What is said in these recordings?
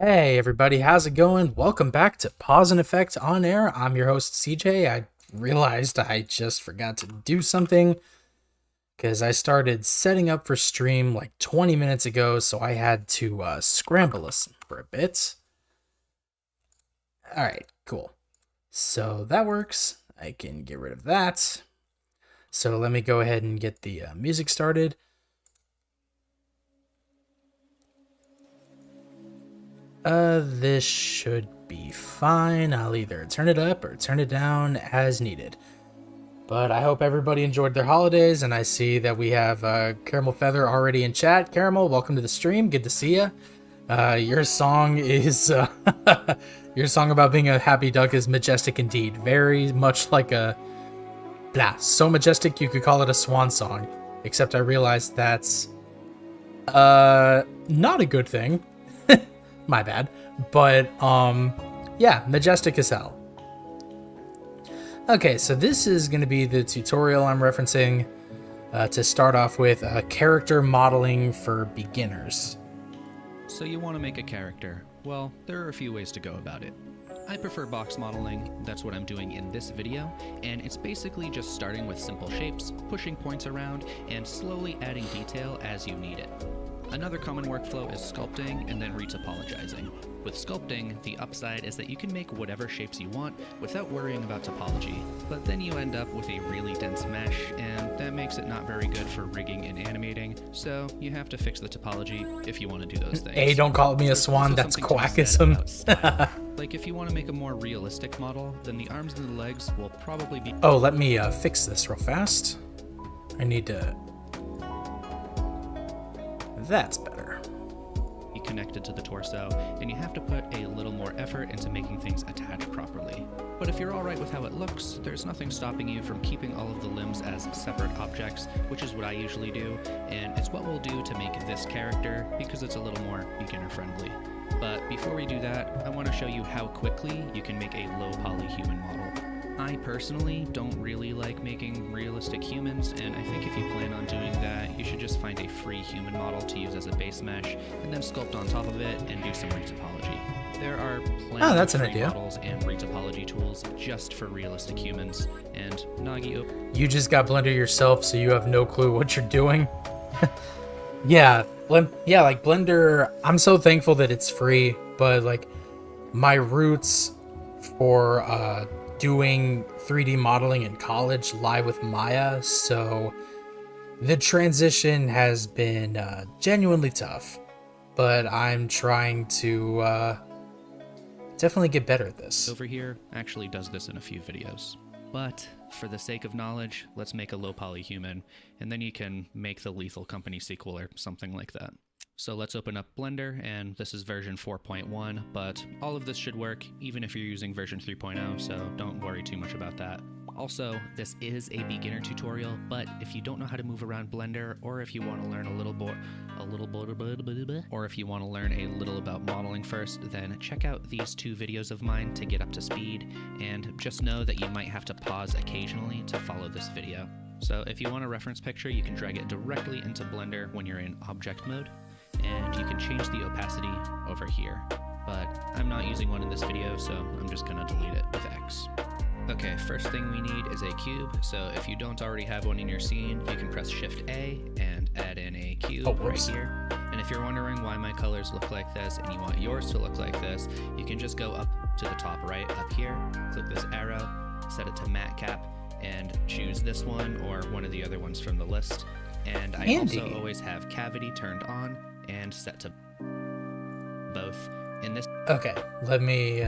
Hey everybody, how's it going? Welcome back to Pause and Effect on Air. I'm your host CJ. I realized I just forgot to do something because I started setting up for stream like 20 minutes ago, so I had to scramble us for a bit. Alright, cool. So that works. I can get rid of that. So let me go ahead and get the music started. This should be fine. I'll either turn it up or turn it down as needed. But I hope everybody enjoyed their holidays, and I see that we have Caramel Feather already in chat. Caramel, welcome to the stream. Good to see you. Your song is your song about being a happy duck is majestic indeed. Very much like a so majestic you could call it a swan song. Except I realized that's not a good thing. My bad. But, yeah, majestic as hell. Okay, so this is going to be the tutorial I'm referencing to start off with character modeling for beginners. So you want to make a character. Well, there are a few ways to go about it. I prefer box modeling, that's what I'm doing in this video, and it's basically just starting with simple shapes, pushing points around, and slowly adding detail as you need it. Another common workflow is sculpting and then retopologizing. With sculpting, the upside is that you can make whatever shapes you want without worrying about topology, but then you end up with a really dense mesh, and that makes it not very good for rigging and animating, so you have to fix the topology if you want to do those things. Hey, don't call me a swan, that's quackism. Like if you want to make a more realistic model, then the arms and the legs will probably be— Oh, let me fix this real fast. I need to... That's better. Connected to the torso, and you have to put a little more effort into making things attach properly. But if you're alright with how it looks, there's nothing stopping you from keeping all of the limbs as separate objects, which is what I usually do, and it's what we'll do to make this character because it's a little more beginner friendly. But before we do that, I want to show you how quickly you can make a low poly human model. I personally don't really like making realistic humans, and I think if you plan on doing that, you should just find a free human model to use as a base mesh, and then sculpt on top of it and do some retopology. There are plenty of free models and retopology tools just for realistic humans, and Nagi... You just got Blender yourself, so you have no clue what you're doing. Yeah, like Blender, I'm so thankful that it's free, but like my roots for doing 3D modeling in college lie with Maya, so the transition has been genuinely tough, but I'm trying to definitely get better at this. Over here actually does this in a few videos, but for the sake of knowledge, let's make a low poly human, and then you can make the Lethal Company sequel or something like that. So let's open up Blender, and this is version 4.1, but all of this should work even if you're using version 3.0, so don't worry too much about that. Also, this is a beginner tutorial, but if you don't know how to move around Blender, or if you want to learn a little about modeling first, then check out these two videos of mine to get up to speed, and just know that you might have to pause occasionally to follow this video. So if you want a reference picture, you can drag it directly into Blender when you're in object mode, and you can change the opacity over here. But I'm not using one in this video, so I'm just gonna delete it with X. Okay, first thing we need is a cube, so if you don't already have one in your scene, you can press Shift A and add in a cube right here. And if you're wondering why my colors look like this and you want yours to look like this, you can just go up to the top right up here, click this arrow, set it to matte cap, and choose this one or one of the other ones from the list. And I also always have cavity turned on and set to both. In this— Okay, let me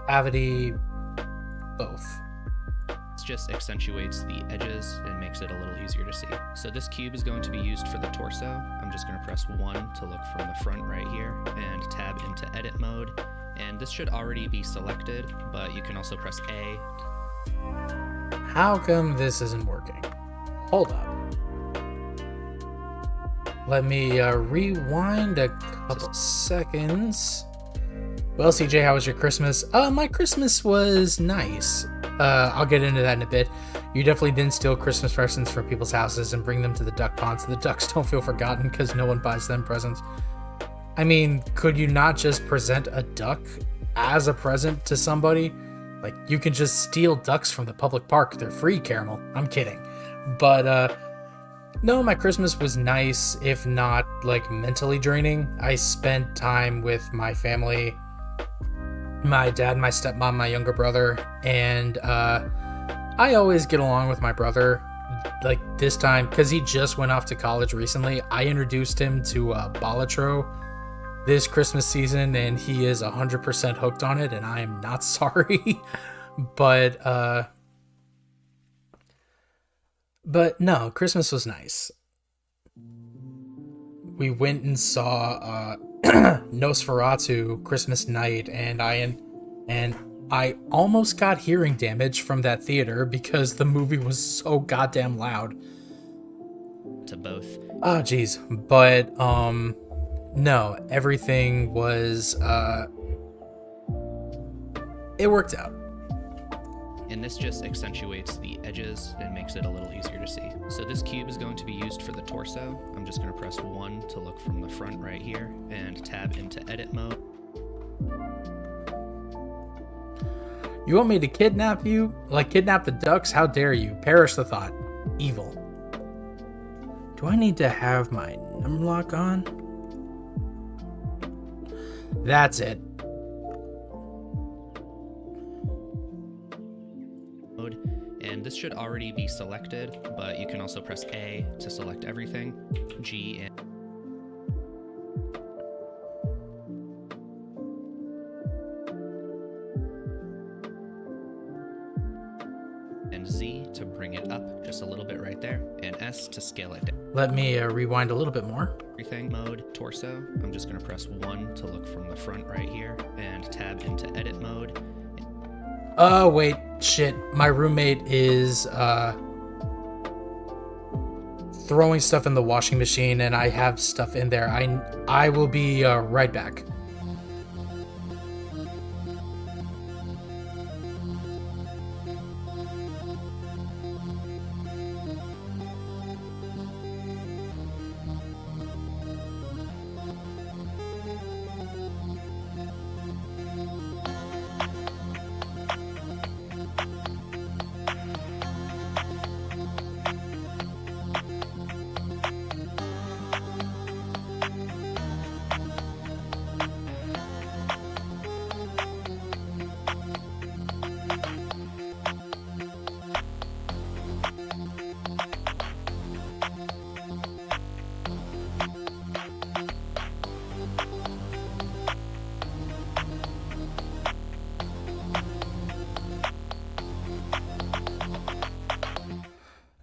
cavity both. It just accentuates the edges and makes it a little easier to see. So this cube is going to be used for the torso. I'm just going to press 1 to look from the front right here and tab into edit mode. And this should already be selected, but you can also press A. How come this isn't working? Hold up. Let me rewind a couple seconds. Well, CJ, how was your Christmas? My Christmas was nice. I'll get into that in a bit. You definitely didn't steal Christmas presents from people's houses and bring them to the duck pond so the ducks don't feel forgotten because no one buys them presents. I mean, could you not just present a duck as a present to somebody? Like, you can just steal ducks from the public park. They're free, Caramel. I'm kidding. But, no, my Christmas was nice, if not, like, mentally draining. I spent time with my family, my dad, my stepmom, my younger brother, and, I always get along with my brother. Like, this time, because he just went off to college recently, I introduced him to Balatro this Christmas season, and he is 100% hooked on it, and I am not sorry. but no, Christmas was nice. We went and saw Nosferatu Christmas night, and I almost got hearing damage from that theater because the movie was so goddamn loud. To both. Oh geez. But no, everything was it worked out. And this just accentuates the edges and makes it a little easier to see. So this cube is going to be used for the torso. I'm just going to press 1 to look from the front right here and tab into edit mode. You want me to kidnap you? Like kidnap the ducks? How dare you? Perish the thought. Evil. Do I need to have my number lock on? That's it. And this should already be selected, but you can also press A to select everything, G and Z to bring it up just a little bit right there, and S to scale it down. Let me rewind a little bit more. Everything mode, torso. I'm just going to press 1 to look from the front right here and tab into edit mode. Oh, wait, shit. My roommate is throwing stuff in the washing machine, and I have stuff in there. I will be right back.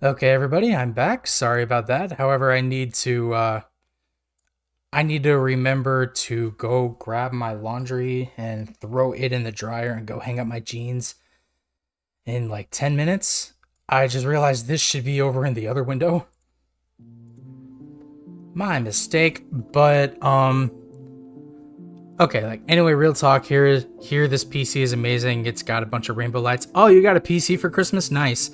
Okay, everybody, I'm back. Sorry about that. However, I need to remember to go grab my laundry and throw it in the dryer and go hang up my jeans in like 10 minutes. I just realized this should be over in the other window. My mistake, but okay, like anyway, real talk here this PC is amazing. It's got a bunch of rainbow lights. Oh, you got a PC for Christmas? Nice.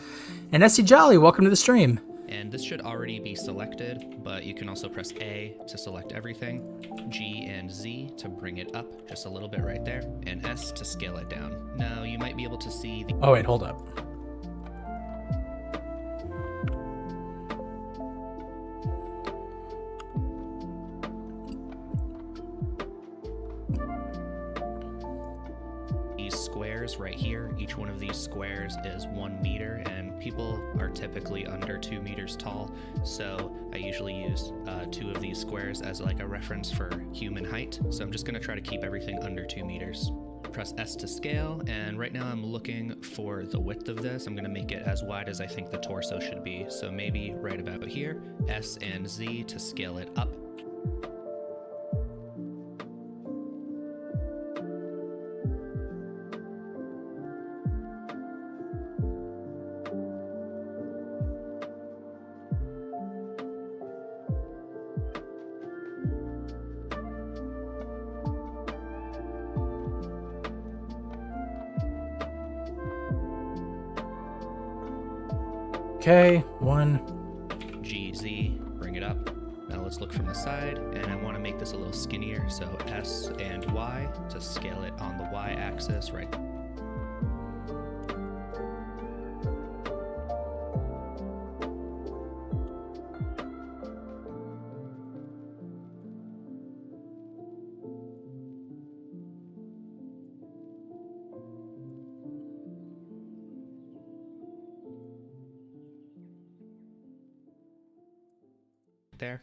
And Essie Jolly, welcome to the stream. And this should already be selected, but you can also press A to select everything, G and Z to bring it up just a little bit right there, and S to scale it down. Now you might be able to see the... Oh wait, hold up. Squares right here. Each one of these squares is 1 meter, and people are typically under 2 meters tall, so I usually use 2 of these squares as like a reference for human height. So I'm just going to try to keep everything under 2 meters. Press S to scale, and right now I'm looking for the width of this. I'm going to make it as wide as I think the torso should be, so maybe right about here. S and Z to scale it up. Okay, 1. GZ, bring it up. Now let's look from the side, and I want to make this a little skinnier, so S and Y to scale it on the Y axis right. There.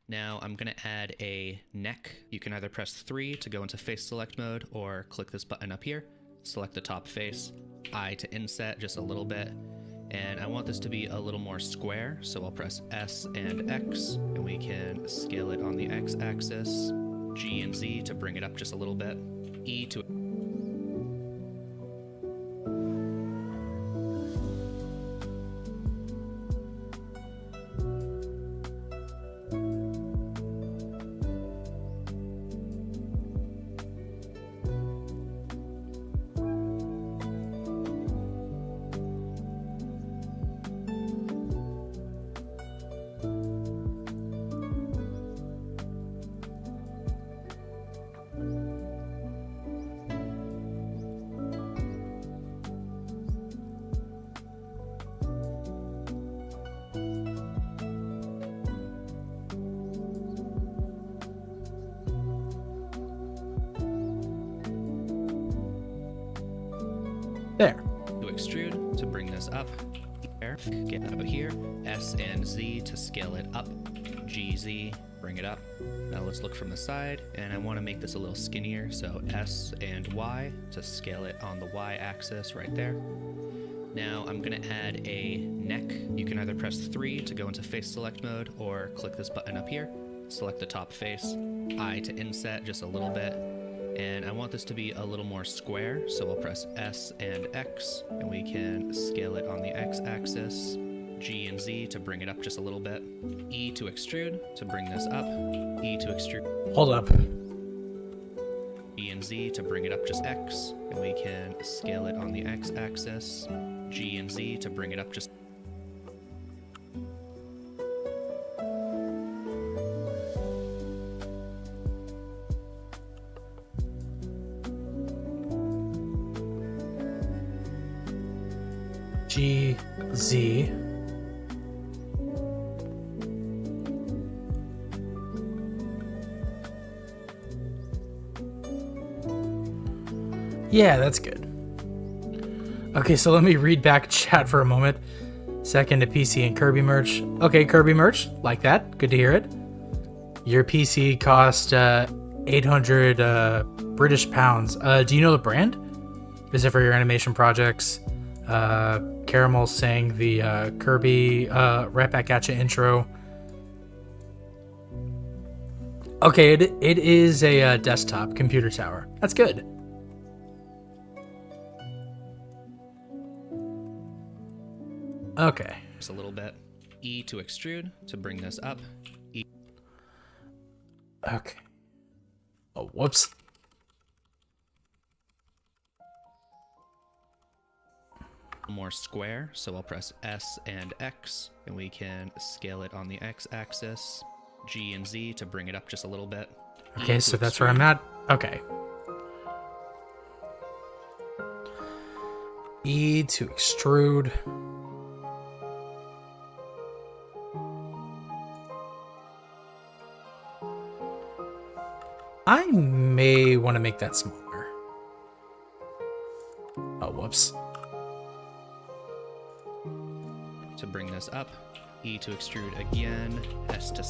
Now I'm going to add a neck. You can either press 3 to go into face select mode or click this button up here, select the top face, I to inset just a little bit, and I want this to be a little more square, so I'll press S and X and we can scale it on the X axis, G and Z to bring it up just a little bit, E to There. to extrude to bring this up. There, get out here. S and Z to scale it up. G, Z, bring it up. Now let's look from the side, and I want to make this a little skinnier, so S and Y to scale it on the Y axis right there. Now I'm going to add a neck. You can either press 3 to go into face select mode or click this button up here, select the top face, I to inset just a little bit, and I want this to be a little more square, so I'll press S and X and we can scale it on the X axis, G and Z to bring it up just a little bit, E to extrude to bring this up, E to extrude, Hold up. E and Z to bring it up just X, and we can scale it on the X axis, G and Z to bring it up just G, Z. Yeah, that's good. Okay, so let me read back chat for a moment. Second to PC and Kirby merch. Okay, Kirby merch, like that. Good to hear it. Your PC cost 800 British pounds. Do you know the brand? Is it for your animation projects? Caramel sang the Kirby Right Back At Ya intro. Okay, it is a desktop computer tower. That's good. Okay. just a little bit. E to extrude to bring this up. E Okay. Oh, whoops. more square, so I'll press S and X and we can scale it on the X axis, G and Z to bring it up just a little bit. Okay, so that's where I'm at. Okay. E to extrude. I may want to make that smaller. Oh, whoops. To bring this up, E to extrude again, S to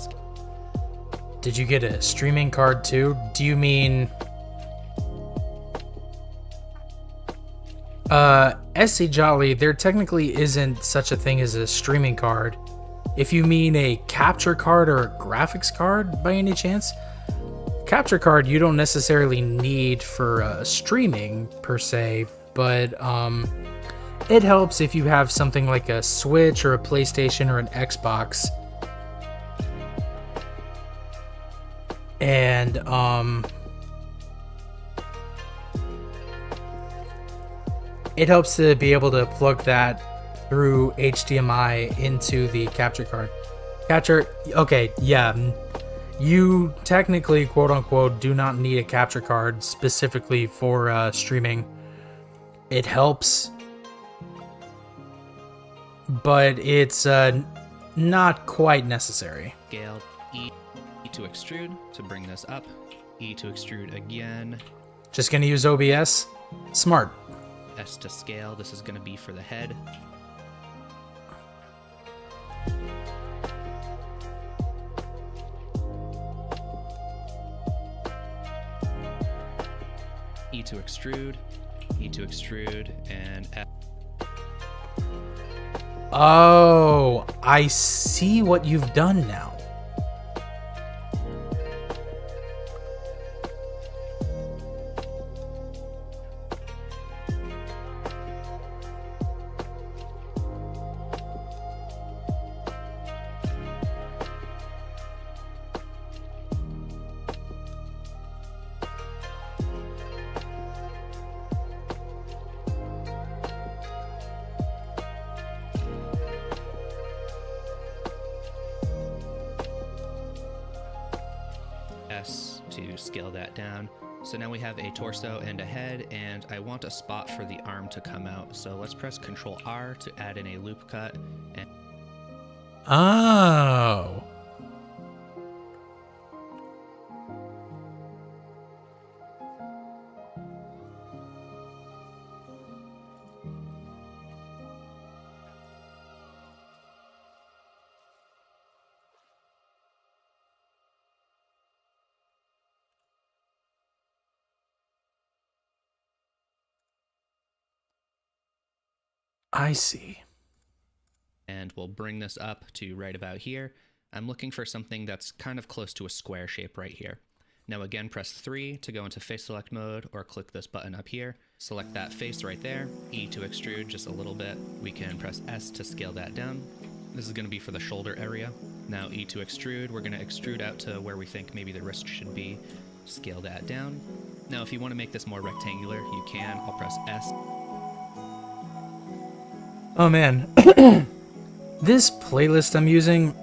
Did you get a streaming card too? Do you mean... SC Jolly, there technically isn't such a thing as a streaming card. If you mean a capture card or a graphics card by any chance, capture card you don't necessarily need for streaming per se, but it helps if you have something like a Switch or a PlayStation or an Xbox. And it helps to be able to plug that through HDMI into the capture card. Capture, okay, yeah. You technically, quote unquote, do not need a capture card specifically for streaming. It helps, but it's not quite necessary. Scale E to extrude to bring this up. E to extrude again. Just gonna use OBS? Smart. S to scale. This is gonna be for the head. E to extrude, and F. Oh, I see what you've done now. S to scale that down. So now we have a torso and a head, and I want a spot for the arm to come out. So let's press Ctrl R to add in a loop cut. And Oh. I see. and we'll bring this up to right about here. I'm looking for something that's kind of close to a square shape right here. Now again, press 3 to go into face select mode, or click this button up here. Select that face right there, E to extrude just a little bit. We can press S to scale that down. This is going to be for the shoulder area. Now E to extrude, we're going to extrude out to where we think maybe the wrist should be. Scale that down. Now if you want to make this more rectangular, you can. I'll press S. Oh man. This playlist I'm using,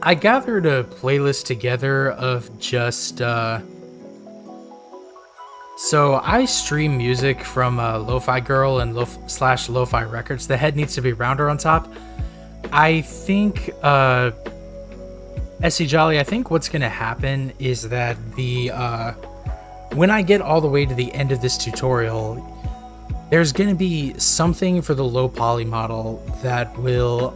I gathered a playlist together of just, so I stream music from Lo-Fi Girl and Lo-Fi Records. The head needs to be rounder on top. I think, SC Jolly, I think what's going to happen is that when I get all the way to the end of this tutorial, there's going to be something for the low poly model that will,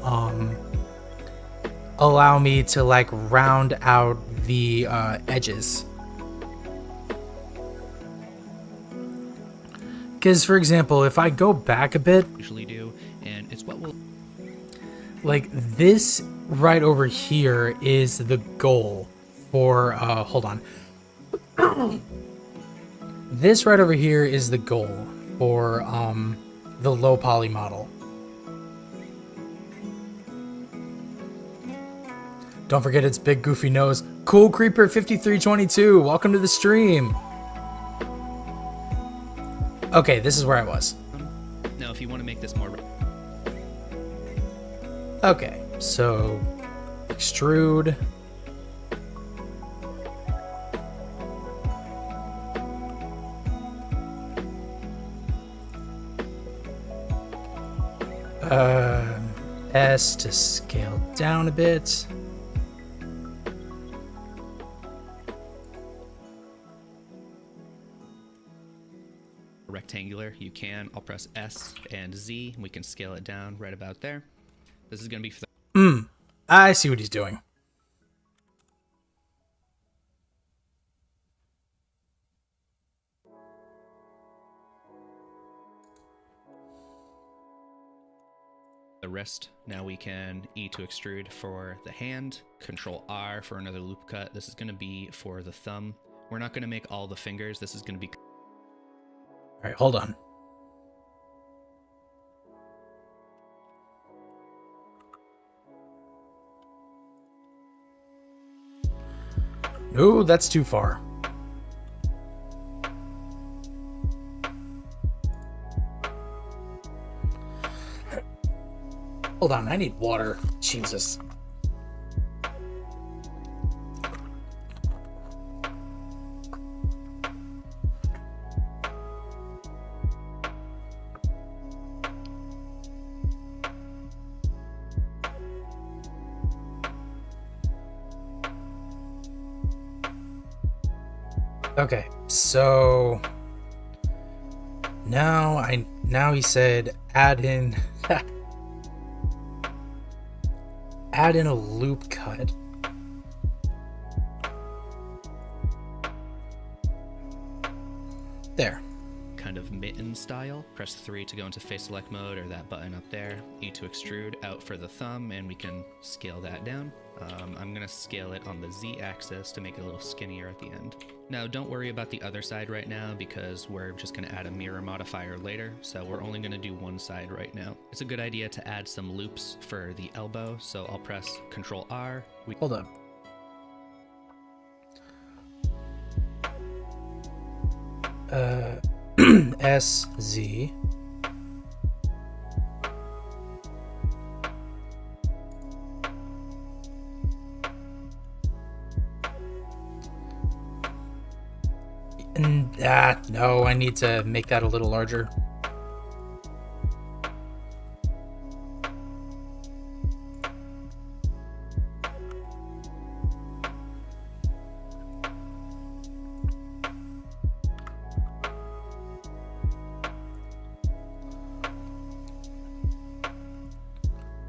allow me to like round out the edges. Because for example, if I go back a bit, Usually do, and it's what we'll... like this right over here is the goal for, hold on. This right over here is the goal for the low poly model. Don't forget its big goofy nose. Cool Creeper 5322, welcome to the stream. Okay, this is where I was. Now if you want to make this more... Okay, so extrude. S to scale down a bit. rectangular, you can. I'll press S and Z, and we can scale it down right about there. This is going to be for the... I see what he's doing. wrist. Now we can E to extrude for the hand, Control R for another loop cut. This is going to be for the thumb. We're not going to make all the fingers. This is going to be... All right, hold on. No, that's too far. Hold on, I need water. Jesus. Okay, so now he said add in add in a loop cut. There. Kind of mitten style. Press 3 to go into face select mode, or that button up there. E to extrude out for the thumb, and we can scale that down. I'm going to scale it on the Z axis to make it a little skinnier at the end. Now don't worry about the other side right now because we're just going to add a mirror modifier later, so we're only going to do one side right now. It's a good idea to add some loops for the elbow, so I'll press Ctrl R. Hold up. SZ. No, I need to make that a little larger.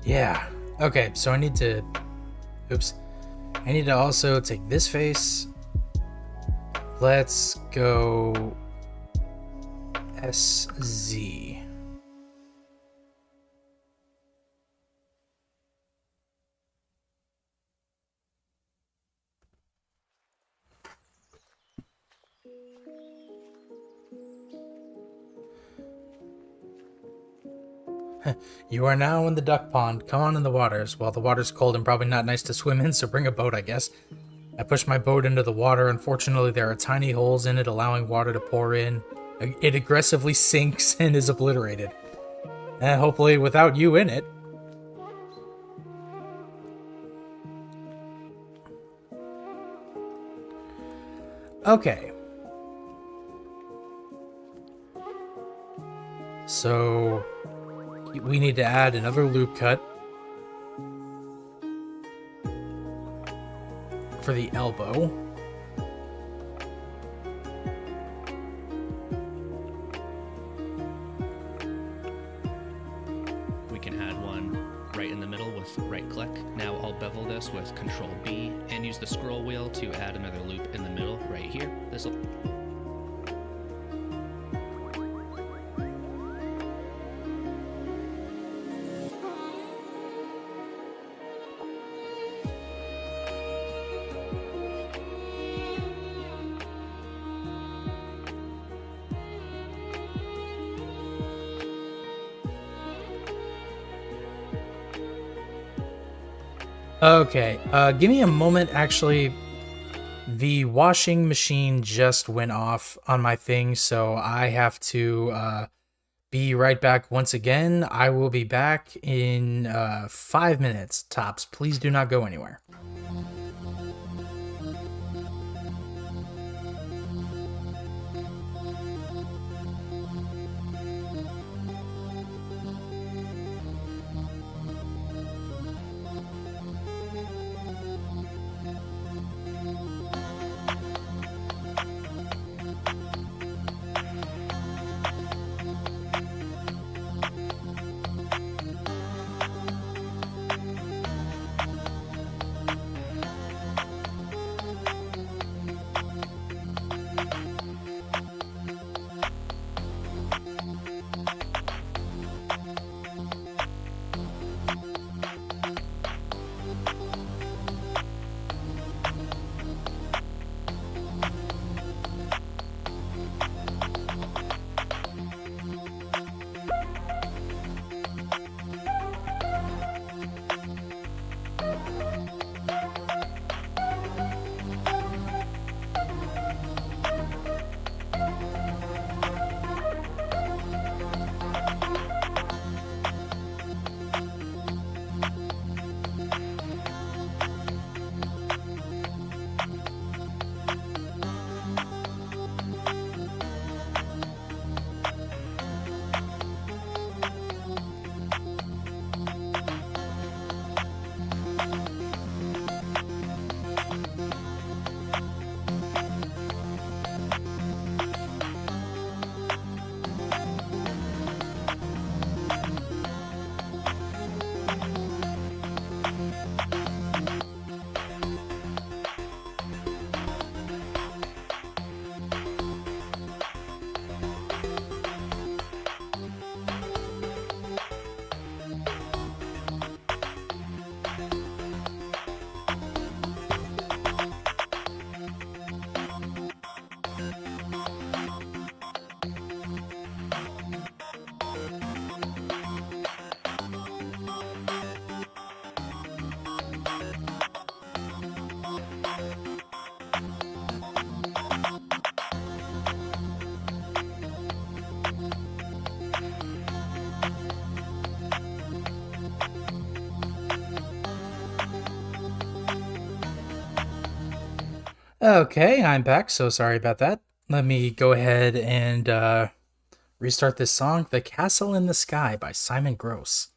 Yeah. Okay, so I need to also take this face. Let's go SZ. You are now in the duck pond. Come on in the waters. Well, the water's cold and probably not nice to swim in, so bring a boat, I guess. I push my boat into the water. Unfortunately, there are tiny holes in it, allowing water to pour in. It aggressively sinks and is obliterated. And hopefully without you in it. Okay. So we need to add another loop cut for the elbow. We can add one right in the middle with right click. Now I'll bevel this with Control B and use the scroll wheel to add another loop in the middle right here. This'll Okay, give me a moment. Actually, the washing machine just went off on my thing, so I have to be right back once again. I will be back in 5 minutes tops. Please do not go anywhere. Okay, I'm back. So sorry about that. Let me go ahead and restart this song, The Castle in the Sky by Simon Gross.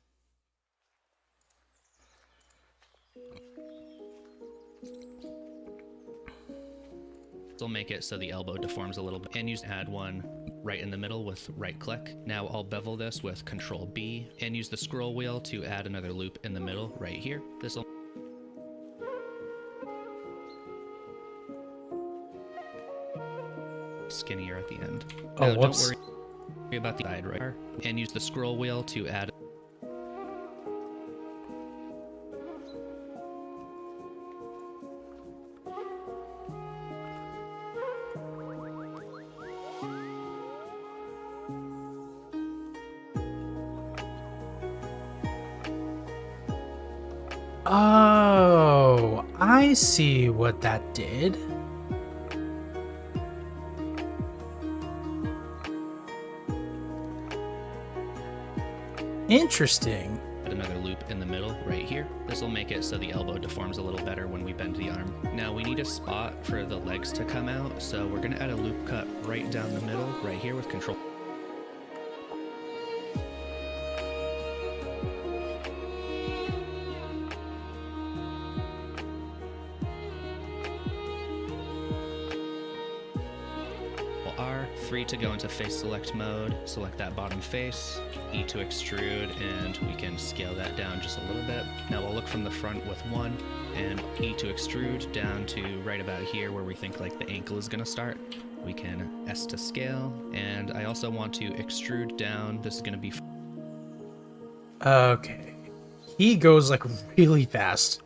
We'll make it so the elbow deforms a little bit, and add one right in the middle with right click. Now I'll bevel this with Control B and use the scroll wheel to add another loop in the middle right here. This will skinnier at the end. Oh, Now whoops. don't worry about the side right here, and use the scroll wheel to add. Oh, I see what that did. Interesting. Another loop in the middle right here. This will make it so the elbow deforms a little better when we bend the arm. Now we need a spot for the legs to come out, so we're going to add a loop cut right down the middle right here with Control. R3 to go into face select mode, select that bottom face, E to extrude, and we can scale that down just a little bit. Now we'll look from the front with 1, and E to extrude down to right about here where we think like the ankle is going to start. We can S to scale, and I also want to extrude down. This is going to be... Okay. He goes like really fast.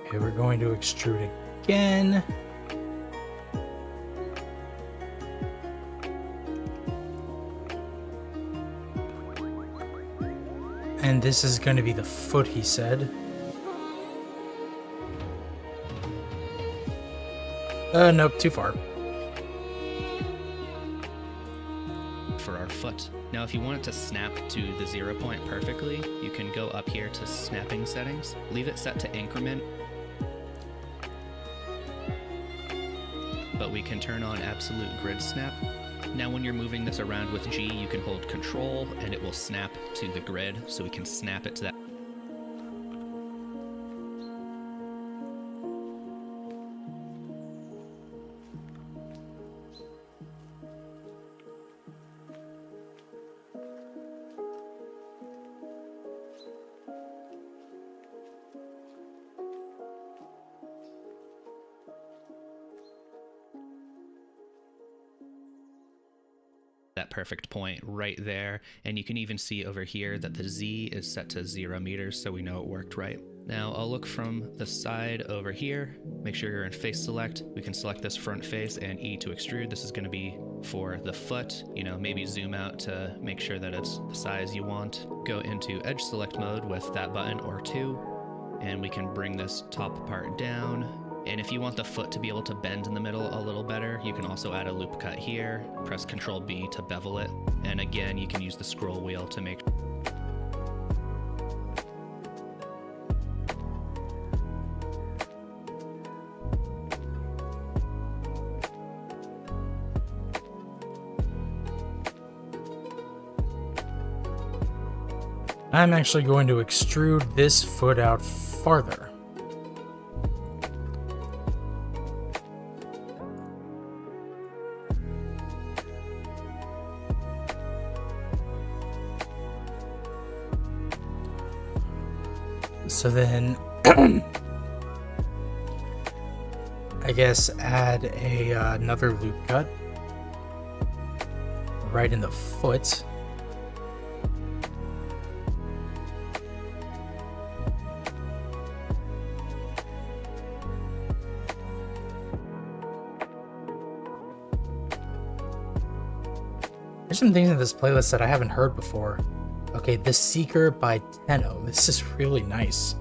Okay, we're going to extrude again. And this is going to be the foot, he said. Nope, too far. For our foot. Now if you want it to snap to the 0 point perfectly, you can go up here to snapping settings, leave it set to increment, but we can turn on absolute grid snap. Now when you're moving this around with G, you can hold Control and it will snap to the grid, so we can snap it to that. That perfect point right there, and you can even see over here that the Z is set to 0 meters, so we know it worked right. Now I'll look from the side over here, make sure you're in face select. We can select this front face and E to extrude. This is going to be for the foot, maybe zoom out to make sure that it's the size you want. Go into edge select mode with that button or 2, and we can bring this top part down. And if you want the foot to be able to bend in the middle a little better, you can also add a loop cut here, press Control B to bevel it, and again you can use the scroll wheel to make... I'm actually going to extrude this foot out farther. So then, I guess add another loop cut right in the foot. There's some things in this playlist that I haven't heard before. Okay, The Seeker by Tenno. This is really nice.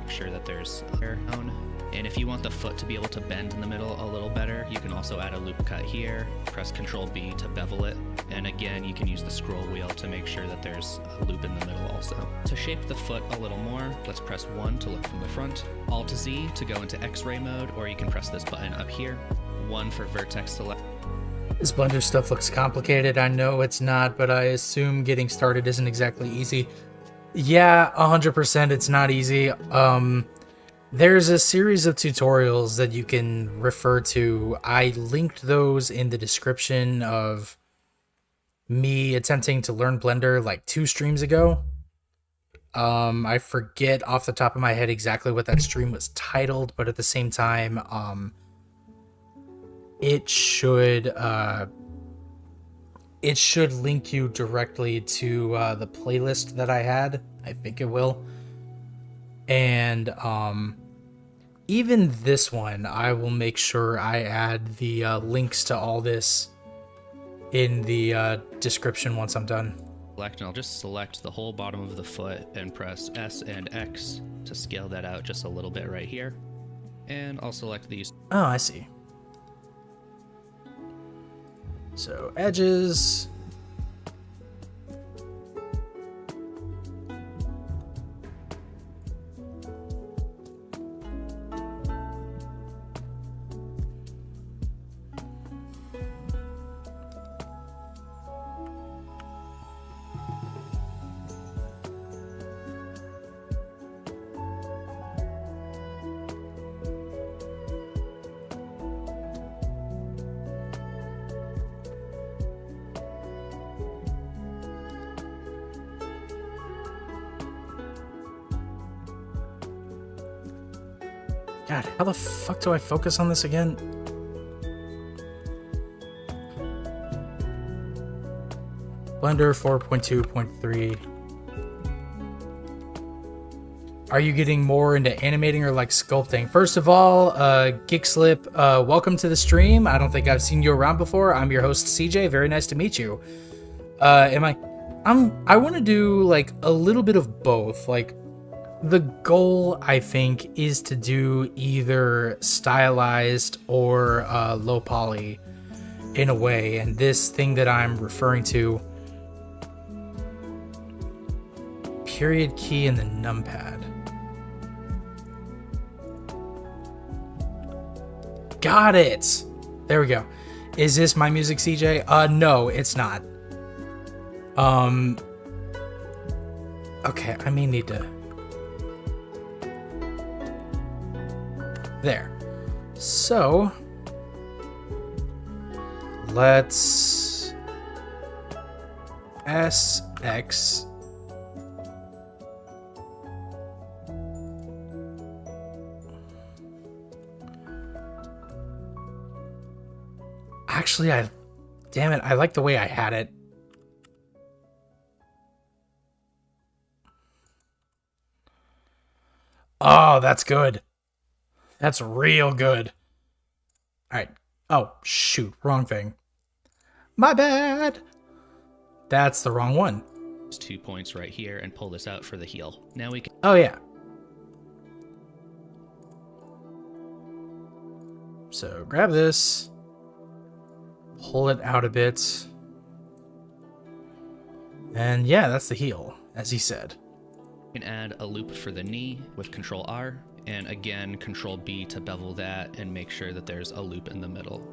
Sure that there's air tone. And if you want the foot to be able to bend in the middle a little better, you can also add a loop cut here. Press Ctrl B to bevel it. And again, you can use the scroll wheel to make sure that there's a loop in the middle also. To shape the foot a little more, let's press 1 to look from the front, Alt Z to go into X-ray mode, or you can press this button up here, 1 for vertex select. This Blender stuff looks complicated. I know it's not, but I assume getting started isn't exactly easy. Yeah, 100% it's not easy. There's a series of tutorials that you can refer to. I linked those in the description of me attempting to learn Blender like 2 streams ago. I forget off the top of my head exactly what that stream was titled, but at the same time, it should link you directly to the playlist that I had. I think it will. And even this one, I will make sure I add the links to all this in the description once I'm done. And I'll just select the whole bottom of the foot and press S and X to scale that out just a little bit right here. And I'll select these. Oh, I see. So edges. God, how the fuck do I focus on this again? Blender 4.2.3. Are you getting more into animating or like sculpting? First of all, Geekslip, welcome to the stream. I don't think I've seen you around before. I'm your host, CJ. Very nice to meet you. I want to do like a little bit of both. Like, the goal, I think, is to do either stylized or low poly in a way. And this thing that I'm referring to, period key in the numpad. Got it! There we go. Is this my music, CJ? No, it's not. Okay, I may need to... There. So, let's SX. Actually, damn it, I like the way I had it. Oh, that's good. That's real good. All right. Oh, shoot. Wrong thing. My bad. That's the wrong one. 2 points right here and pull this out for the heel. Now we can... Oh, yeah. So grab this. Pull it out a bit. And yeah, that's the heel, as he said. You can add a loop for the knee with Control R. And again, Control B to bevel that and make sure that there's a loop in the middle.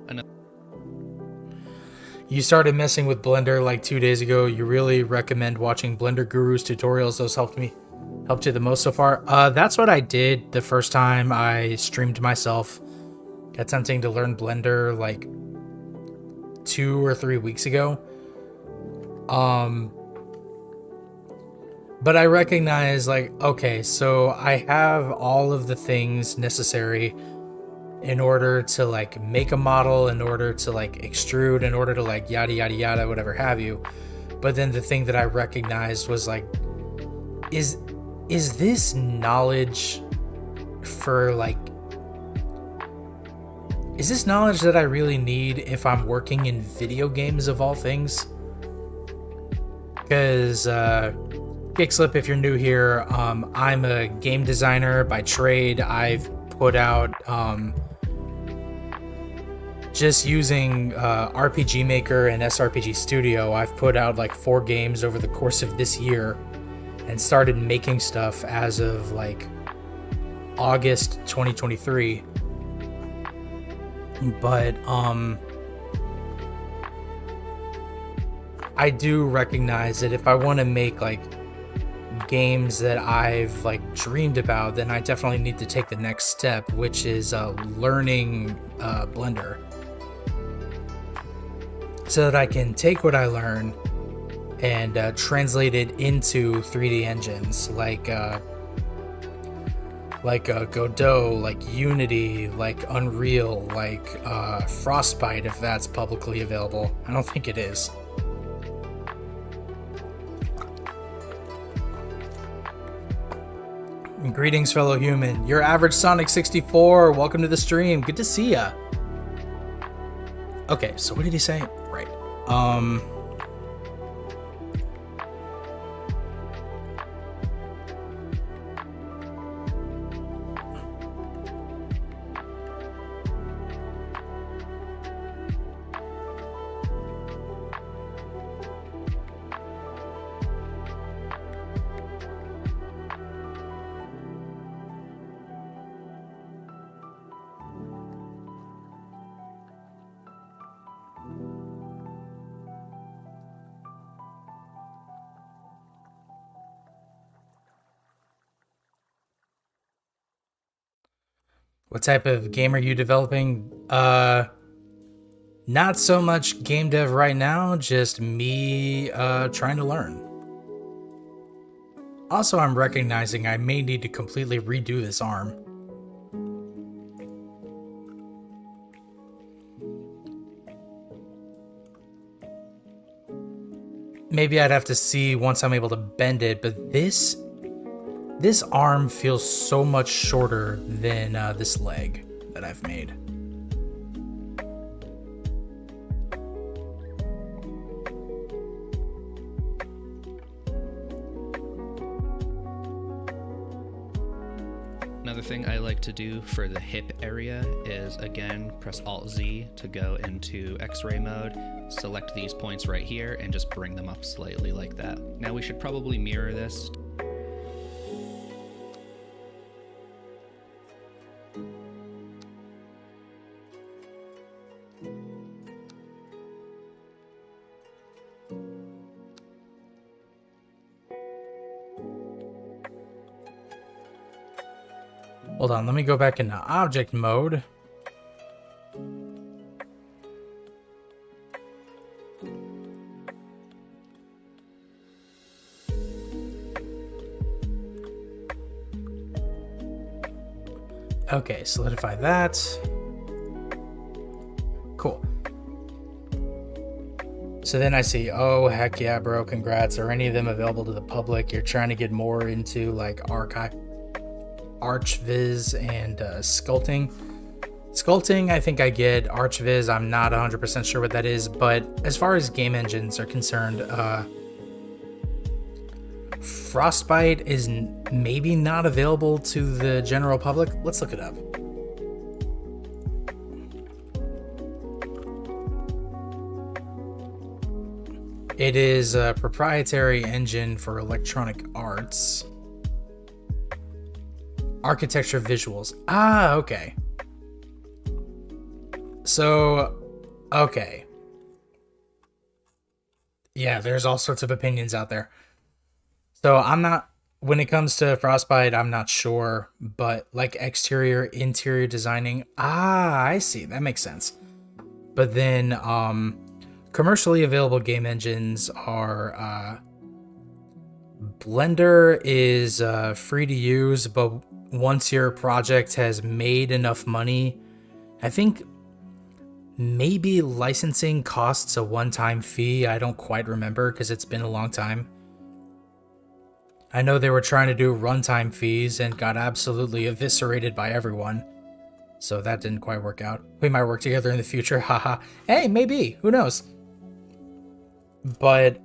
You started messing with Blender like 2 days ago. You really recommend watching Blender Guru's tutorials. Those helped you the most so far. That's what I did the first time I streamed myself attempting to learn Blender like 2 or 3 weeks ago. But I recognize, like, okay, so I have all of the things necessary in order to like make a model, in order to like extrude, in order to like yada yada yada, whatever have you. But then the thing that I recognized was like, is this knowledge for like, is this knowledge that I really need if I'm working in video games of all things? Because Kickslip, if you're new here, I'm a game designer by trade. I've put out just using RPG Maker and SRPG Studio, I've put out like 4 games over the course of this year and started making stuff as of like August 2023. But I do recognize that if I want to make like games that I've like dreamed about, then I definitely need to take the next step, which is learning Blender, so that I can take what I learn and translate it into 3D engines like Godot, like Unity, like Unreal, like Frostbite, if that's publicly available. I don't think it is. Greetings, fellow human. Your average Sonic 64. Welcome to the stream. Good to see ya. Okay, so what did he say? Right. What type of game are you developing? Not so much game dev right now, just me trying to learn. Also, I'm recognizing I may need to completely redo this arm. Maybe I'd have to see once I'm able to bend it, but this arm feels so much shorter than this leg that I've made. Another thing I like to do for the hip area is, again, press Alt-Z to go into X-ray mode, select these points right here, and just bring them up slightly like that. Now we should probably mirror this. Hold on, let me go back into object mode. Okay, solidify that. Cool. So then I see, oh, heck yeah, bro, congrats. Are any of them available to the public? You're trying to get more into like ArchViz and sculpting. Sculpting, I think I get. ArchViz, I'm not 100% sure what that is, but as far as game engines are concerned, Frostbite is maybe not available to the general public. Let's look it up. It is a proprietary engine for Electronic Arts. Architecture visuals. Ah, okay. So, okay. Yeah, there's all sorts of opinions out there. So I'm not, when it comes to Frostbite, I'm not sure, but like exterior, interior designing, I see, that makes sense. But then, commercially available game engines are, Blender is free to use, but once your project has made enough money I think maybe licensing costs a one-time fee. I don't quite remember because it's been a long time. I know they were trying to do runtime fees and got absolutely eviscerated by everyone. So that didn't quite work out. We might work together in the future, haha. Hey, maybe, who knows? But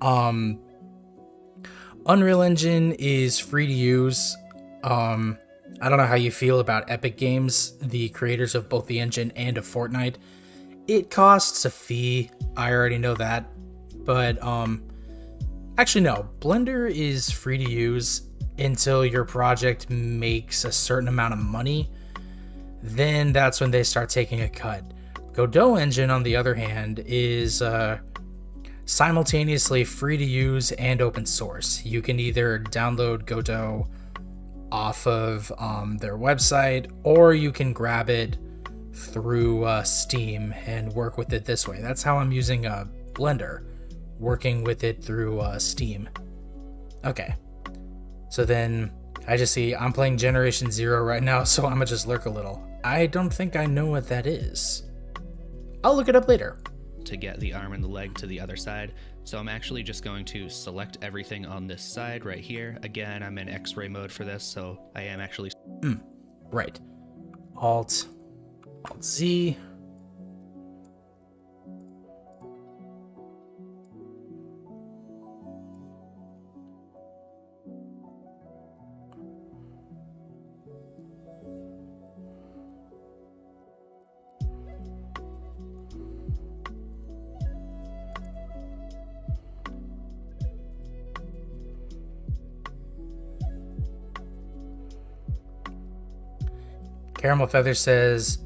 Unreal Engine is free to use. I don't know how you feel about Epic Games, the creators of both the engine and of Fortnite. It costs a fee. I already know that. But actually no, Blender is free to use until your project makes a certain amount of money. Then that's when they start taking a cut. Godot Engine, on the other hand, is simultaneously free to use and open source. You can either download Godot off of their website, or you can grab it through Steam and work with it this way. That's how I'm using Blender, working with it through Steam. Okay, so then I just see I'm playing Generation Zero right now, so I'm gonna just lurk a little. I don't think I know what that is. I'll look it up later. To get the arm and the leg to the other side. So I'm actually just going to select everything on this side right here. Again, I'm in X-ray mode for this, so I am actually... Right. Alt Z. Caramel Feather says,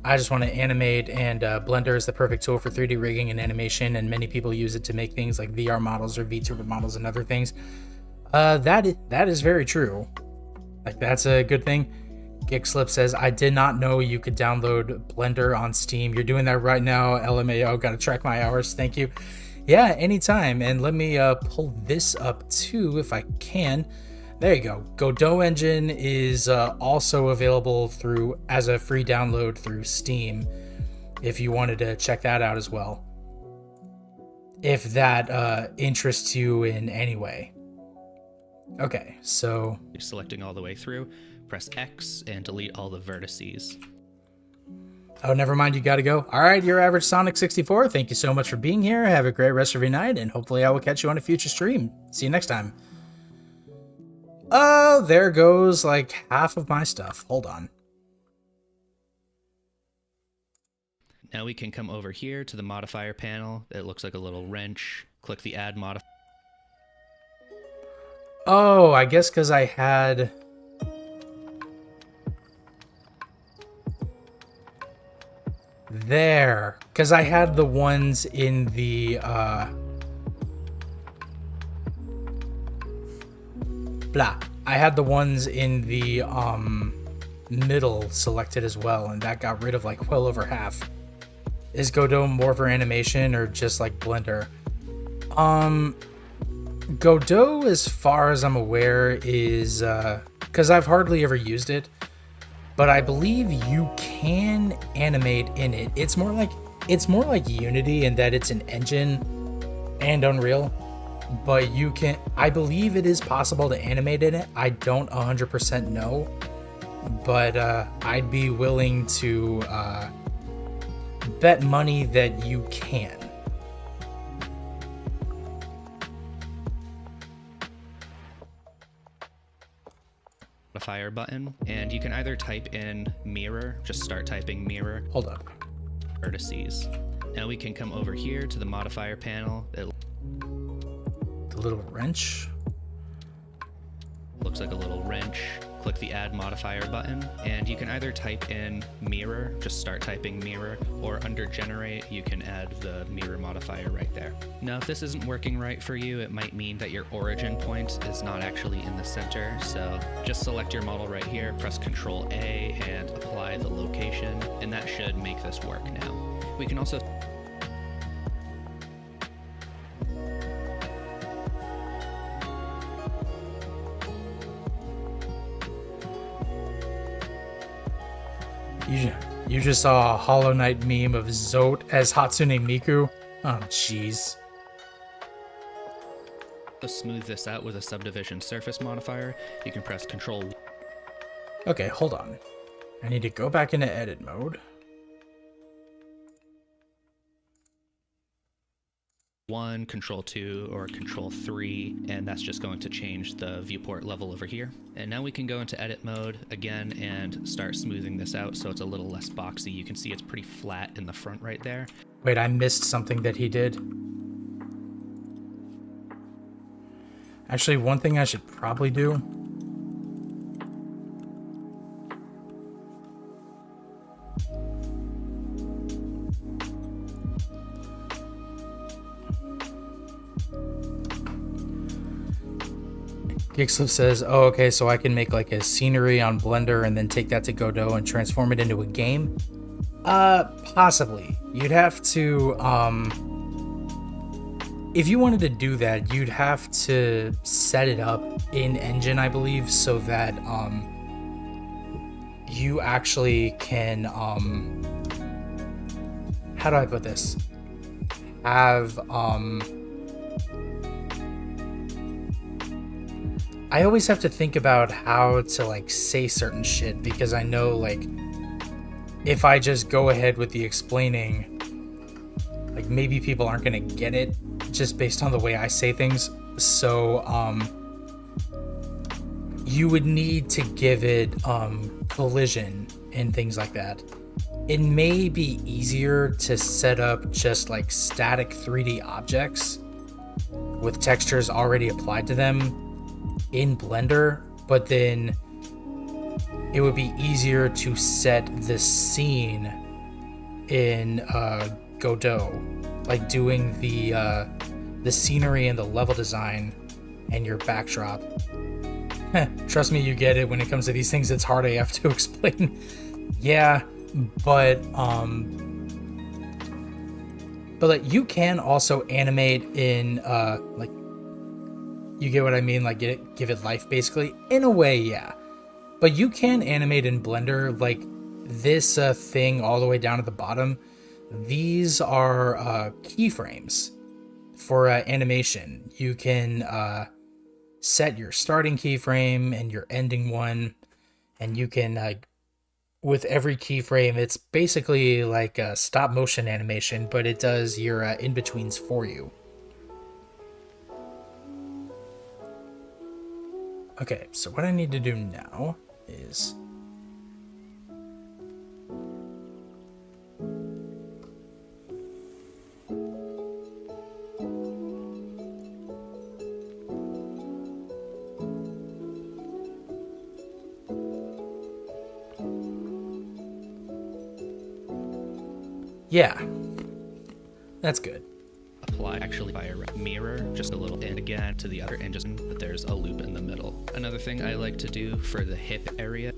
I just want to animate, and Blender is the perfect tool for 3D rigging and animation, and many people use it to make things like VR models or VTuber models and other things. That is very true. Like, that's a good thing. Gigslip says, I did not know you could download Blender on Steam. You're doing that right now, LMAO. Gotta track my hours. Thank you. Yeah, anytime. And let me pull this up too, if I can. There you go. Godot Engine is also available as a free download through Steam, if you wanted to check that out as well, if that interests you in any way. Okay, so selecting all the way through, press X and delete all the vertices. Oh, never mind, you gotta go. All right, your average Sonic 64, thank you so much for being here. Have a great rest of your night, and hopefully I will catch you on a future stream. See you next time. Oh, there goes like half of my stuff. Hold on. Now we can come over here to the modifier panel. It looks like a little wrench. Click the add modifier. Oh, I guess because I had... There. Because I had the ones in the... Blah. I had the ones in the middle selected as well, and that got rid of like well over half. Is Godot more for animation or just like Blender? Godot, as far as I'm aware, is because I've hardly ever used it, but I believe you can animate in it. It's more like Unity in that it's an engine and Unreal. But you can, I believe it is possible to animate in it. I don't 100% know, but I'd be willing to bet money that you can. Modifier button, and you can either type in mirror, just start typing mirror. Hold up. Vertices. Now we can come over here to the modifier panel. The little wrench. Looks like a little wrench. Click the add modifier button, and you can either type in mirror, just start typing mirror, or under generate, you can add the mirror modifier right there. Now, if this isn't working right for you, it might mean that your origin point is not actually in the center, so just select your model right here, press Ctrl A, and apply the location, and that should make this work now. We can also You just saw a Hollow Knight meme of Zote as Hatsune Miku? Oh, jeez. To smooth this out with a subdivision surface modifier, you can press Control. Okay, hold on. I need to go back into edit mode. 1, Control 2, or Control 3, and that's just going to change the viewport level over here. And now we can go into edit mode again and start smoothing this out so it's a little less boxy. You can see it's pretty flat in the front right there. Wait, I missed something that he did. Actually, one thing I should probably do. Gixlip says, oh, okay, so I can make like a scenery on Blender and then take that to Godot and transform it into a game? Possibly. You'd have to, if you wanted to do that, you'd have to set it up in Engine, I believe, so that, you actually can, how do I put this? Have, I always have to think about how to like say certain shit because I know like if I just go ahead with the explaining, like maybe people aren't gonna get it just based on the way I say things. So you would need to give it collision and things like that. It may be easier to set up just like static 3D objects with textures already applied to them in Blender, but then it would be easier to set the scene in Godot, like doing the scenery and the level design and your backdrop. Trust me, you get it. When it comes to these things, it's hard AF to explain. Yeah, but like you can also animate in like, you get what I mean? Like give it life basically. In a way, yeah. But you can animate in Blender like this thing all the way down at the bottom. These are keyframes for animation. You can set your starting keyframe and your ending one, and you can with every keyframe, it's basically like a stop motion animation, but it does your in-betweens for you. Okay, so what I need to do now is yeah, that's good. Apply actually by a mirror, just a little, and again to the other, and just, but there's a loop in the middle. Another thing I like to do for the hip area,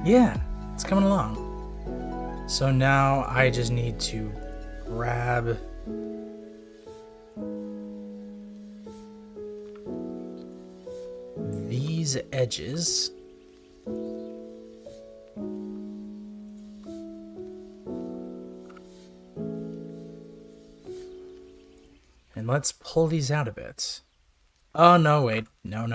Yeah, it's coming along. So now I just need to grab these edges. And let's pull these out a bit. Oh, no, wait. No.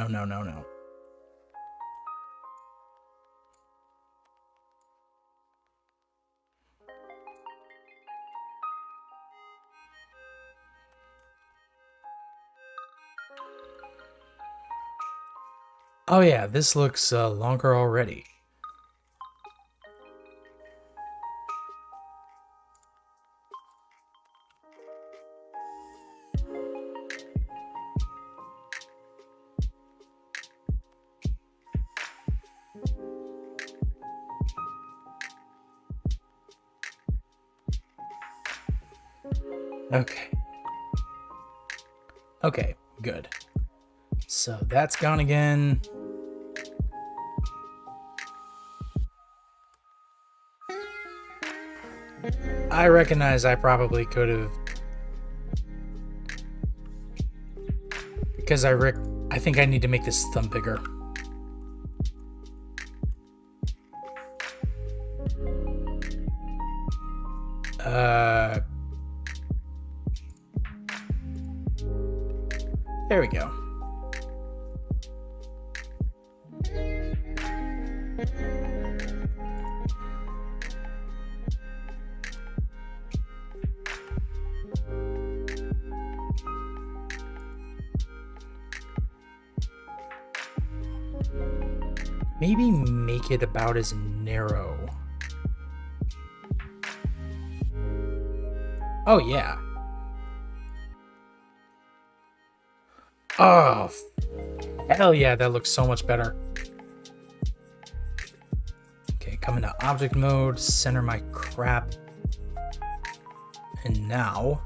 Oh yeah, this looks longer already. Okay. Okay, good. So that's gone again. I recognize I probably could have, because I think I need to make this thumb bigger. There we go. Maybe make it about as narrow. Oh, yeah. Oh, hell yeah, that looks so much better. Okay, come into object mode, center my crap. And now,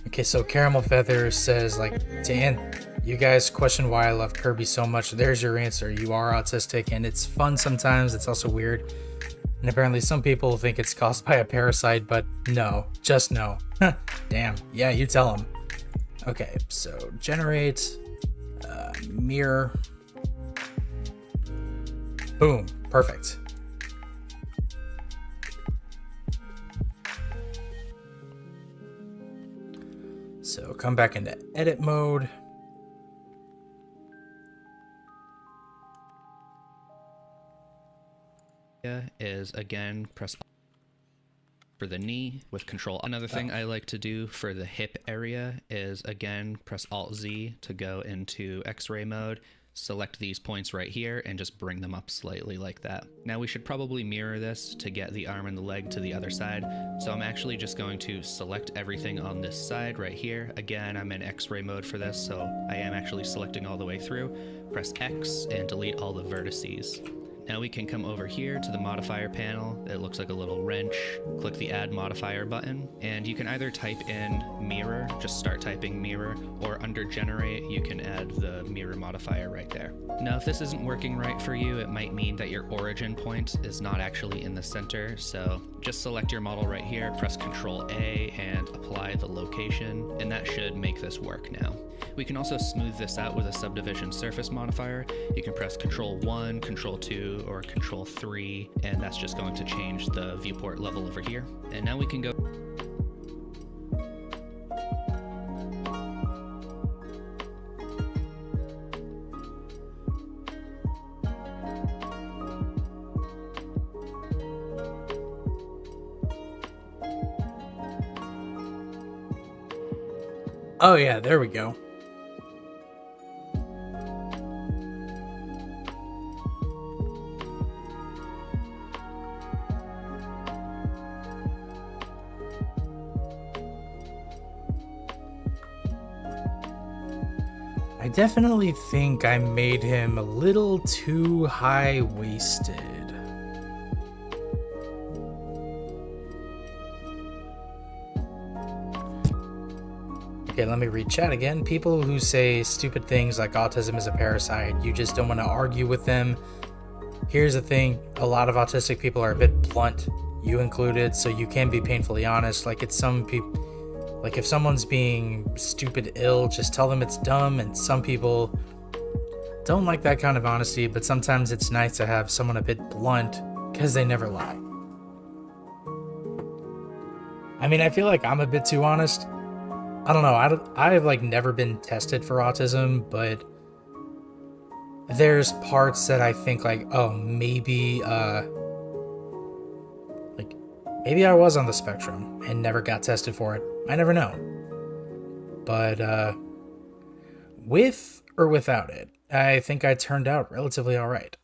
okay, so Caramel Feather says, like, Dan, you guys question why I love Kirby so much. There's your answer. You are autistic, and it's fun sometimes. It's also weird. And apparently some people think it's caused by a parasite, but no. Just no. Damn. Yeah, you tell them. Okay, so generate, mirror. Boom. Perfect. So come back into edit mode. Is again press for the knee with Control. Another thing I like to do for the hip area is again press Alt Z to go into X-ray mode. Select these points right here and just bring them up slightly like that. Now we should probably mirror this to get the arm and the leg to the other side. So I'm actually just going to select everything on this side right here. Again, I'm in X-ray mode for this, so I am actually selecting all the way through. Press X and delete all the vertices. Now we can come over here to the modifier panel. It looks like a little wrench. Click the add modifier button, and you can either type in mirror, just start typing mirror, or under generate, you can add the mirror modifier right there. Now if this isn't working right for you, it might mean that your origin point is not actually in the center, so just select your model right here, press Control A and apply the location, and that should make this work now. We can also smooth this out with a subdivision surface modifier. You can press Control 1, Control 2, or Control 3, and that's just going to change the viewport level over here. And now we can go. Oh yeah, there we go. I definitely think I made him a little too high-waisted. Okay, let me read chat again. People who say stupid things like autism is a parasite, you just don't want to argue with them. Here's the thing, a lot of autistic people are a bit blunt, you included, so you can be painfully honest. Like, it's some people, like if someone's being stupid ill, just tell them it's dumb, and some people don't like that kind of honesty, but sometimes it's nice to have someone a bit blunt because they never lie. I mean, I feel like I'm a bit too honest. I don't know. I've like never been tested for autism, but there's parts that I think like, oh, maybe I was on the spectrum and never got tested for it. I never know. But with or without it, I think I turned out relatively all right.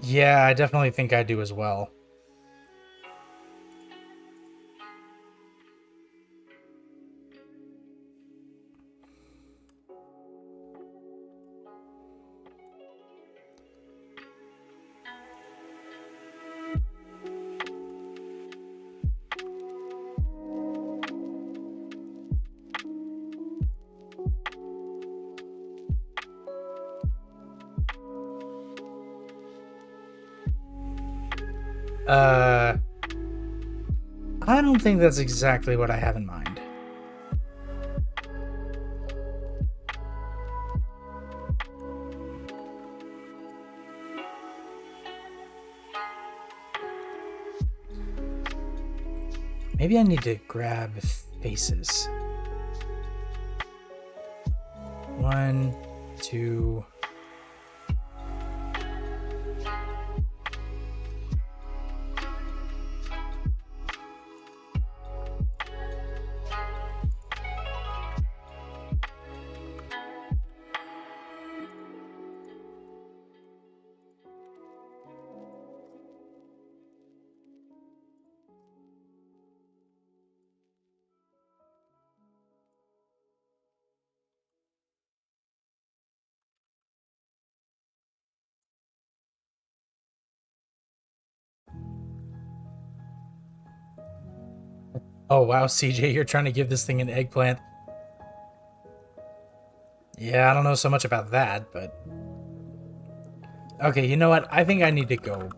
Yeah, I definitely think I do as well. Uh, I don't think that's exactly what I have in mind. Maybe I need to grab faces. 1, 2. Oh wow, CJ, you're trying to give this thing an eggplant. Yeah, I don't know so much about that, but... Okay, you know what? I think I need to go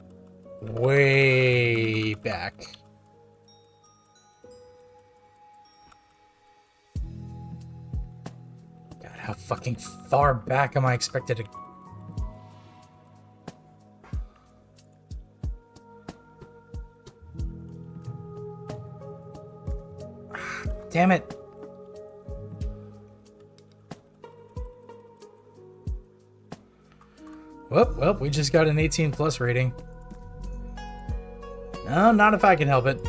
way back. God, how fucking far back am I expected to... Damn it. Well, we just got an 18 plus rating. No, not if I can help it.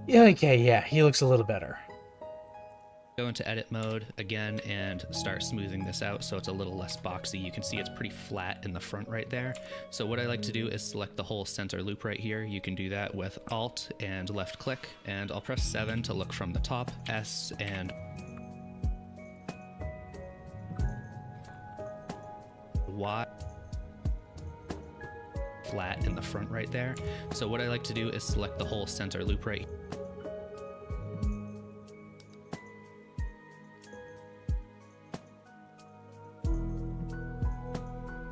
Yeah, okay, yeah, he looks a little better. Go into edit mode again and start smoothing this out so it's a little less boxy. You can see it's pretty flat in the front right there. So what I like to do is select the whole center loop right here. You can do that with Alt and left click, and I'll press 7 to look from the top, S and Y. Flat in the front right there. So what I like to do is select the whole center loop right here.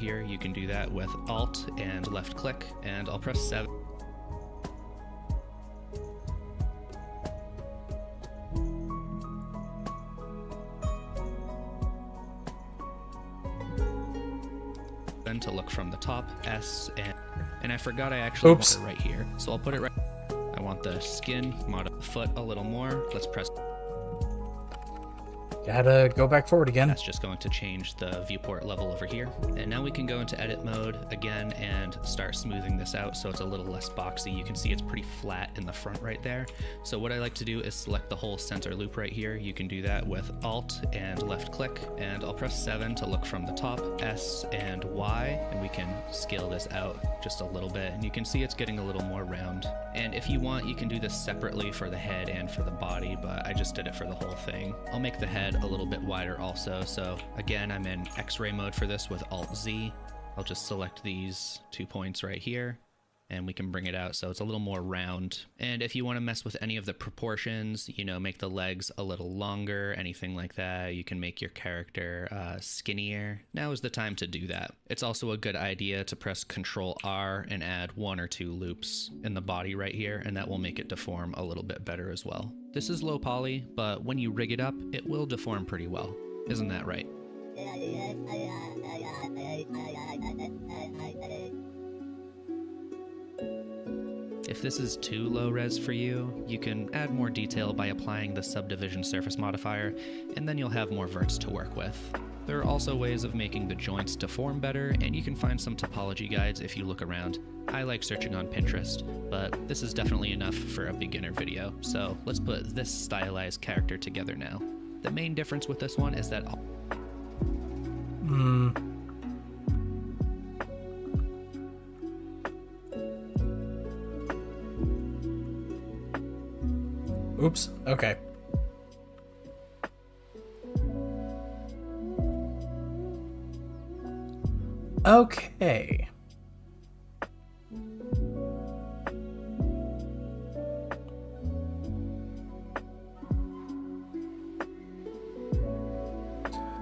here, you can do that with Alt and left click, and I'll press 7. Then to look from the top, S, and I forgot I actually want it right here, so I'll put it right. I want the skin, mod foot a little more. Let's press. Gotta go back forward again. That's just going to change the viewport level over here. And now we can go into edit mode again and start smoothing this out so it's a little less boxy. You can see it's pretty flat in the front right there. So what I like to do is select the whole center loop right here. You can do that with Alt and left click, and I'll press 7 to look from the top, S and Y, and we can scale this out just a little bit, and you can see it's getting a little more round. And if you want, you can do this separately for the head and for the body, but I just did it for the whole thing. I'll make the head a little bit wider also, so again, I'm in X-ray mode for this with Alt-Z. I'll just select these 2 points right here, and we can bring it out so it's a little more round. And if you want to mess with any of the proportions, you know, make the legs a little longer, anything like that, you can make your character skinnier. Now is the time to do that. It's also a good idea to press Ctrl-R and add 1 or 2 loops in the body right here, and that will make it deform a little bit better as well. This is low poly, but when you rig it up, it will deform pretty well. Isn't that right? If this is too low res for you, you can add more detail by applying the subdivision surface modifier, and then you'll have more verts to work with. There are also ways of making the joints deform better, and you can find some topology guides if you look around. I like searching on Pinterest, but this is definitely enough for a beginner video, so let's put this stylized character together now. The main difference with this one is that Oops, okay. Okay.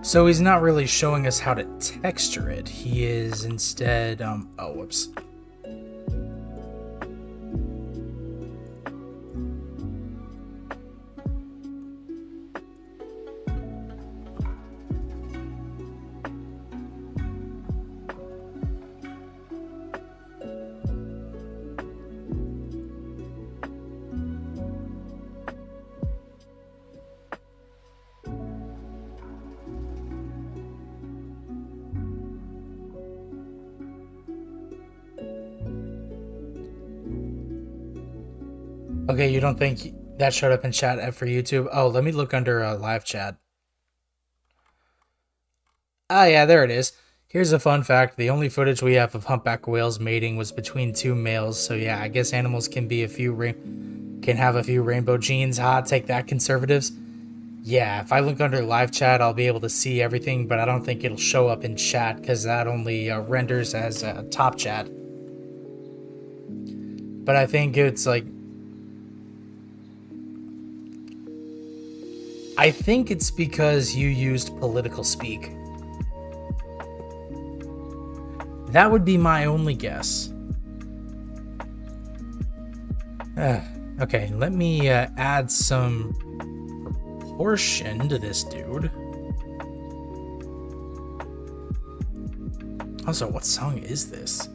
So he's not really showing us how to texture it. He is instead, oh, whoops. Okay, you don't think that showed up in chat for YouTube? Oh, let me look under live chat. Ah, yeah, there it is. Here's a fun fact. The only footage we have of humpback whales mating was between 2 males. So yeah, I guess animals can be can have a few rainbow genes. Ha, take that, conservatives. Yeah, if I look under live chat, I'll be able to see everything, but I don't think it'll show up in chat because that only renders as top chat. But I think it's like, I think it's because you used political speak. That would be my only guess. Okay, let me add some proportion to this dude. Also, what song is this?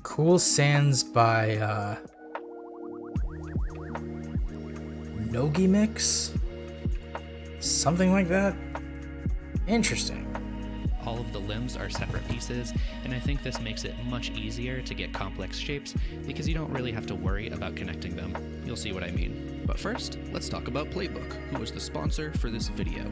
Cool Sands by Nogi Mix? Something like that? Interesting. all of the limbs are separate pieces, and I think this makes it much easier to get complex shapes because you don't really have to worry about connecting them. You'll see what I mean. But first, let's talk about Playbook, who is the sponsor for this video.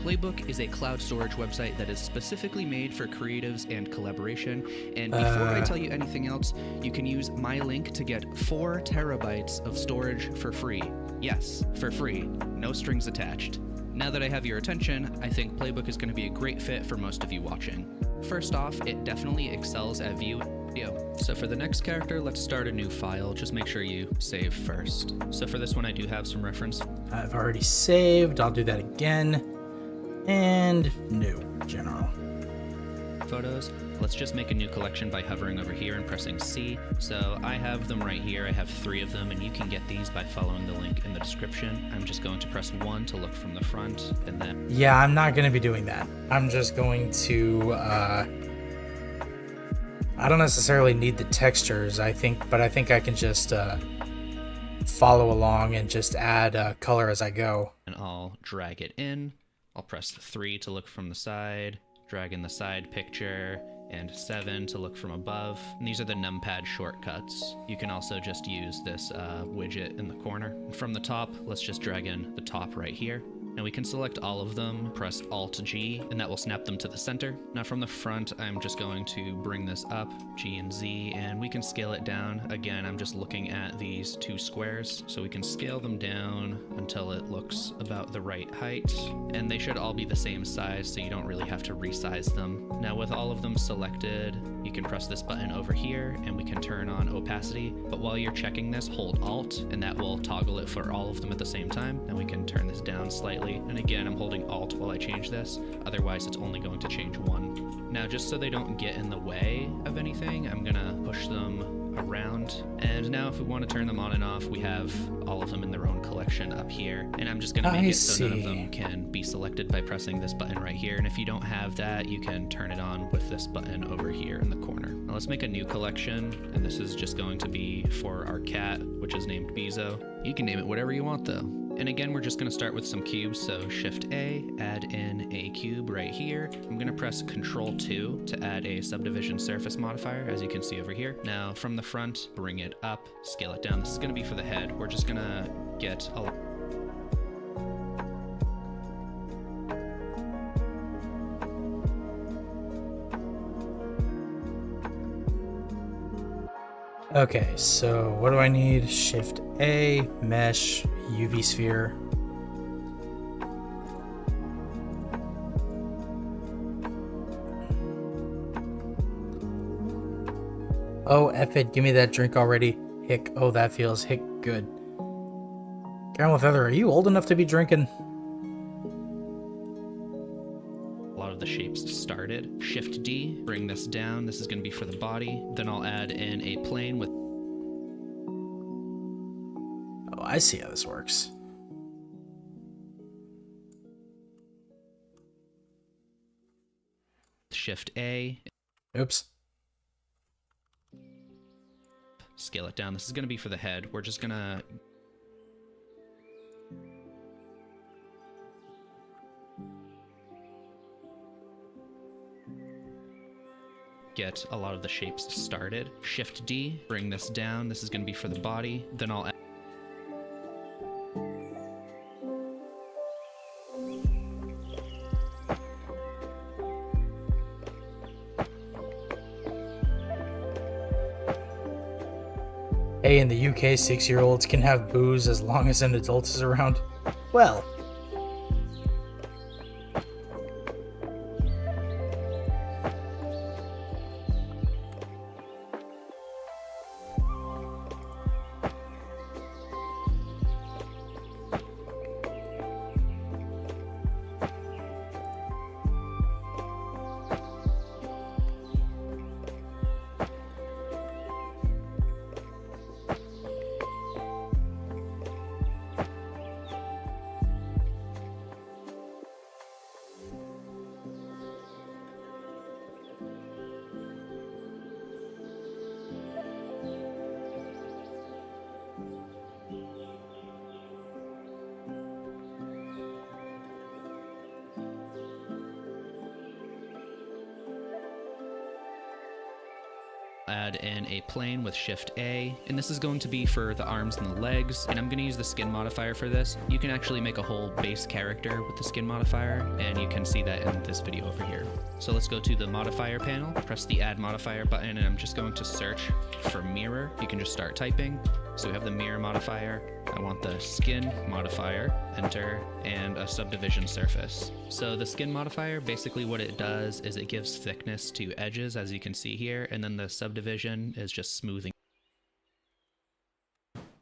Playbook is a cloud storage website that is specifically made for creatives and collaboration, and before I tell you anything else, you can use my link to get 4 terabytes of storage for free. Yes, for free, no strings attached. Now that I have your attention, I think Playbook is going to be a great fit for most of you watching. First off, it definitely excels at view video. So for the next character, let's start a new file. Just make sure you save first. So for this one, I do have some reference. I've already saved. I'll do that again. And new, general. Photos. let's just make a new collection by hovering over here and pressing C. So I have them right here. I have 3 of them, and you can get these by following the link in the description. I'm just going to press 1 to look from the front, and then... Yeah, I'm not going to be doing that. I'm just going to... I don't necessarily need the textures, but I think I can just follow along and just add color as I go. And I'll drag it in. I'll press 3 to look from the side, drag in the side picture, and 7 to look from above. And these are the numpad shortcuts. You can also just use this widget in the corner. And from the top, let's just drag in the top right here. Now we can select all of them, press Alt-G, and that will snap them to the center. Now from the front, I'm just going to bring this up, G and Z, and we can scale it down. Again, I'm just looking at these 2 squares, so we can scale them down until it looks about the right height. And they should all be the same size, so you don't really have to resize them. Now with all of them selected, you can press this button over here, and we can turn on opacity. But while you're checking this, hold Alt, and that will toggle it for all of them at the same time. Now we can turn this down slightly. And again, I'm holding Alt while I change this, otherwise it's only going to change 1. Now just so they don't get in the way of anything, I'm gonna push them around. And now if we want to turn them on and off, we have all of them in their own collection up here. And I'm just gonna make it so none of them can be selected by pressing this button right here. And if you don't have that, you can turn it on with this button over here in the corner. Now let's make a new collection, and this is just going to be for our cat, which is named Bezo. You can name it whatever you want though. And again, we're just going to start with some cubes, so Shift A, add in a cube right here. I'm going to press Control 2 to add a subdivision surface modifier, as you can see over here. Now, from the front, bring it up, scale it down. This is going to be for the head. We're just going to get a... Okay, so what do I need? Shift A, mesh, UV sphere. Oh, F it, give me that drink already. Hick, oh, that feels hick good. Caramel Feather, are you old enough to be drinking? The shapes started. Shift D, bring this down. This is going to be for the body. Then I'll add in a plane with... Oh, I see how this works. Shift A. Oops. Scale it down. This is going to be for the head. We're just going to... get a lot of the shapes started. Shift D, bring this down. This is going to be for the body. Then I'll add... Hey, in the UK, 6-year-olds can have booze as long as an adult is around. Well... add in a plane with Shift A, and this is going to be for the arms and the legs, and I'm going to use the skin modifier for this. You can actually make a whole base character with the skin modifier, and you can see that in this video over here. So let's go to the modifier panel, press the add modifier button, and I'm just going to search for mirror. You can just start typing. So we have the mirror modifier. I want the skin modifier, enter, and a subdivision surface. So the skin modifier, basically what it does is it gives thickness to edges, as you can see here, and then the subdivision is just smoothing.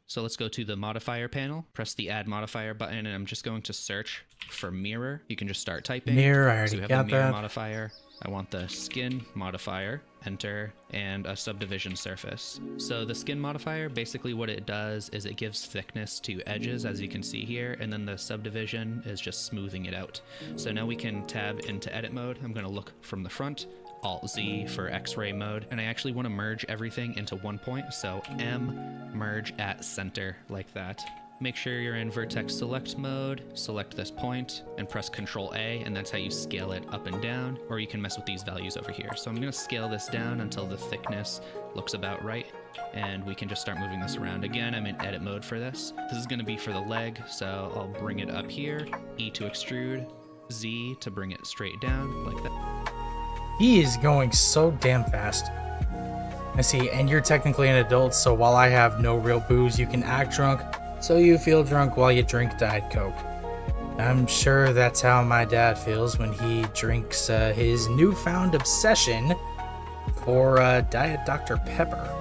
So let's go to the modifier panel, press the add modifier button, and I'm just going to search for mirror. You can just start typing. Mirror, I already so we have got the mirror that. modifier. I want the skin modifier, enter, and a subdivision surface. So the skin modifier, basically what it does is it gives thickness to edges, as you can see here, and then the subdivision is just smoothing it out. So now we can tab into edit mode. I'm gonna look from the front, Alt-Z for X-ray mode, and I actually want to merge everything into one point, so M, merge at center, like that. Make sure you're in vertex select mode, select this point, and press Ctrl A, and that's how you scale it up and down, or you can mess with these values over here. So I'm going to scale this down until the thickness looks about right, and we can just start moving this around. Again, I'm in edit mode for this. This is going to be for the leg, so I'll bring it up here, E to extrude, Z to bring it straight down, like that. He is going so damn fast. I see, and you're technically an adult, so while I have no real booze, you can act drunk, so you feel drunk while you drink Diet Coke. I'm sure that's how my dad feels when he drinks his newfound obsession for Diet Dr. Pepper.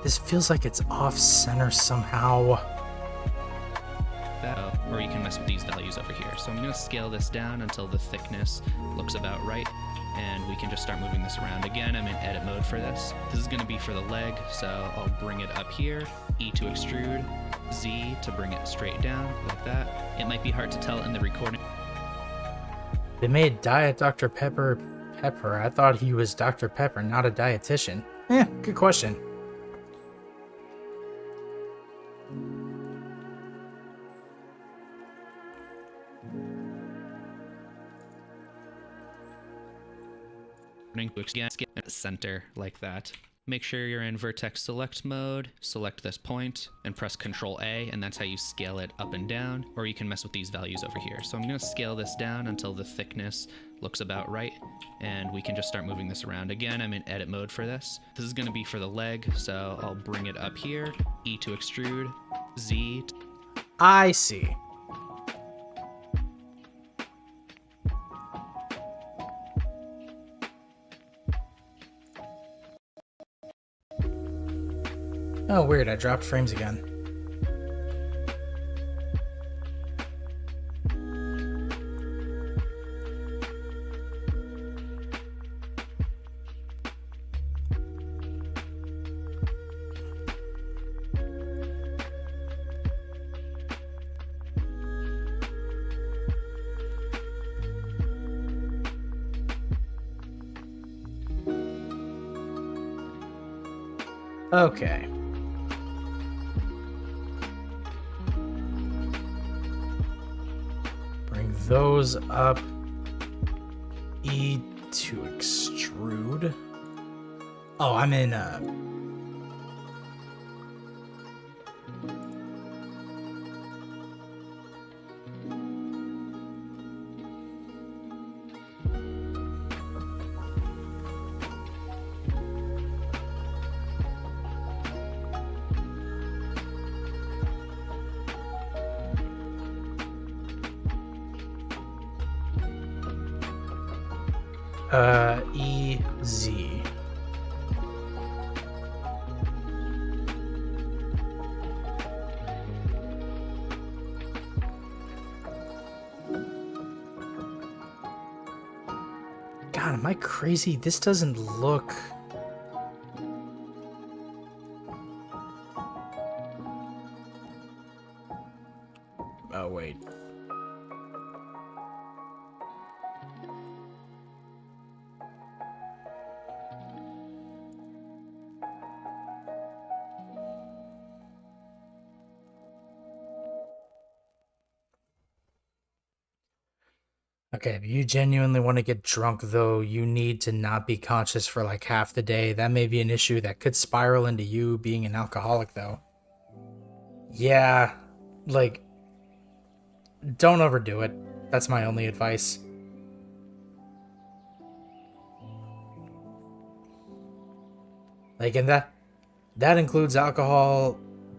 This feels like it's off center somehow. Or you can mess with these values over here. So I'm going to scale this down until the thickness looks about right, and we can just start moving this around. Again, I'm in edit mode for this. This is going to be for the leg, so I'll bring it up here, E to extrude, Z to bring it straight down, like that. It might be hard to tell in the recording. They made Diet Dr. Pepper Pepper. I thought he was Dr. Pepper, not a dietitian. Good question. Center, like that. Make sure you're in vertex select mode, select this point, and press Ctrl A, and that's how you scale it up and down, or you can mess with these values over here. So I'm going to scale this down until the thickness looks about right, and we can just start moving this around. Again, I'm in edit mode for this. This is going to be for the leg, so I'll bring it up here, E to extrude, Z. I see. Oh, weird, I dropped frames again. Okay. Bring those up. E to extrude. Oh, I'm in EZ. God, am I crazy? This doesn't look... Oh, wait. Okay, if you genuinely want to get drunk, though, you need to not be conscious for like half the day. That may be an issue that could spiral into you being an alcoholic, though. Yeah, like, don't overdo it. That's my only advice. Like, and that includes alcohol,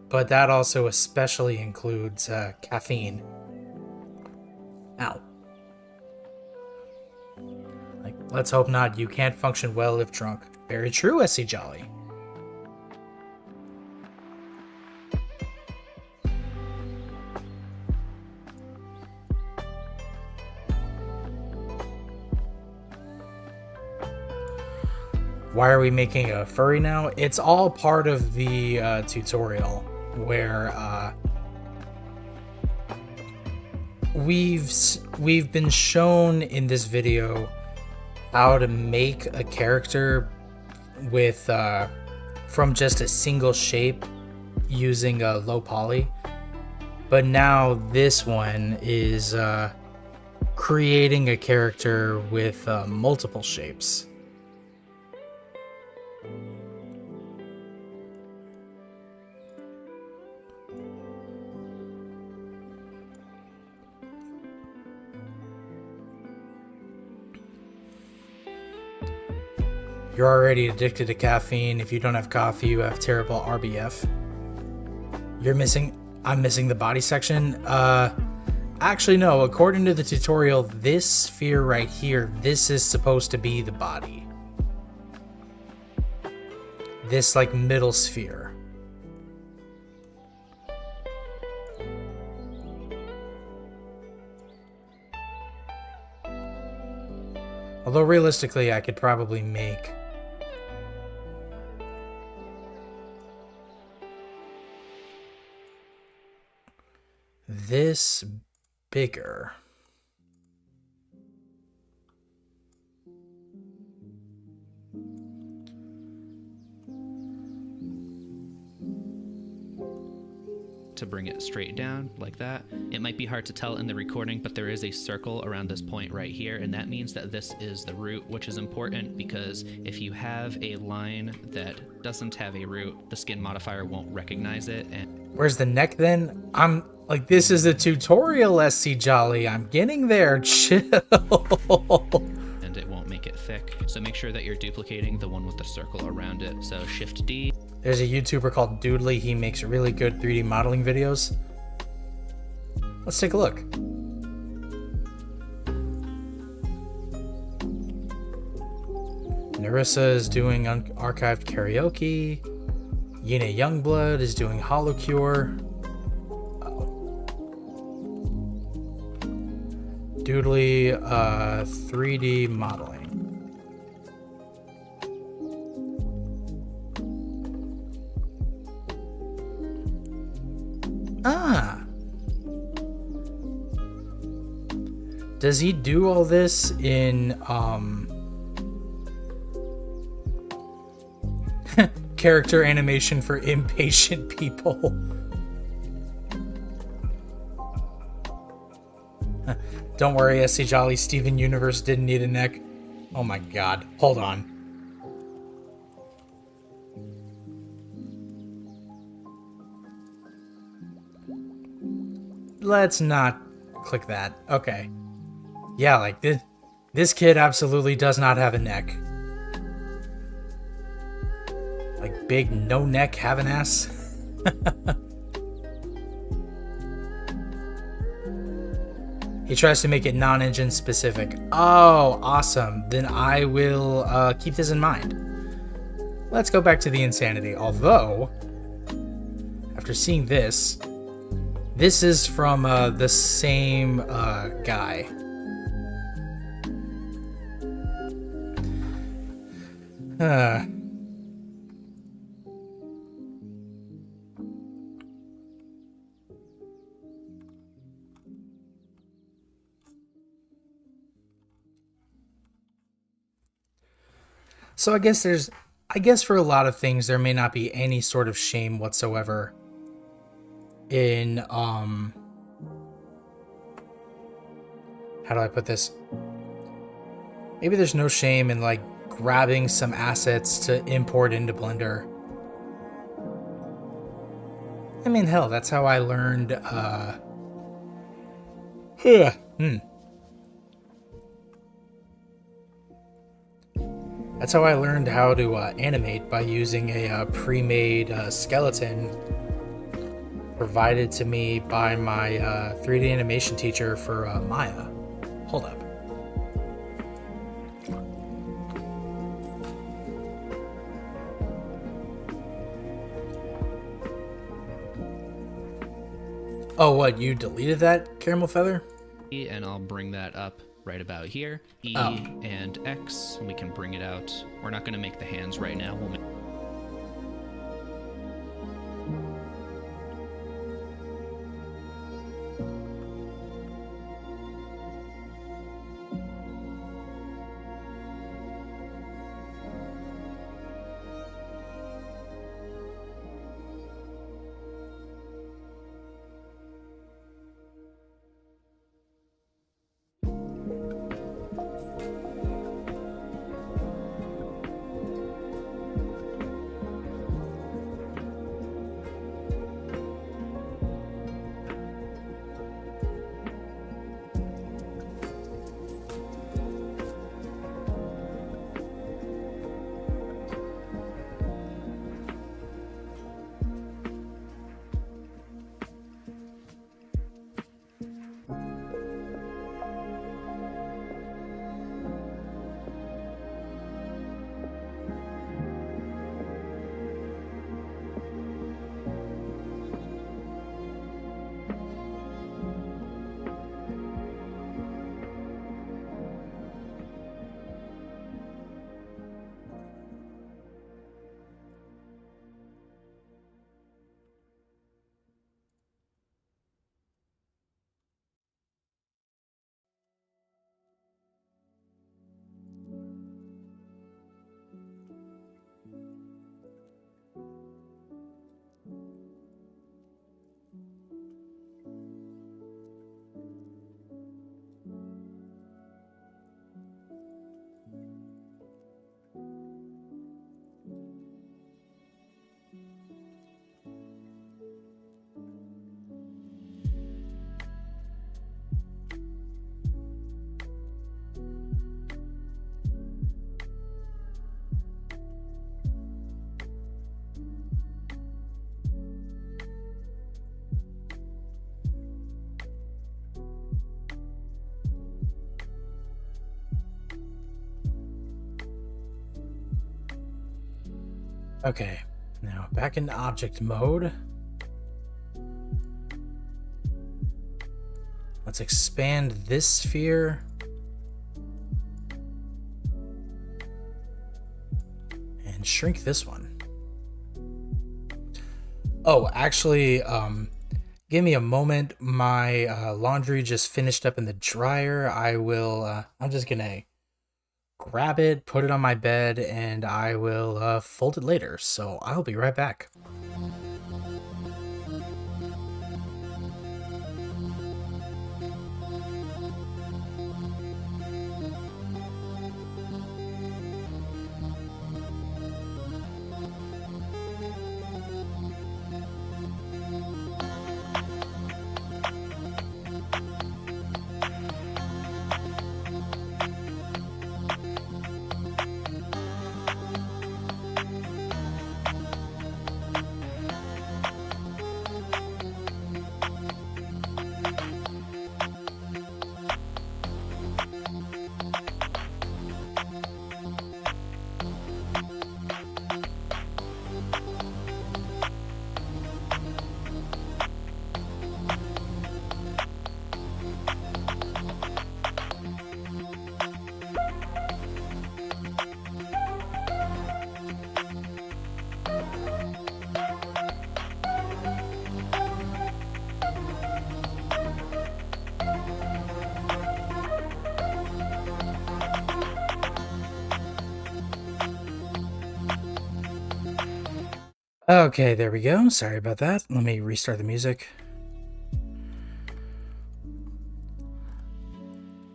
but that also especially includes caffeine. Ow. Like, let's hope not. You can't function well if drunk. Very true, SC Jolly. Why are we making a furry now? It's all part of the tutorial where we've been shown in this video how to make a character with from just a single shape using low poly, but now this one is creating a character with multiple shapes. You're already addicted to caffeine. If you don't have coffee, you have terrible RBF. I'm missing the body section. Actually no, according to the tutorial, this sphere right here, this is supposed to be the body. This like middle sphere. Although realistically, I could probably make this bigger. To bring it straight down like that. It might be hard to tell in the recording, but there is a circle around this point right here, and that means that this is the root, which is important because if you have a line that doesn't have a root, the skin modifier won't recognize it. And where's the neck then? I'm like, this is a tutorial, SC Jolly. I'm getting there. Chill. And it won't make it thick. So make sure that you're duplicating the one with the circle around it. So Shift D. There's a YouTuber called Doodly. He makes really good 3D modeling videos. Let's take a look. Narissa is doing archived karaoke. Yina Youngblood is doing Holocure. Doodly 3D modeling. Ah. Does he do all this in character animation for impatient people? Don't worry, SC Jolly, Steven Universe didn't need a neck. Oh my god. Hold on. Let's not click that. Okay. Yeah, like this kid absolutely does not have a neck. Like big no neck have an ass. He tries to make it non-engine specific. Oh, awesome. Then I will keep this in mind. Let's go back to the insanity. Although, after seeing this, this is from the same guy. Uh, so I guess for a lot of things, there may not be any sort of shame whatsoever in, how do I put this? Maybe there's no shame in like grabbing some assets to import into Blender. I mean, hell, that's how I learned, That's how I learned how to animate, by using a pre-made skeleton provided to me by my 3D animation teacher for Maya. Hold up. Oh, what? You deleted that caramel feather? And I'll bring that up right about here. E and X, and we can bring it out. We're not going to make the hands right now. We'll make Okay, now back in object mode. Let's expand this sphere. And shrink this one. Oh, actually, give me a moment. My laundry just finished up in the dryer. I'm just gonna grab it, put it on my bed, and I will fold it later. So I'll be right back. Okay, there we go. Sorry about that. Let me restart the music.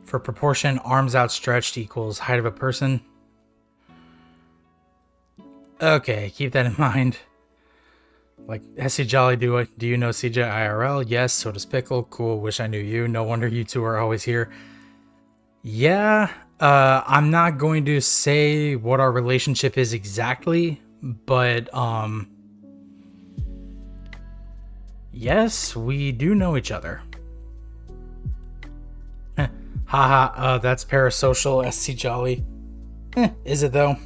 For proportion, arms outstretched equals height of a person. Okay, keep that in mind. Like, SC Jolly, do you know CJ IRL? Yes, so does Pickle. Cool, wish I knew you. No wonder you two are always here. Yeah, I'm not going to say what our relationship is exactly, but, yes, we do know each other. Haha, that's parasocial, SC Jolly. Is it though?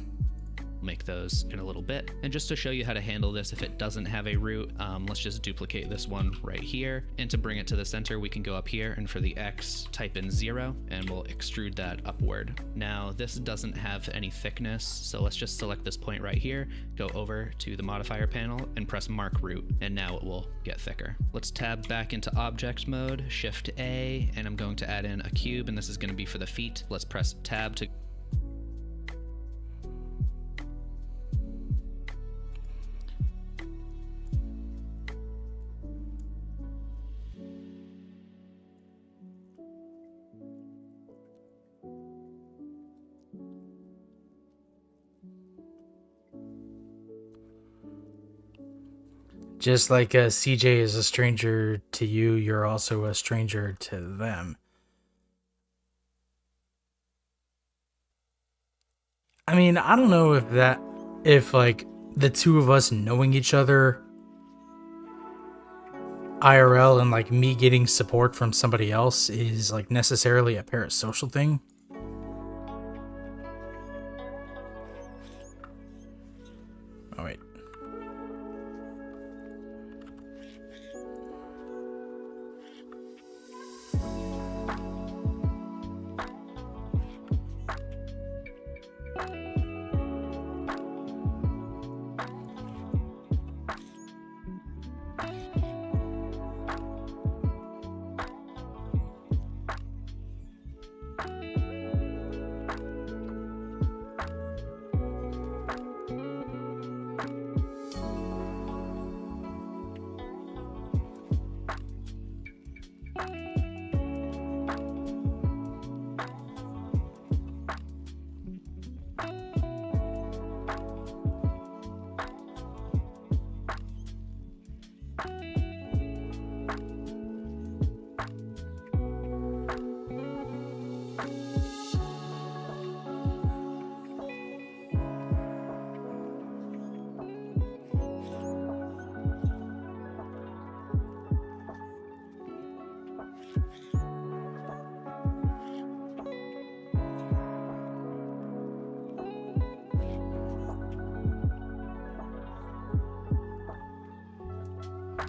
Make those in a little bit. And just to show you how to handle this if it doesn't have a root, let's just duplicate this one right here. And to bring it to the center, we can go up here and for the X, type in 0 and we'll extrude that upward. Now this doesn't have any thickness, so let's just select this point right here, go over to the modifier panel and press mark root, and now it will get thicker. Let's tab back into object mode, Shift A, and I'm going to add in a cube, and this is going to be for the feet. Let's press tab to Just like CJ is a stranger to you, you're also a stranger to them. I mean, I don't know if like the two of us knowing each other IRL and like me getting support from somebody else is like necessarily a parasocial thing. Oh wait.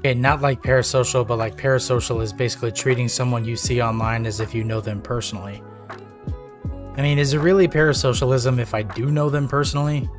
Okay, not like parasocial, but like parasocial is basically treating someone you see online as if you know them personally. I mean, is it really parasocialism if I do know them personally?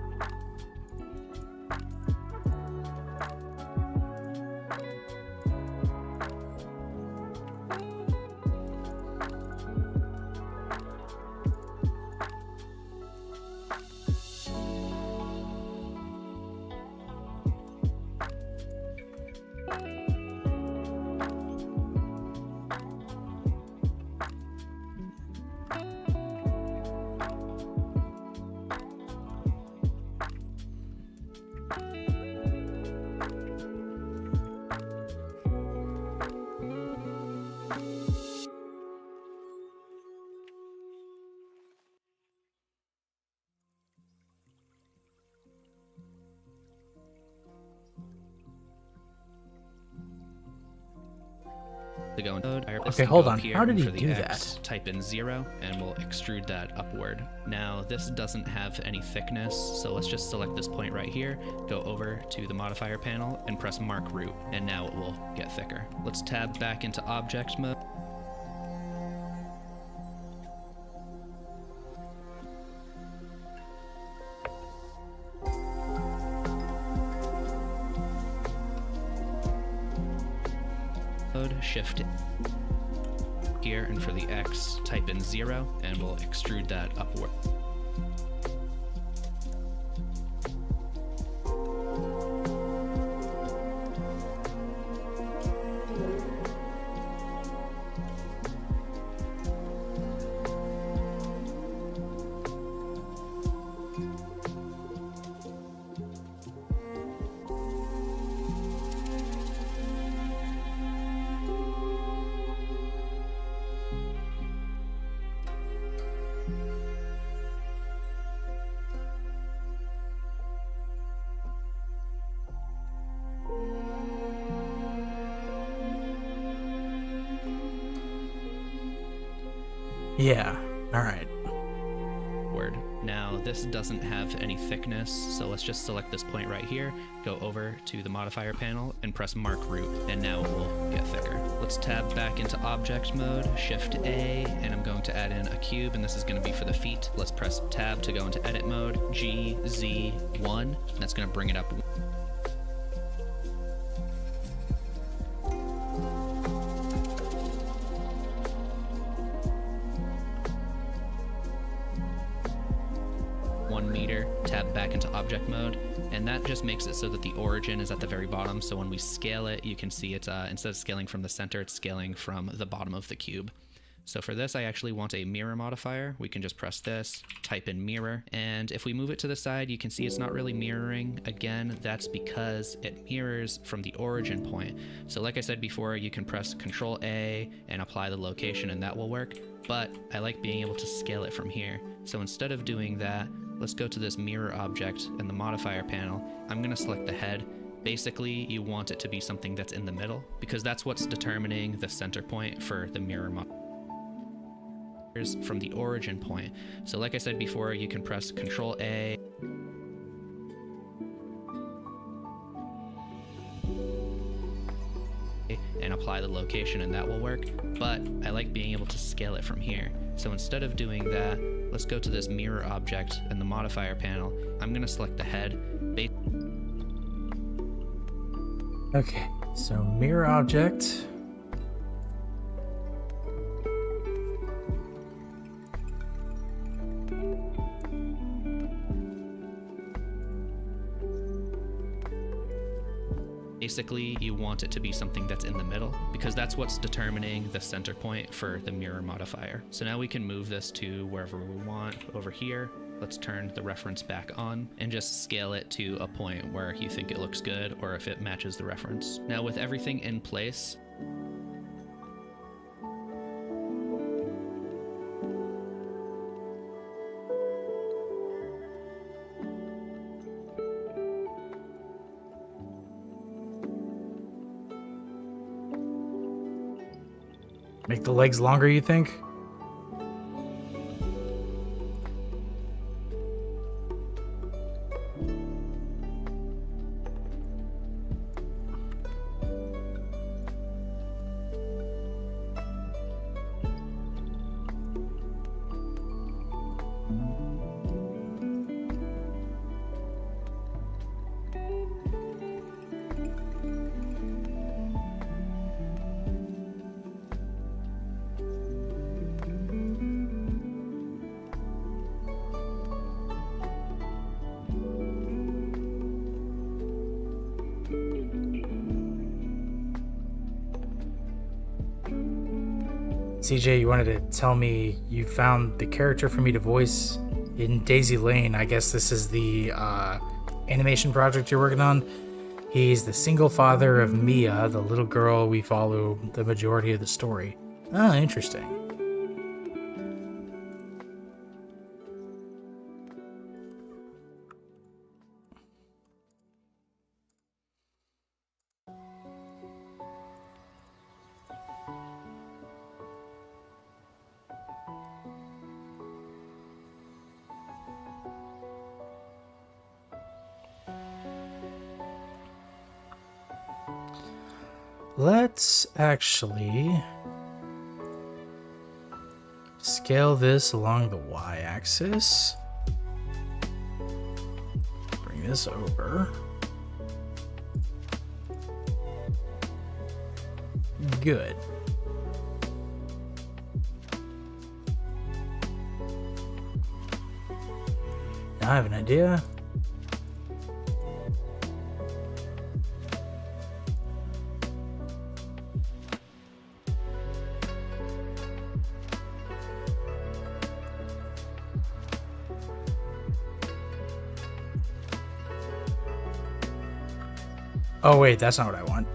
to go in mode. Okay, hold on. How did he do that? Type in 0 and we'll extrude that upward. Now this doesn't have any thickness, so let's just select this point right here, go over to the modifier panel and press mark root, and now it will get thicker. Let's tab back into object mode. Shift here, and for the X, type in 0 and we'll extrude that upward. Yeah. All right. Word. Now, this doesn't have any thickness, so let's just select this point right here, go over to the modifier panel, and press Mark Root, and now it will get thicker. Let's tab back into object mode, Shift A, and I'm going to add in a cube, and this is going to be for the feet. Let's press Tab to go into edit mode, G, Z, 1, and that's going to bring it up. Meter, tab back into object mode, and that just makes it so that the origin is at the very bottom, so when we scale it, you can see it's instead of scaling from the center, it's scaling from the bottom of the cube. So for this, I actually want a mirror modifier. We can just press this, type in mirror, and if we move it to the side, you can see it's not really mirroring. Again, that's because it mirrors from the origin point. So like I said before, you can press Control A and apply the location, and that will work, but I like being able to scale it from here. So instead of doing that, let's go to this mirror object in the modifier panel. I'm going to select the head. Basically, you want it to be something that's in the middle, because that's what's determining the center point for the mirror from the origin point. So like I said before, you can press Control A and apply the location, and that will work, but I like being able to scale it from here. So instead of doing that, let's go to this mirror object in the modifier panel. I'm going to select the head. Okay, so mirror object. Basically, you want it to be something that's in the middle, because that's what's determining the center point for the mirror modifier. So now we can move this to wherever we want over here. Let's turn the reference back on and just scale it to a point where you think it looks good, or if it matches the reference. Now with everything in place, make the legs longer, you think? CJ, you wanted to tell me you found the character for me to voice in Daisy Lane. I guess this is the animation project you're working on. He's the single father of Mia, the little girl we follow the majority of the story. Ah, interesting. Let's actually scale this along the y-axis. Bring this over. Good. Now I have an idea. Oh wait, that's not what I want.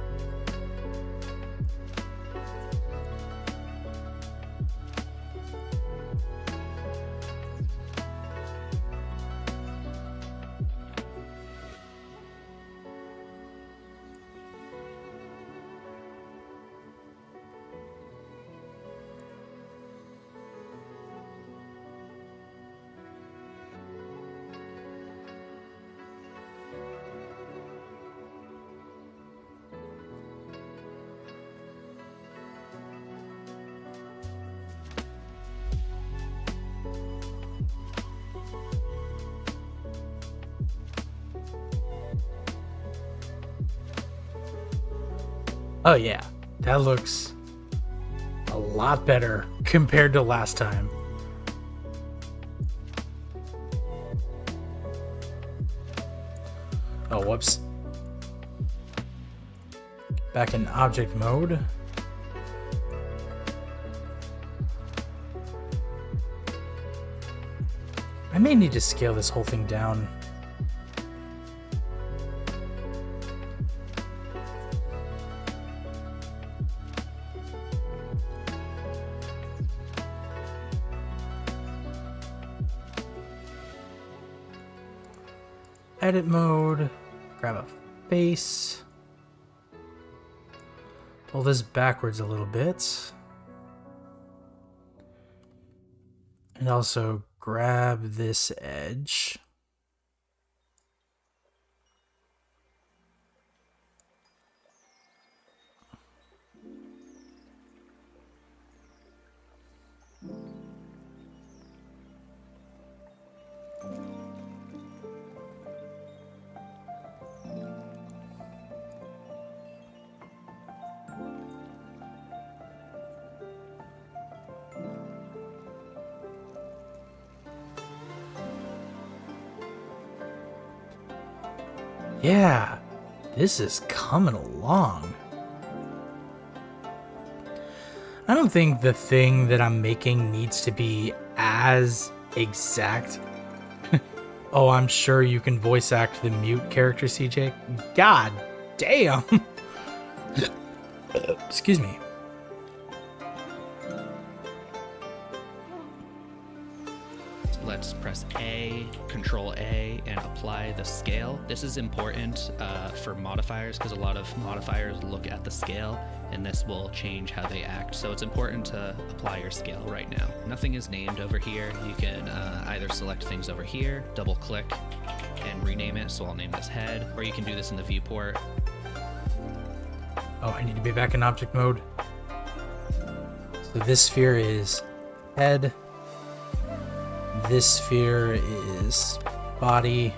Oh yeah, that looks a lot better compared to last time. Oh, whoops. Back in object mode. I may need to scale this whole thing down. Edit mode, grab a face, pull this backwards a little bit, and also grab this edge. Yeah, this is coming along. I don't think the thing that I'm making needs to be as exact. Oh, I'm sure you can voice act the mute character, CJ. God damn. Excuse me. Let's press A, Control A, and apply the scale. This is important for modifiers because a lot of modifiers look at the scale and this will change how they act. So it's important to apply your scale right now. Nothing is named over here. You can either select things over here, double click, and rename it. So I'll name this head, or you can do this in the viewport. Oh, I need to be back in object mode. So this sphere is head. This sphere is body.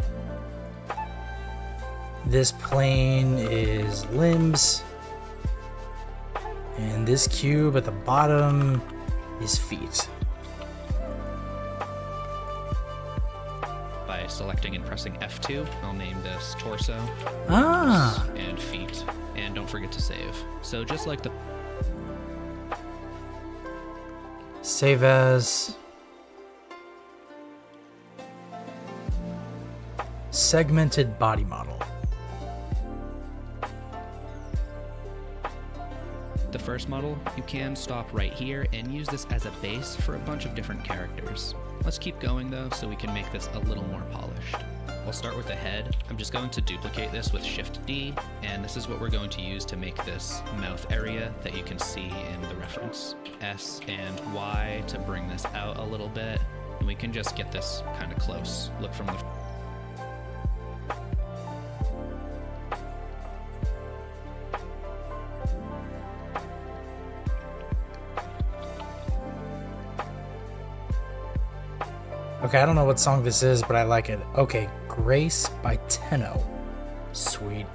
This plane is limbs. And this cube at the bottom is feet. By selecting and pressing F2, I'll name this torso and feet. And don't forget to save. So just like the... Save as... segmented body model. The first model, you can stop right here and use this as a base for a bunch of different characters. Let's keep going though so we can make this a little more polished. We'll start with the head. I'm just going to duplicate this with Shift D, and this is what we're going to use to make this mouth area that you can see in the reference. S and Y to bring this out a little bit, and we can just get this kind of close. Look from the... Okay, I don't know what song this is, but I like it. Okay, Grace by Tenno. Sweet.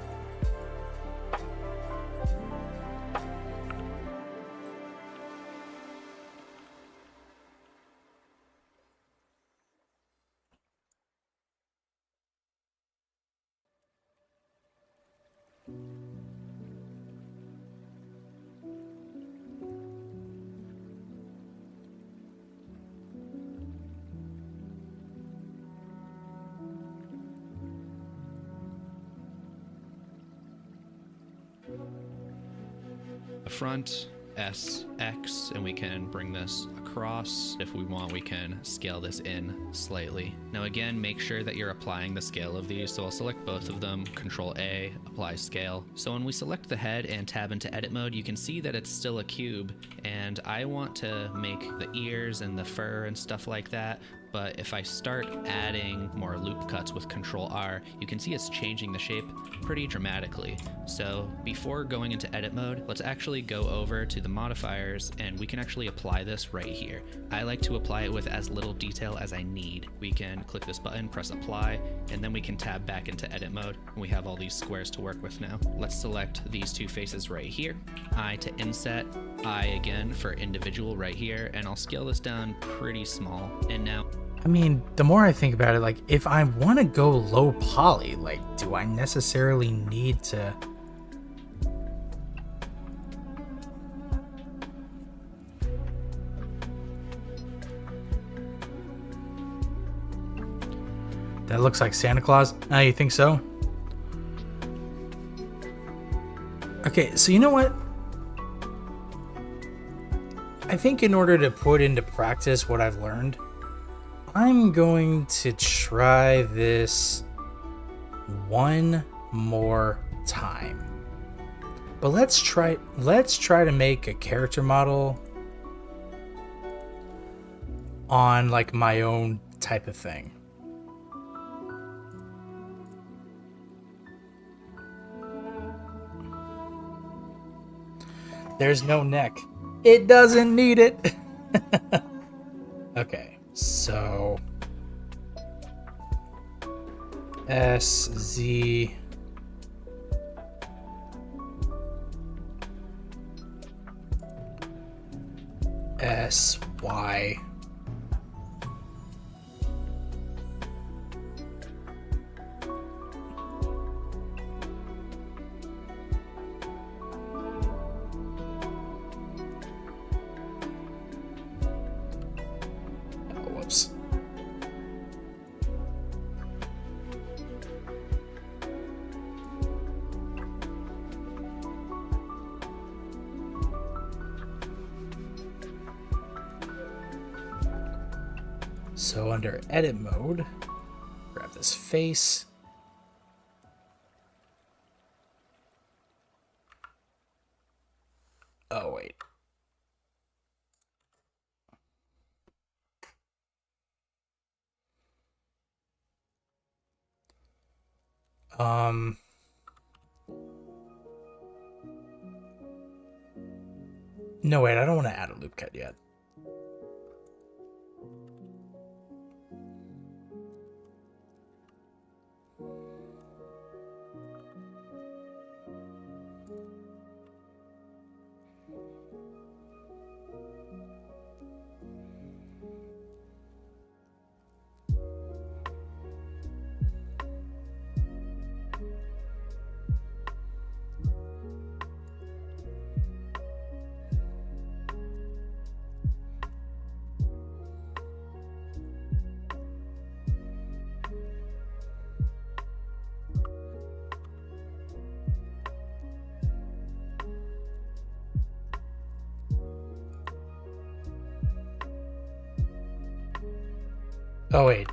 The front, S, X, and we can bring this across. If we want, we can scale this in slightly. Now again, make sure that you're applying the scale of these. So I'll select both of them, Control A, apply scale. So when we select the head and tab into edit mode, you can see that it's still a cube, and I want to make the ears and the fur and stuff like that, but if I start adding more loop cuts with Control R, you can see it's changing the shape pretty dramatically. So before going into edit mode, let's actually go over to the modifiers and we can actually apply this right here. I like to apply it with as little detail as I need. We can click this button, press apply, and then we can tab back into edit mode, and we have all these squares to work with now. Let's select these two faces right here. I to inset, I again for individual right here, and I'll scale this down pretty small. And now, I mean, the more I think about it, like, if I want to go low poly, like, do I necessarily need to... That looks like Santa Claus. Ah, you think so? Okay, so you know what? I think in order to put into practice what I've learned, I'm going to try this one more time. But let's try to make a character model on like my own type of thing. There's no neck. It doesn't need it. Okay, so S, Z, S, Y. Whoops. So under edit mode, grab this face. Oh, wait. No, wait, I don't want to add a loop cut yet. Oh, wait.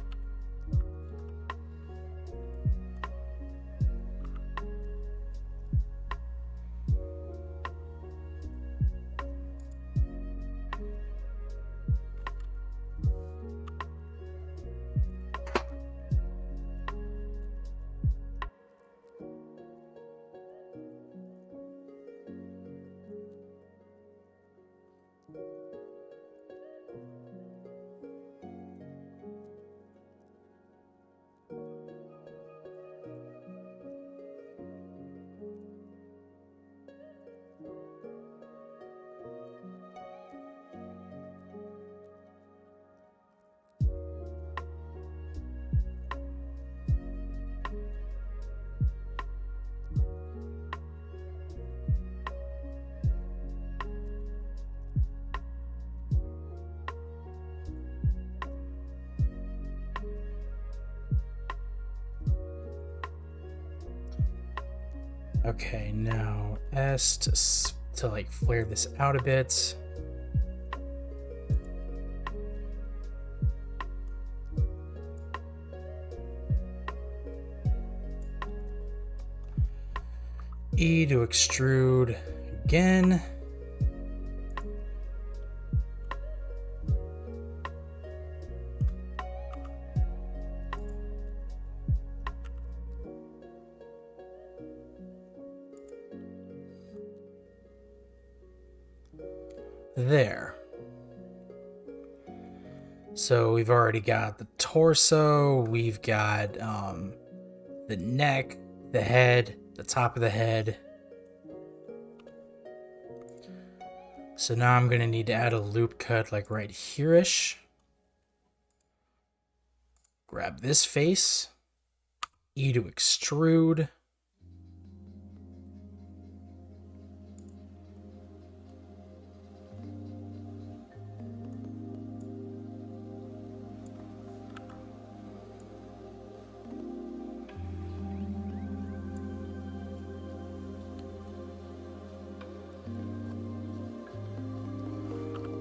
Okay, now S to like flare this out a bit. E to extrude again. there. So we've already got the torso, we've got the neck, the head, the top of the head. So now I'm going to need to add a loop cut like right here-ish. Grab this face, E to extrude.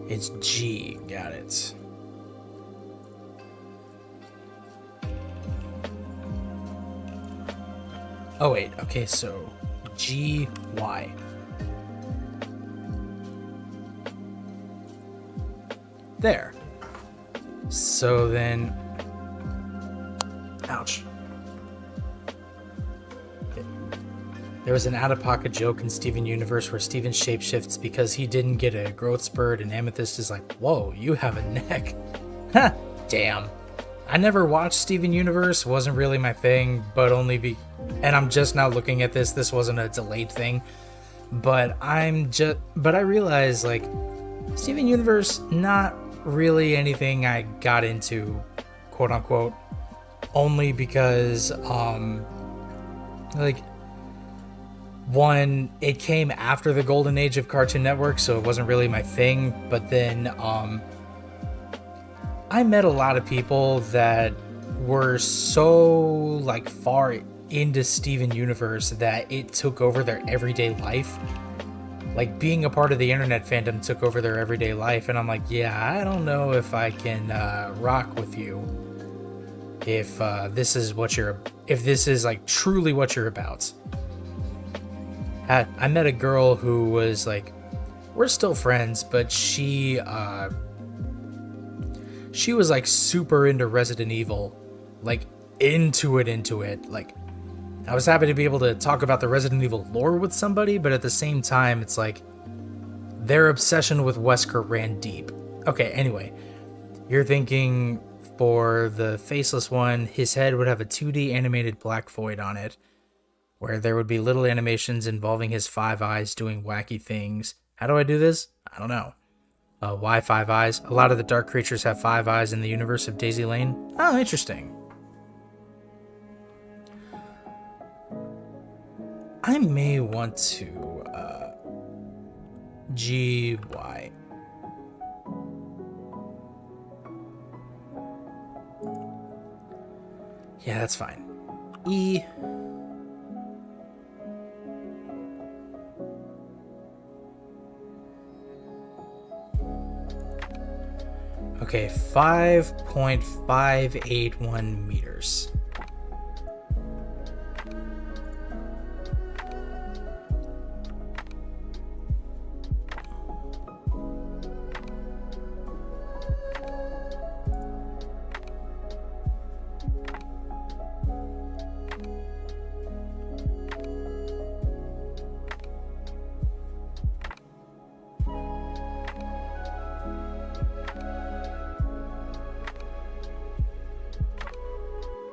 It's G, got it. Oh wait, okay, so G, Y. There. So then, ouch. There was an out-of-pocket joke in Steven Universe where Steven shapeshifts because he didn't get a growth spurt, and Amethyst is like, whoa, you have a neck. Ha! Damn. I never watched Steven Universe, wasn't really my thing, but and I'm just now looking at this, this wasn't a delayed thing, but I realized, like, Steven Universe, not really anything I got into, quote-unquote, only because, one, it came after the golden age of Cartoon Network, so it wasn't really my thing, but then I met a lot of people that were so like far into Steven Universe that it took over their everyday life. Like being a part of the internet fandom took over their everyday life, and I'm like, yeah, I don't know if I can rock with you if this is like truly what you're about. I met a girl who was like, we're still friends, but she was like super into Resident Evil, like into it. Like I was happy to be able to talk about the Resident Evil lore with somebody, but at the same time, it's like their obsession with Wesker ran deep. Okay, anyway, you're thinking for the faceless one, his head would have a 2D animated black void on it, where there would be little animations involving his 5 eyes doing wacky things. How do I do this? I don't know. Why 5 eyes? A lot of the dark creatures have 5 eyes in the universe of Daisy Lane. Oh, interesting. I may want to GY. Yeah, that's fine. E. Okay, 5.581 meters.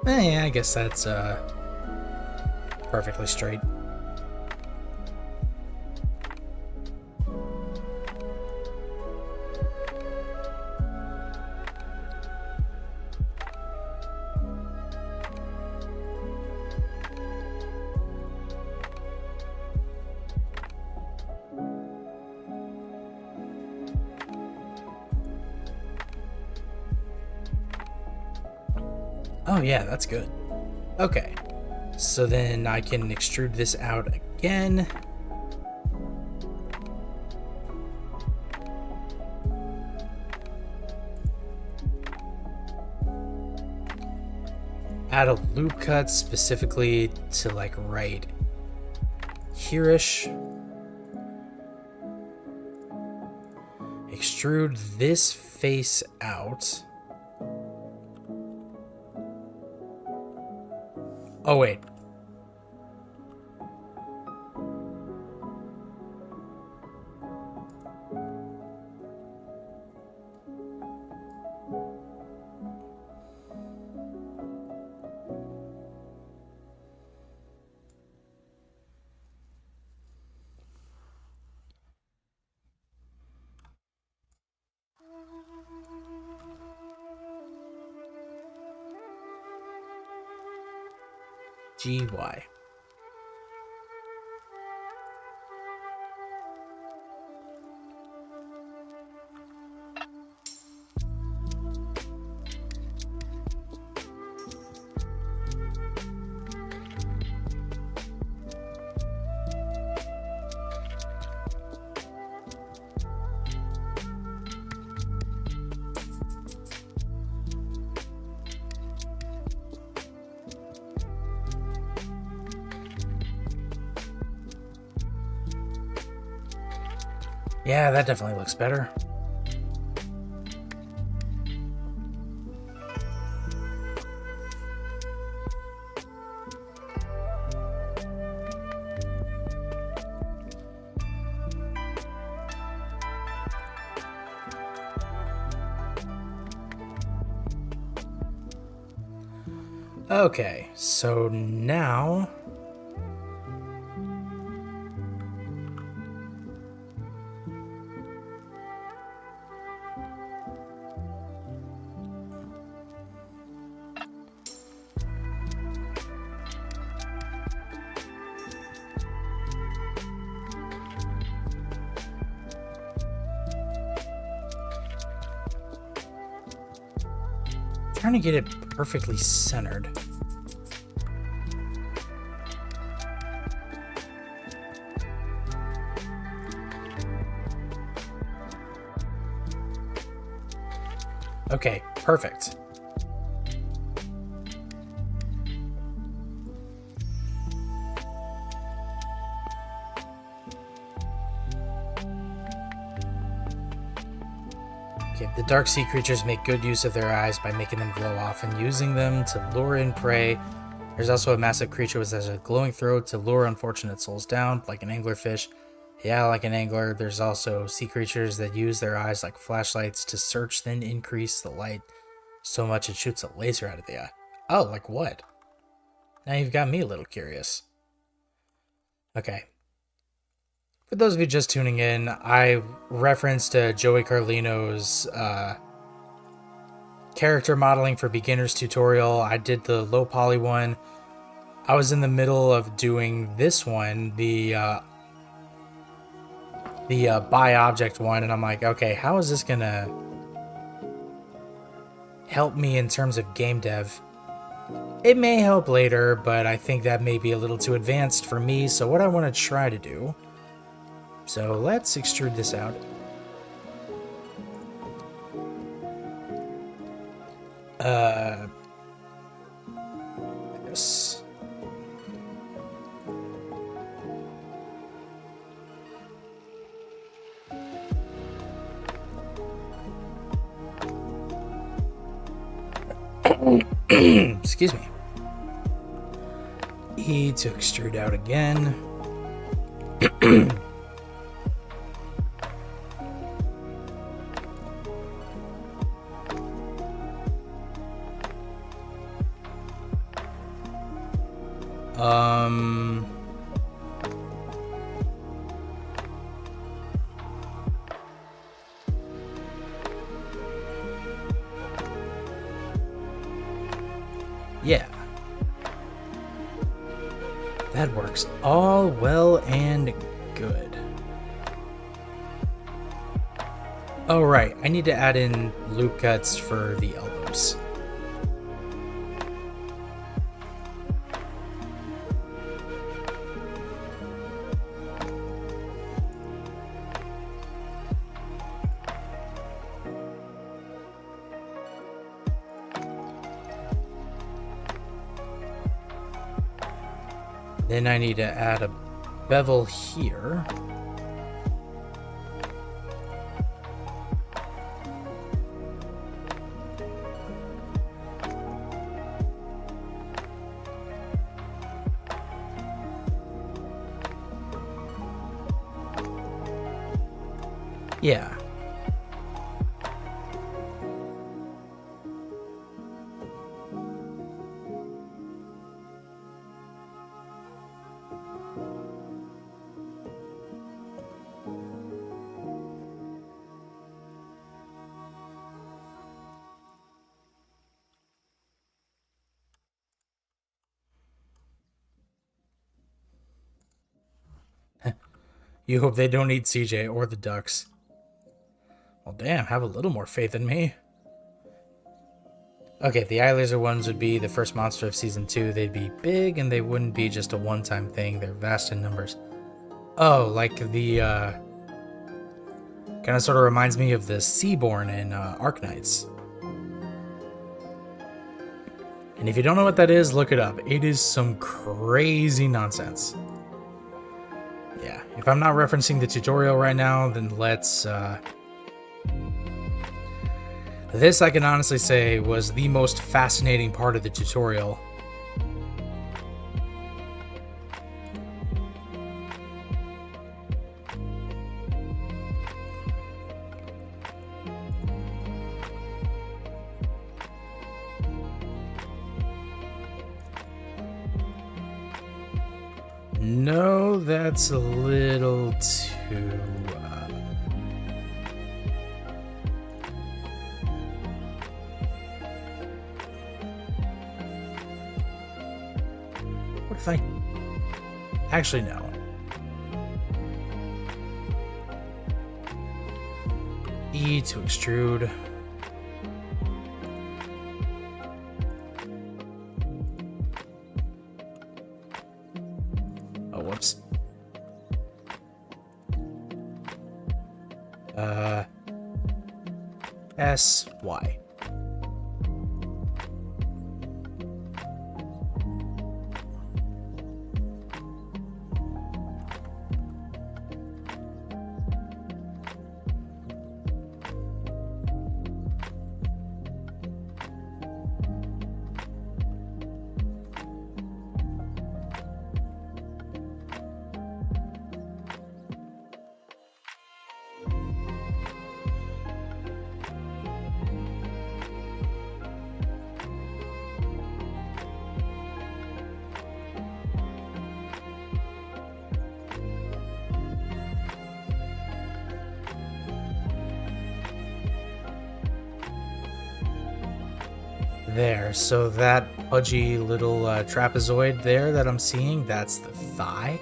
Yeah, I guess that's perfectly straight. Oh yeah, that's good. Okay, so then I can extrude this out again. Add a loop cut specifically to like right here-ish. Extrude this face out. Oh, wait. GY. Yeah, that definitely looks better. Okay, so now trying to get it perfectly centered. Okay, perfect. Okay, the dark sea creatures make good use of their eyes by making them glow off and using them to lure in prey. There's also a massive creature which has a glowing throat to lure unfortunate souls down, like an anglerfish. Yeah, like an angler. There's also sea creatures that use their eyes like flashlights to search, then increase the light so much it shoots a laser out of the eye. Oh, like what? Now you've got me a little curious. Okay. For those of you just tuning in, I referenced Joey Carlino's character modeling for beginners tutorial. I did the low poly one. I was in the middle of doing this one, the by object one, and I'm like, okay, how is this gonna help me in terms of game dev? It may help later, but I think that may be a little too advanced for me, so what I want to try to do, so let's extrude this out. Yes. Excuse me. E to extrude out again. Yeah. That works all well and good. Oh, right. I need to add in loop cuts for the elbows. Then I need to add a bevel here. Yeah. You hope they don't eat CJ or the ducks. Well, damn, have a little more faith in me. Okay, the eye laser ones would be the first monster of season 2. They'd be big, and they wouldn't be just a one-time thing. They're vast in numbers. Oh, like the, kind of sort of reminds me of the Seaborn in Arknights. And if you don't know what that is, look it up. It is some crazy nonsense. Yeah, if I'm not referencing the tutorial right now, then let's, This, I can honestly say, was the most fascinating part of the tutorial. No, that's a little too... What if I... Actually, no. E to extrude. Oh, whoops. S, Y. There, so that pudgy little trapezoid there that I'm seeing, that's the thigh.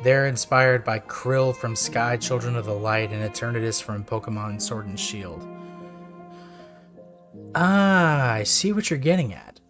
They're inspired by Krill from Sky Children of the Light and Eternatus from Pokemon Sword and Shield. Ah, I see what you're getting at.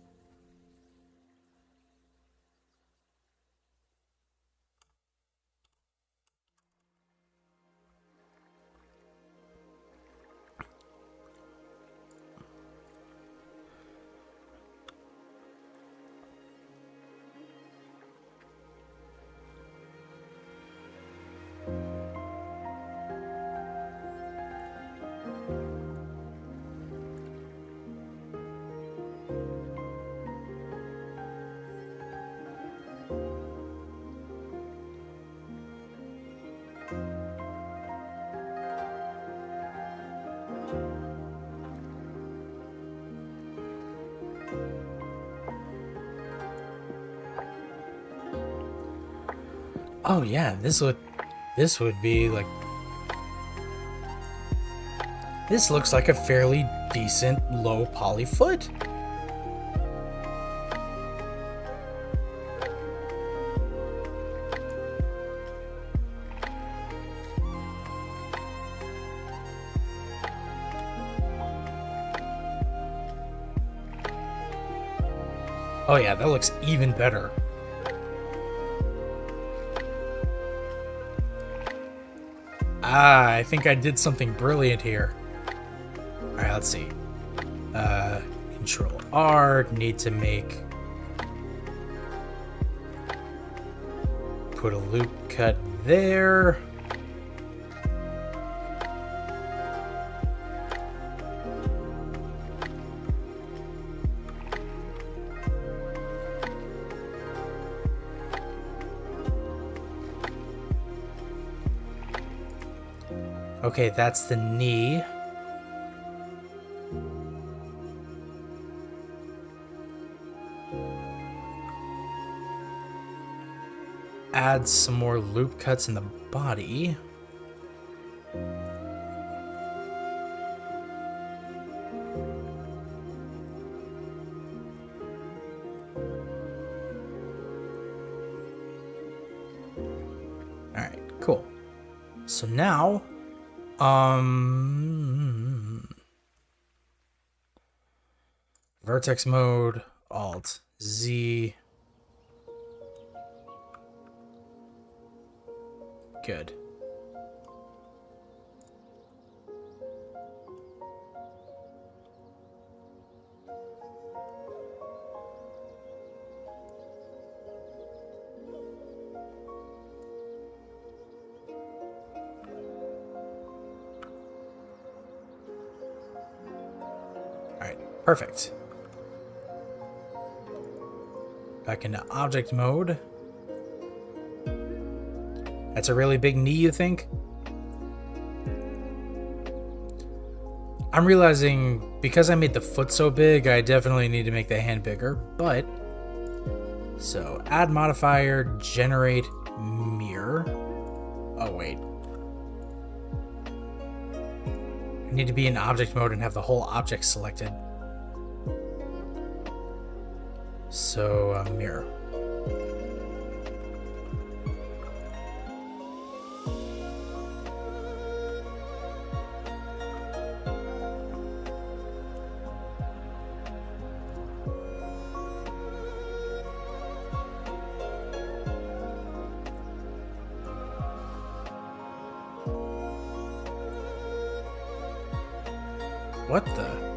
Oh yeah, this would be like... This looks like a fairly decent low poly foot. Oh yeah, that looks even better. Ah, I think I did something brilliant here. Alright, let's see. Control R, need to put a loop cut there. Okay, that's the knee. Add some more loop cuts in the body. So now, vertex mode, Alt Z. Good. Alright, perfect. Back into object mode. That's a really big knee, you think? I'm realizing because I made the foot so big, I definitely need to make the hand bigger, but... So, add modifier, generate mirror. Oh, wait. I need to be in object mode and have the whole object selected. So, mirror. What the?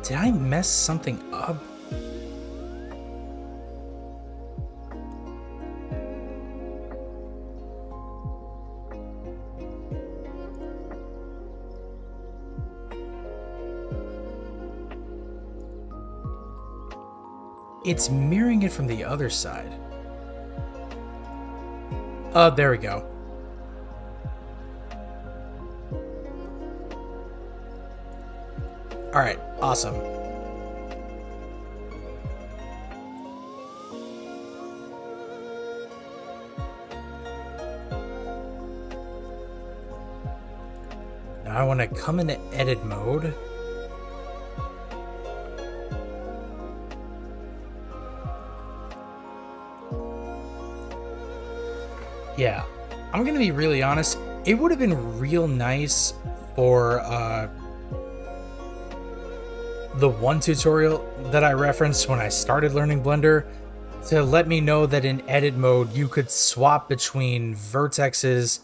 Did I mess something up? It's mirroring it from the other side. Oh, there we go. All right, awesome. Now I want to come into edit mode. Yeah, I'm gonna be really honest. It would have been real nice for the one tutorial that I referenced when I started learning Blender to let me know that in edit mode you could swap between vertexes,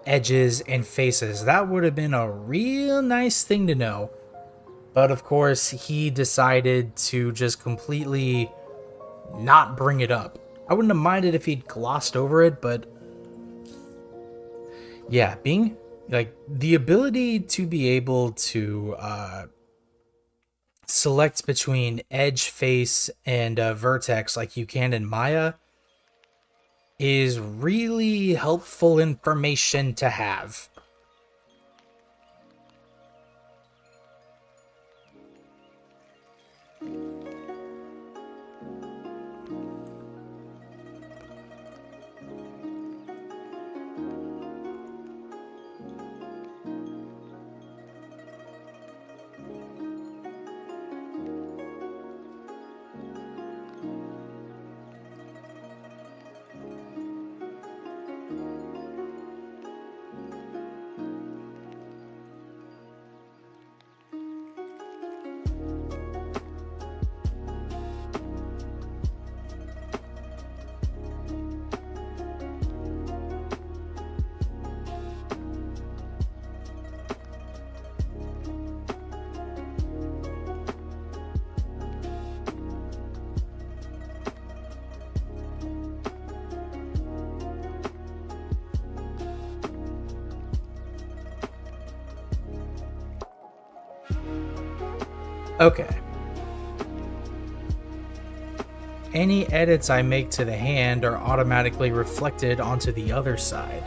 edges, and faces. That would have been a real nice thing to know. But of course, he decided to just completely not bring it up. I wouldn't have minded if he'd glossed over it, but yeah, being like the ability to be able to select between edge, face, and vertex like you can in Maya is really helpful information to have. Okay. Any edits I make to the hand are automatically reflected onto the other side.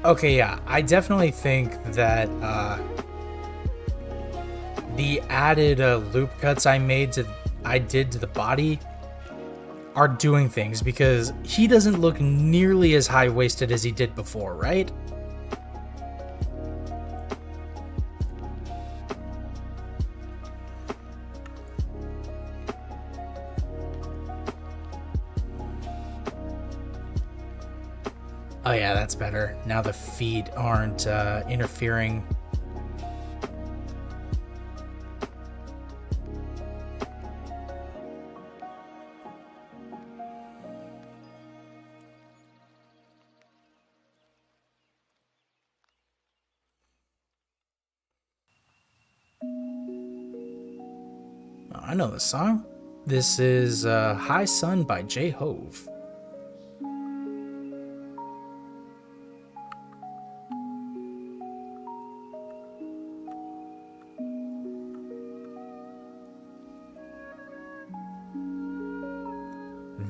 Okay, yeah, I definitely think that the added loop cuts I did to the body are doing things, because he doesn't look nearly as high-waisted as he did before, right? Oh yeah, that's better. Now the feet aren't interfering. Oh, I know this song. This is High Sun by J Hove.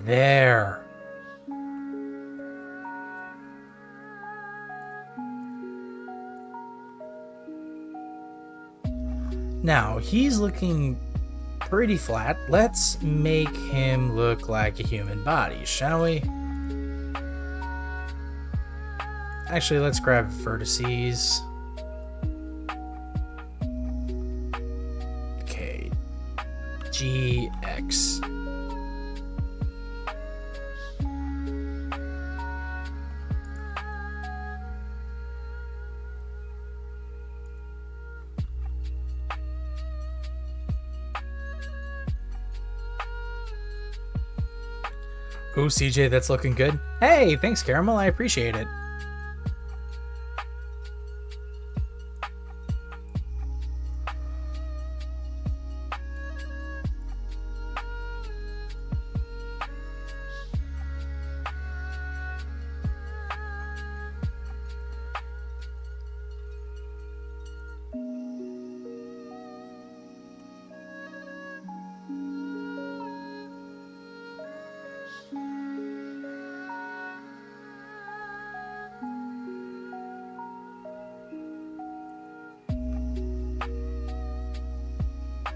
There. Now, he's looking pretty flat. Let's make him look like a human body, shall we? Actually, let's grab vertices. Okay. GX. Ooh, CJ, that's looking good. Hey, thanks, Caramel. I appreciate it.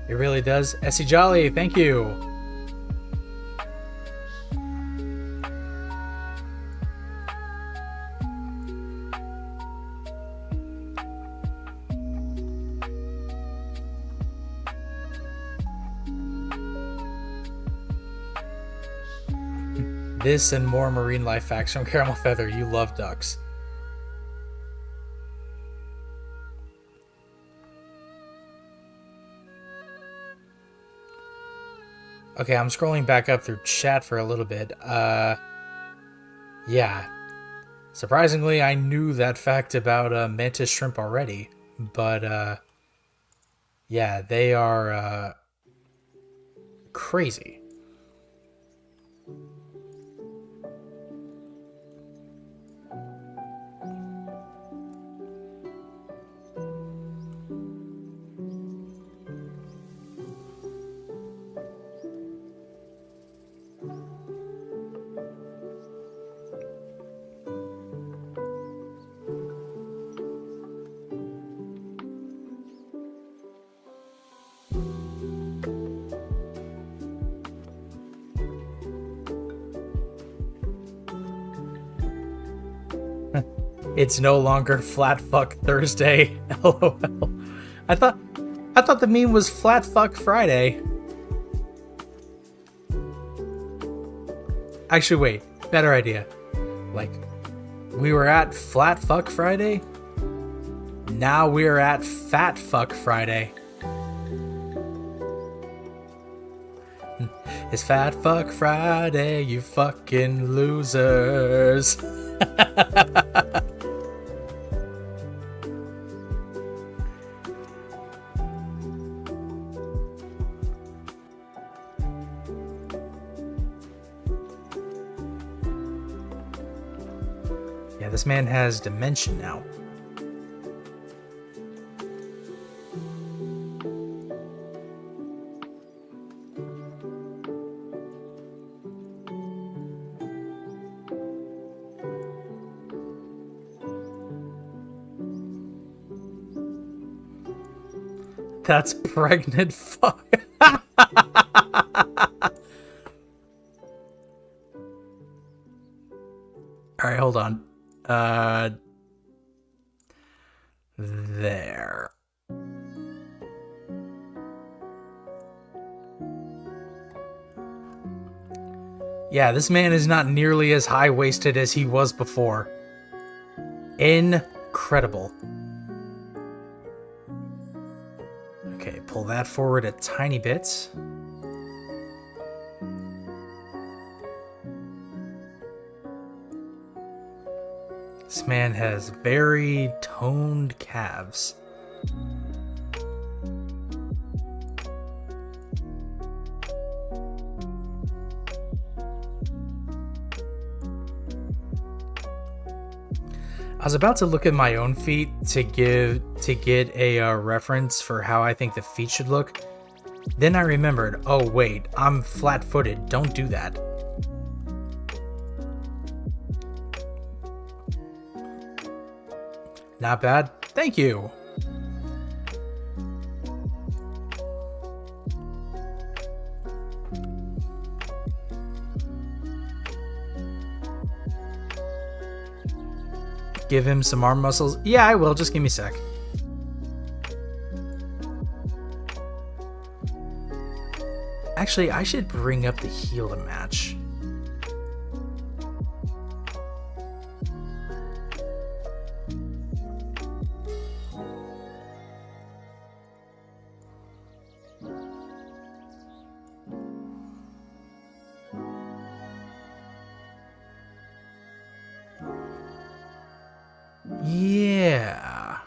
It really does. Essie Jolly, thank you. This and more marine life facts from Caramel Feather. You love ducks. Okay, I'm scrolling back up through chat for a little bit. Yeah. Surprisingly, I knew that fact about mantis shrimp already, but yeah, they are crazy. It's no longer Flat Fuck Thursday. LOL. I thought the meme was Flat Fuck Friday. Actually, wait. Better idea. Like, we were at Flat Fuck Friday. Now we're at Fat Fuck Friday. It's Fat Fuck Friday, you fucking losers. Yeah, this man has dementia now. That's pregnant fuck. hold on. There. Yeah, this man is not nearly as high-waisted as he was before. Incredible. Okay, pull that forward a tiny bit. This man has very toned calves. I was about to look at my own feet to get a reference for how I think the feet should look. Then I remembered, oh wait, I'm flat-footed. Don't do that. Not bad. Thank you. Give him some arm muscles? Yeah, I will. Just give me a sec. Actually, I should bring up the heel to match. Yeah.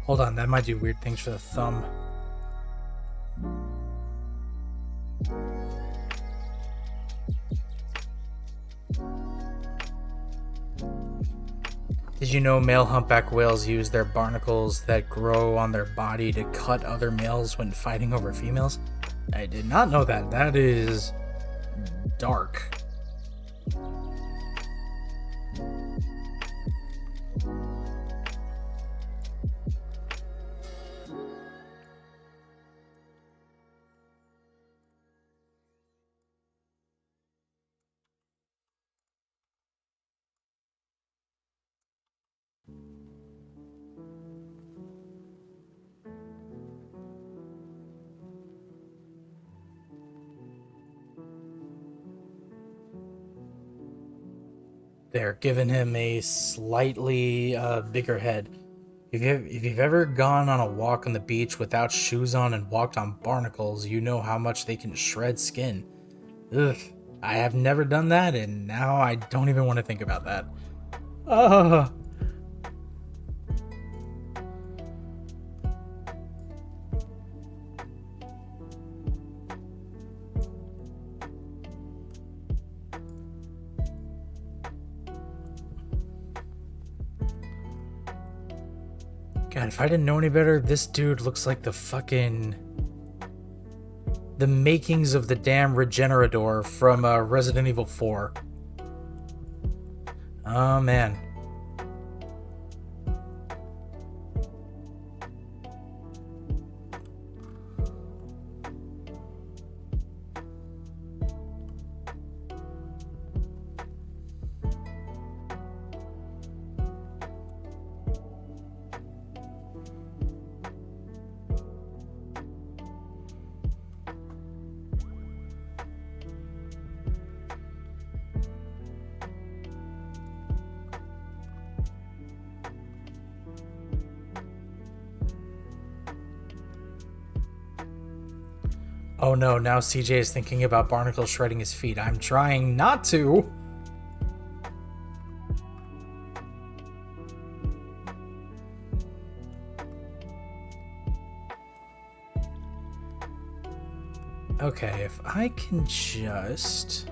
Hold on, that might do weird things for the thumb. Did you know male humpback whales use their barnacles that grow on their body to cut other males when fighting over females? I did not know that. That is dark. They're giving him a slightly bigger head. If you've ever gone on a walk on the beach without shoes on and walked on barnacles, you know how much they can shred skin. Ugh, I have never done that, and now I don't even want to think about that. Ugh. God, if I didn't know any better, this dude looks like the makings of the damn Regenerador from Resident Evil 4. Oh, man. Oh no, now CJ is thinking about Barnacle shredding his feet. I'm trying not to. Okay, if I can just...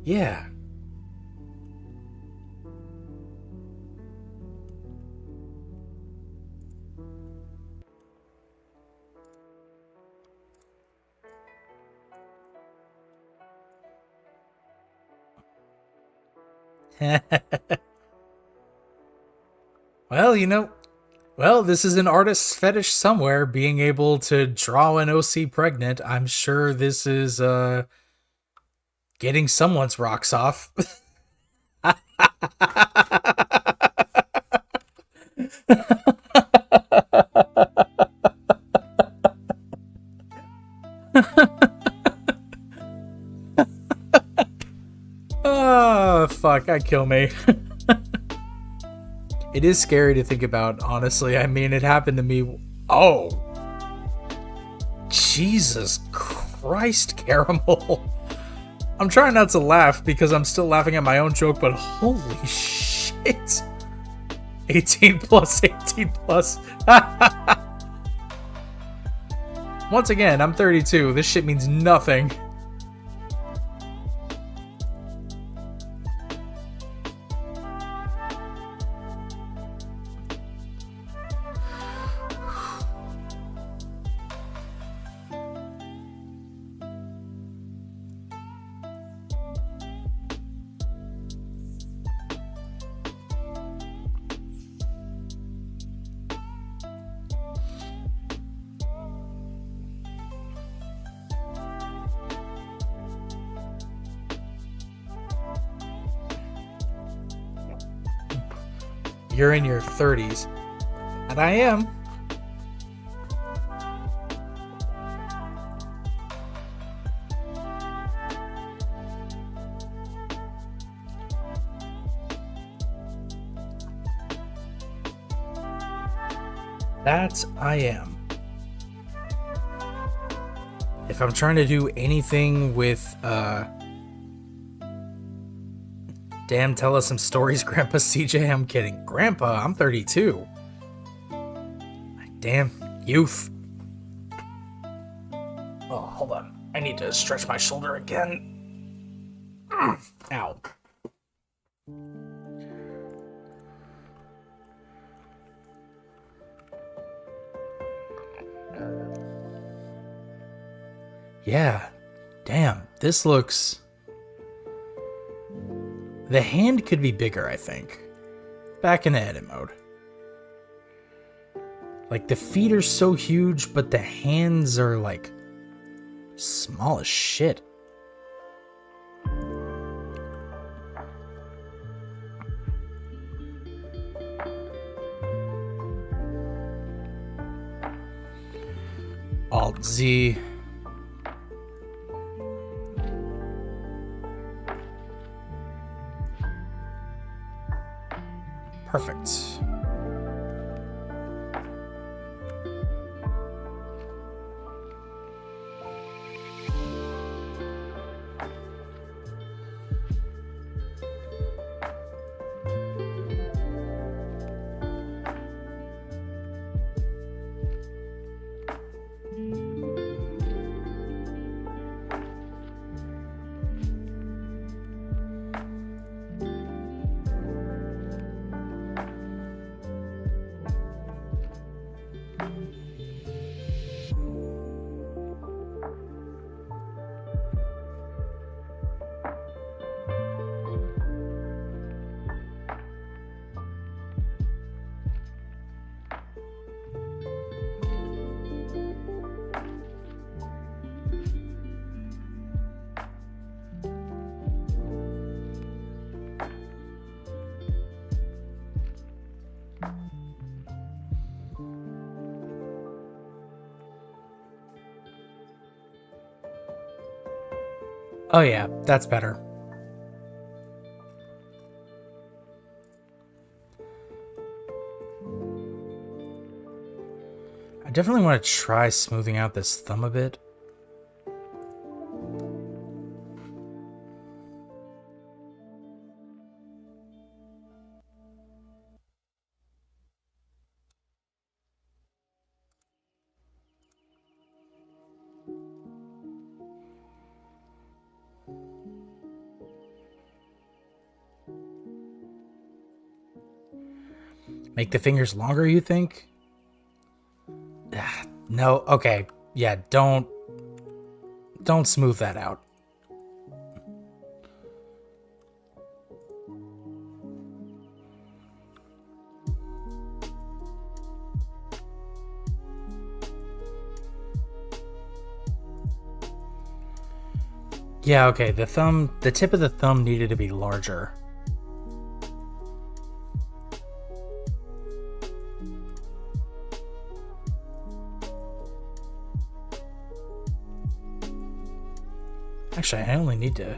Yeah. Well, well, this is an artist's fetish somewhere, being able to draw an OC pregnant. I'm sure this is getting someone's rocks off. Oh, fuck, that kill me. It is scary to think about, honestly. I mean, it happened to me. Oh. Jesus Christ, Caramel. I'm trying not to laugh because I'm still laughing at my own joke, but holy shit. 18 plus, 18 plus. Once again, I'm 32. This shit means nothing. You're in your 30s. And I am. That I am. If I'm trying to do anything with, damn, tell us some stories, Grandpa CJ. I'm kidding. Grandpa, I'm 32. Damn, youth. Oh, hold on. I need to stretch my shoulder again. Ow. Yeah. Damn, this looks... The hand could be bigger, I think. Back in the edit mode. Like, the feet are so huge, but the hands are, like, small as shit. Alt-Z. Perfect. Oh yeah, that's better. I definitely want to try smoothing out this thumb a bit. Make the fingers longer, you think? No, okay. Yeah, don't smooth that out. Yeah, okay, the tip of the thumb needed to be larger. Actually, I only need to...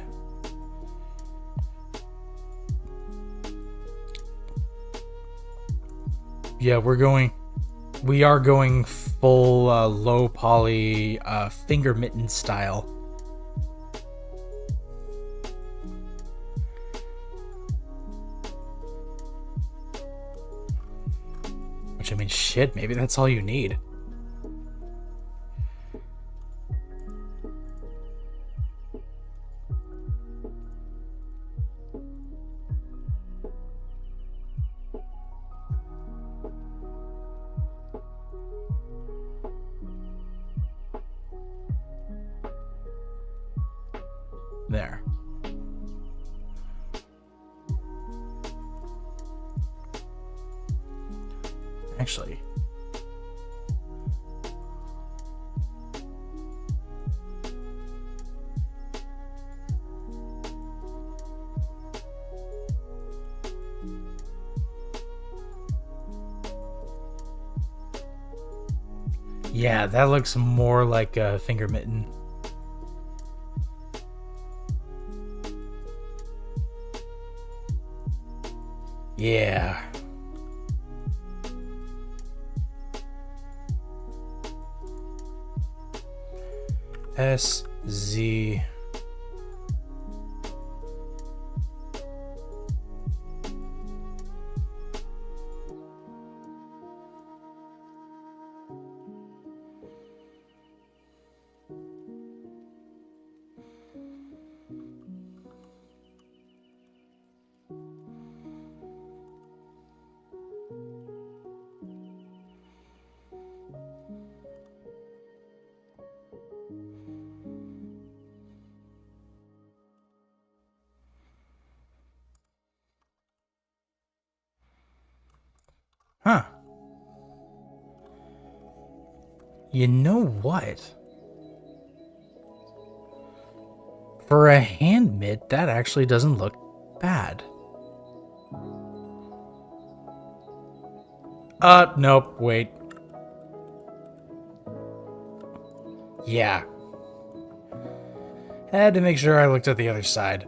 Yeah, we are going full low poly finger mitten style. Which, I mean, shit, maybe that's all you need. There. Actually... Yeah, that looks more like a finger mitten. Yeah. SZ. Huh. You know what? For a hand mitt, that actually doesn't look bad. Nope, wait. Yeah. Had to make sure I looked at the other side.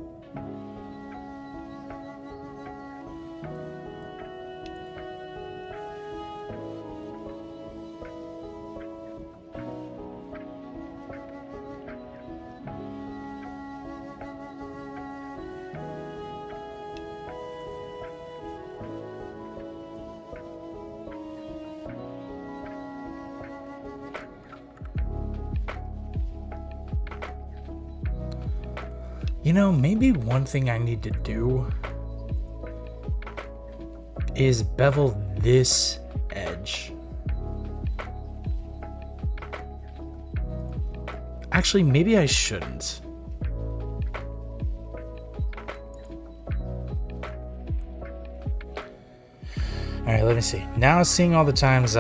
You know, maybe one thing I need to do is bevel this edge. Actually, maybe I shouldn't. Alright, let me see. Now seeing all the times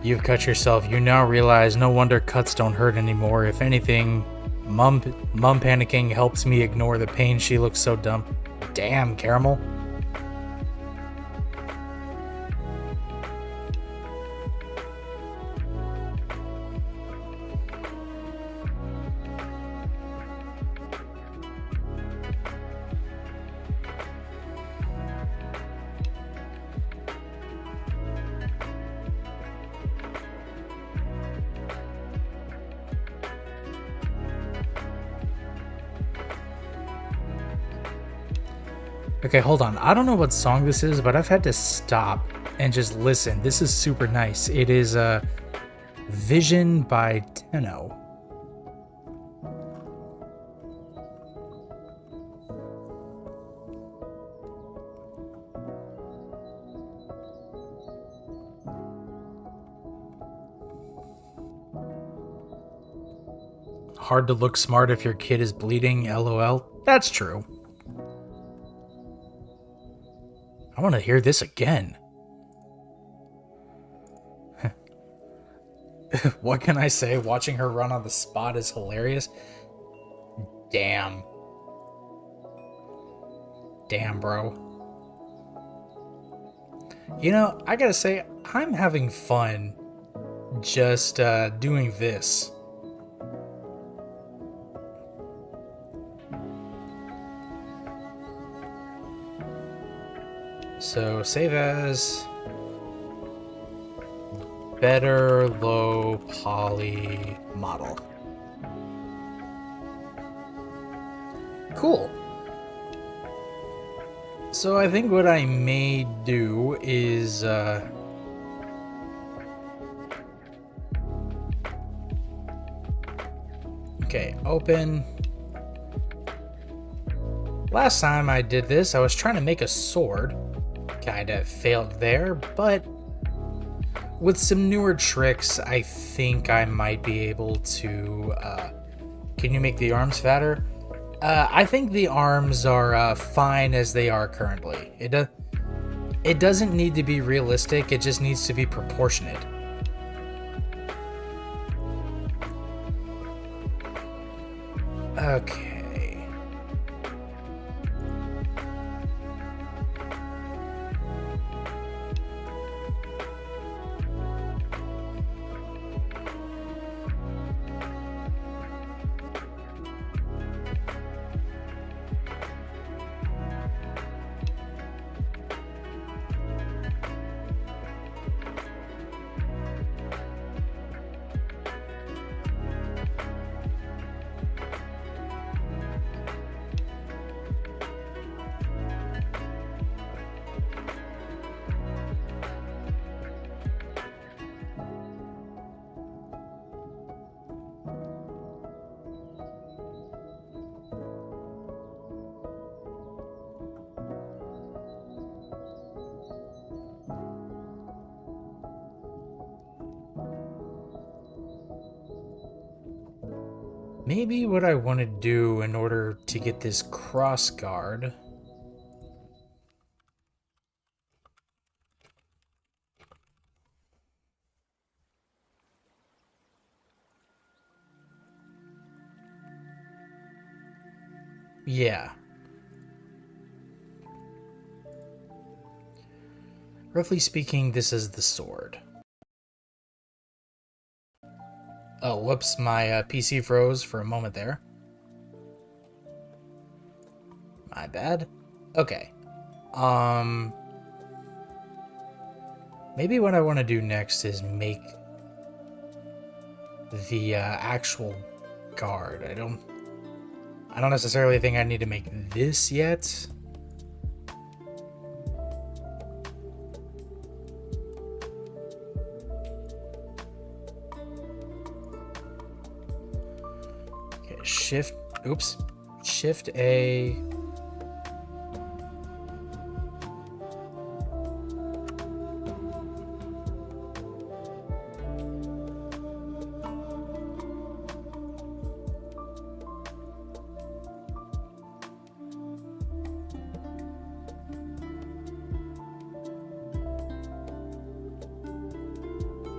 you've cut yourself, you now realize no wonder cuts don't hurt anymore. If anything, Mom panicking helps me ignore the pain. She looks so dumb. Damn, Caramel. Okay, hold on. I don't know what song this is, but I've had to stop and just listen. This is super nice. It is Vision by Tenno. Hard to look smart if your kid is bleeding, lol. That's true. I want to hear this again. What can I say? Watching her run on the spot is hilarious. Damn. Damn, bro. You know, I gotta say, I'm having fun just doing this. So, save as better low poly model. Cool. So I think what I may do is okay, open. Last time I did this, I was trying to make a sword. Kinda failed there, but with some newer tricks, I think I might be able to... can you make the arms fatter? I think the arms are fine as they are currently. It doesn't need to be realistic, it just needs to be proportionate. Okay. Maybe what I want to do in order to get this cross guard... Yeah. Roughly speaking, this is the sword. Oh, whoops, my PC froze for a moment there. My bad. Okay. Maybe what I want to do next is make the actual guard. I don't necessarily think I need to make this yet. Okay, shift A.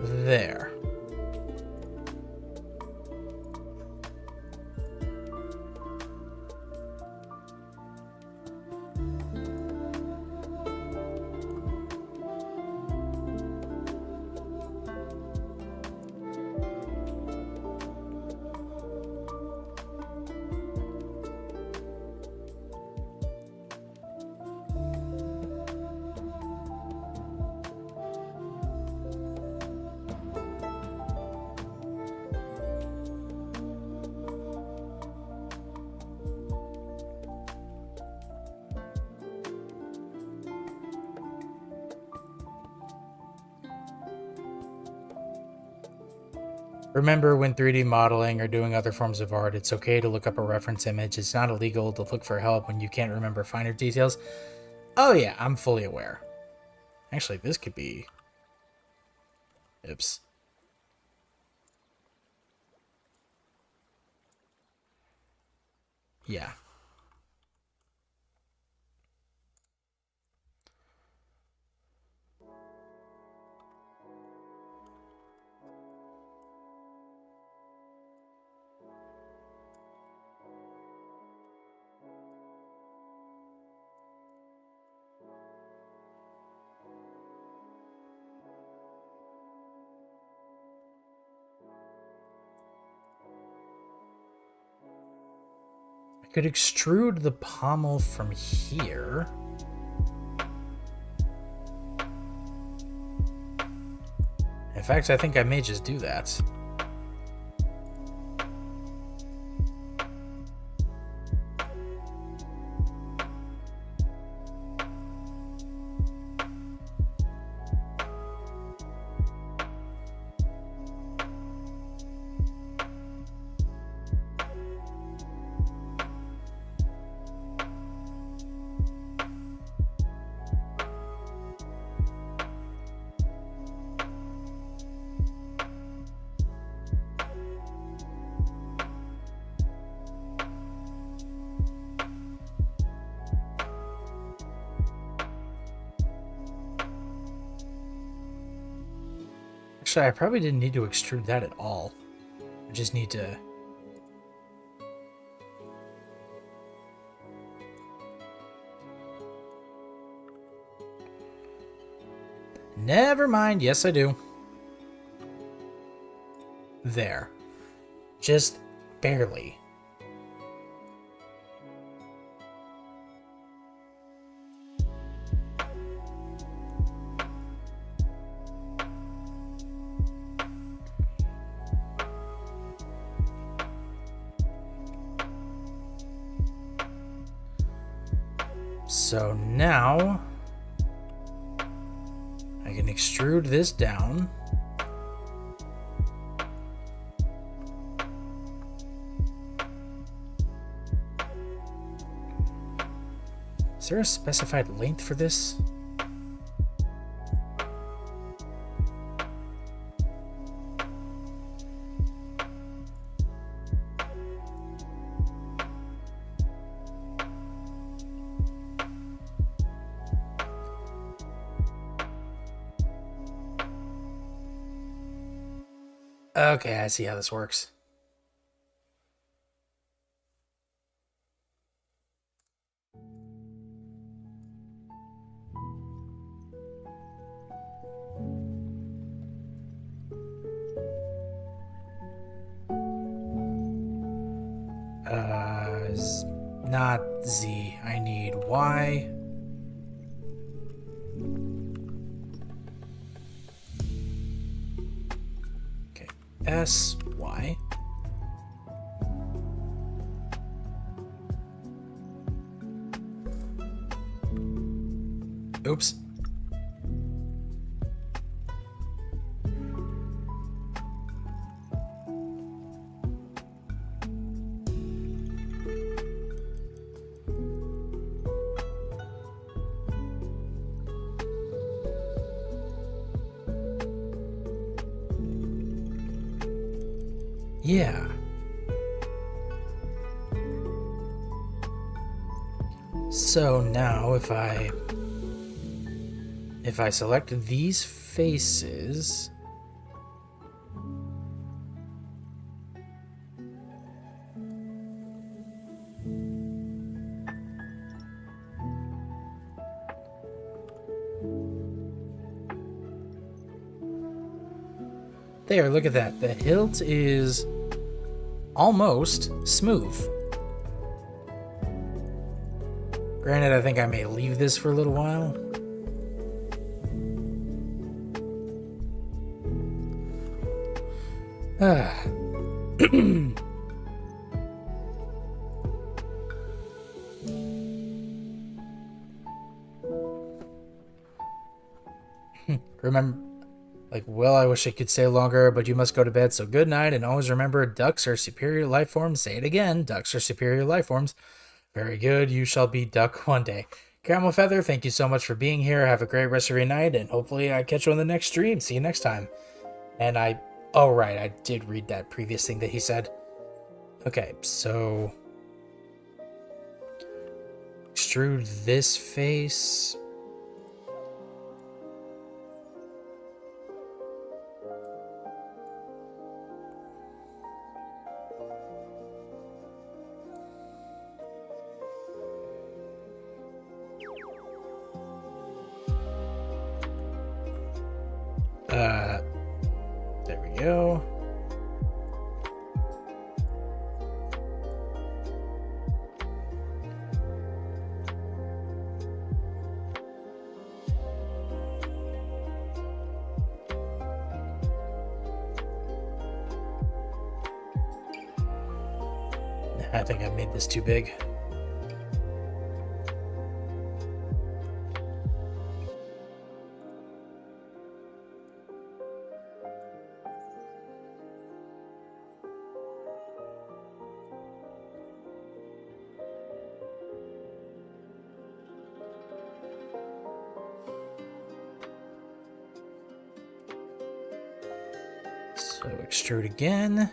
There. Remember, when 3D modeling or doing other forms of art, it's okay to look up a reference image. It's not illegal to look for help when you can't remember finer details. Oh yeah, I'm fully aware. Actually, this could be... Oops. Yeah. I could extrude the pommel from here. In fact, I think I may just do that. Actually, I probably didn't need to extrude that at all. I just need to... Never mind. Yes, I do. There. Just barely. So now I can extrude this down. Is there a specified length for this? Okay, I see how this works. Not Z. I need Y. Okay, S, Y. Oops. Yeah. So now if I select these faces, there, look at that. The hilt is almost smooth. Granted, I think I may leave this for a little while. Remember, Like, well, I wish I could stay longer, but you must go to bed, so good night, and always remember, ducks are superior life forms. Say it again, ducks are superior life forms. Very good, you shall be duck one day. Caramel Feather, thank you so much for being here. Have a great rest of your night, and hopefully I catch you on the next stream. See you next time. And oh right, I did read that previous thing that he said. Okay, so extrude this face. There we go. I think I made this too big. So extrude again.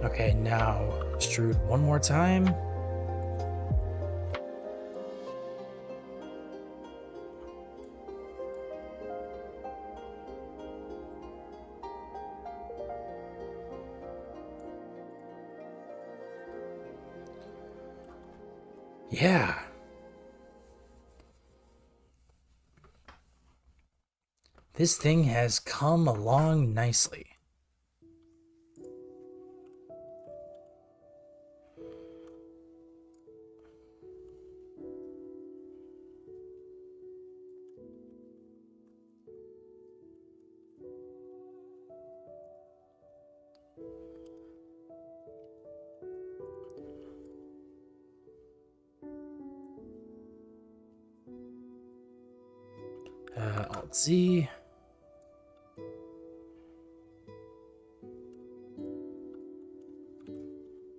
Okay, now extrude one more time. Yeah. This thing has come along nicely. Alt Z.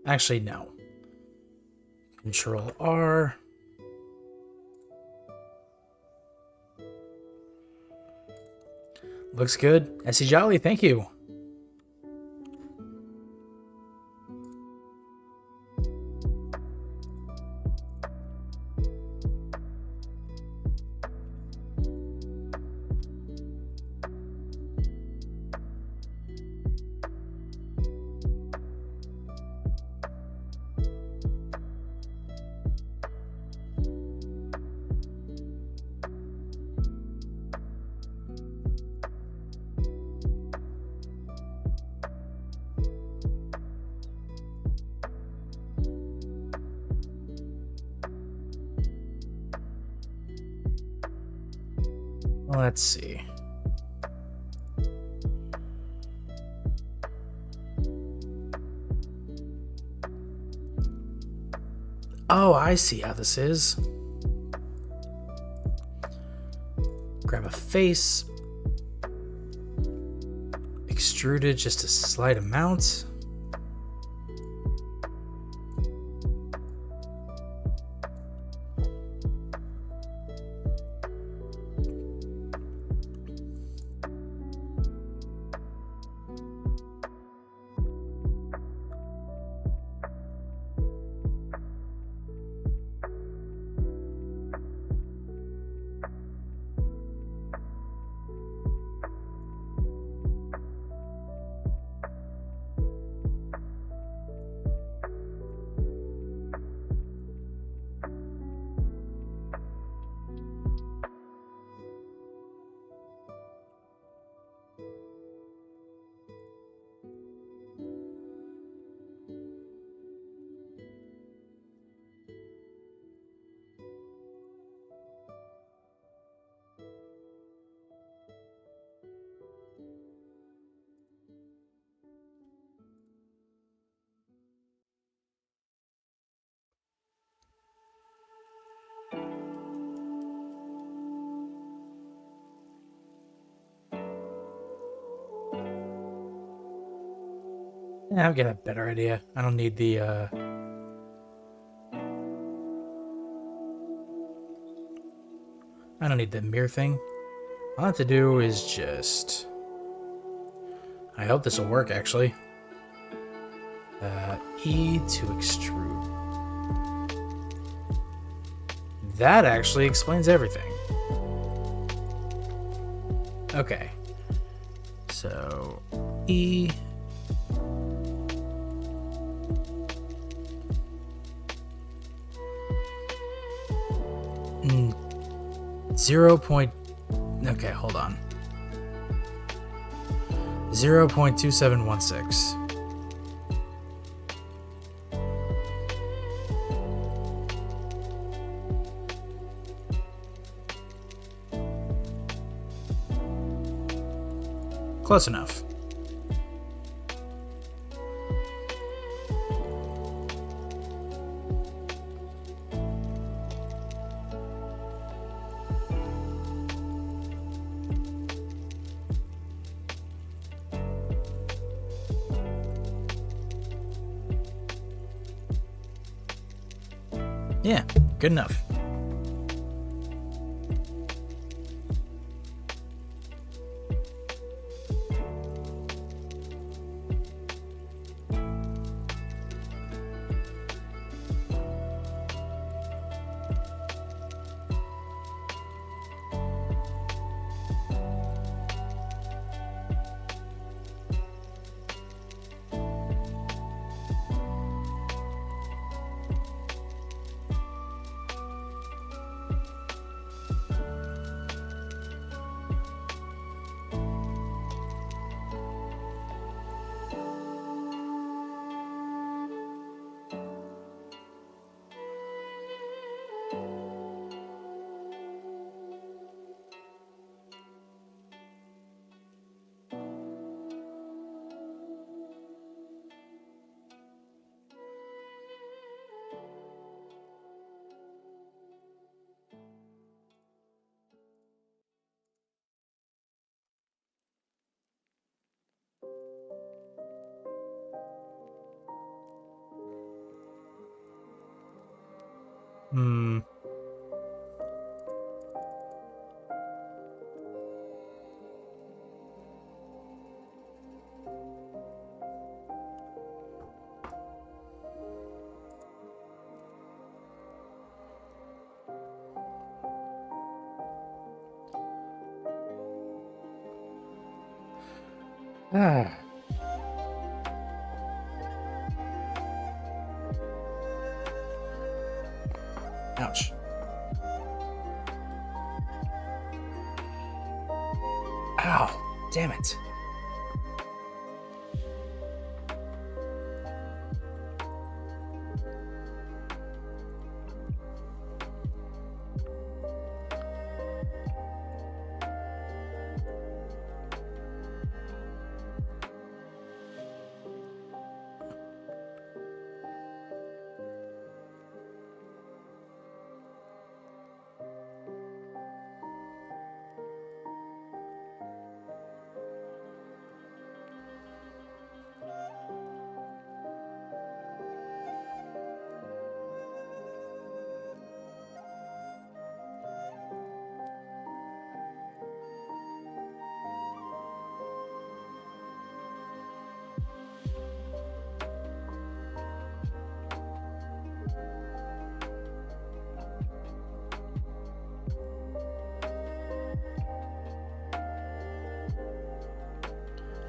Actually, no. Control R. Looks good. SC Jolly, thank you. Let's see. Oh, I see how this is. Grab a face. Extrude it just a slight amount. Yeah, I'll get a better idea. I don't need the, I don't need the mirror thing. All I have to do is just... I hope this will work, actually. E to extrude. That actually explains everything. Okay. So, E... 0. Okay, hold on. 0.2716. Close enough. Yeah, good enough. Hmm. Ah. Ouch. Ow. Damn it.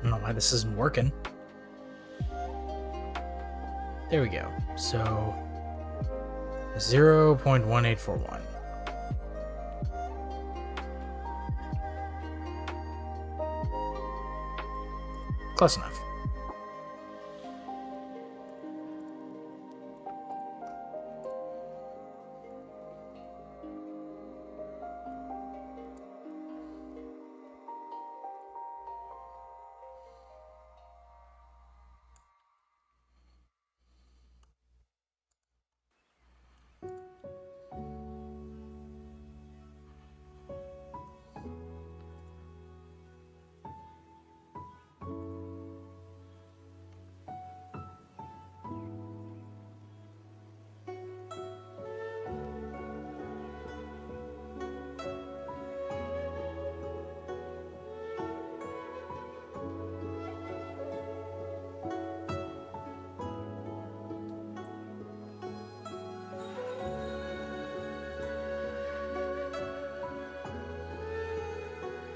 I don't know why this isn't working. There we go. So 0.1841. Close enough.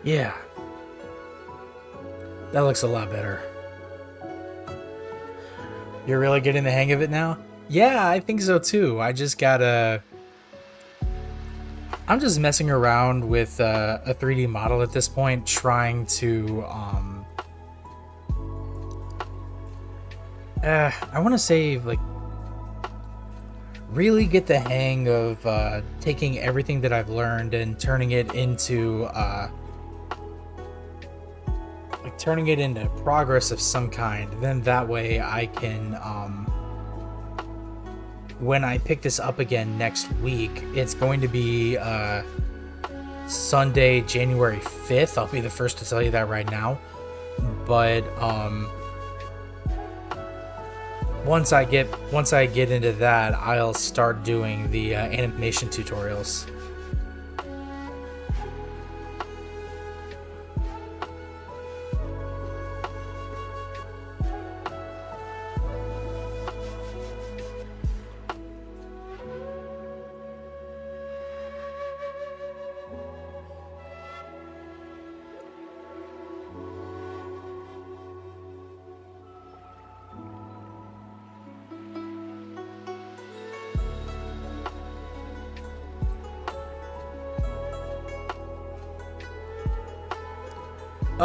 Yeah. That looks a lot better. You're really getting the hang of it now? Yeah, I think so too. I'm just messing around with a 3D model at this point, trying to I want to say, like, really get the hang of taking everything that I've learned and turning it into progress of some kind. Then that way I can when I pick this up again next week, it's going to be Sunday, January 5th. I'll be the first to tell you that right now. But once I get into that, I'll start doing the animation tutorials.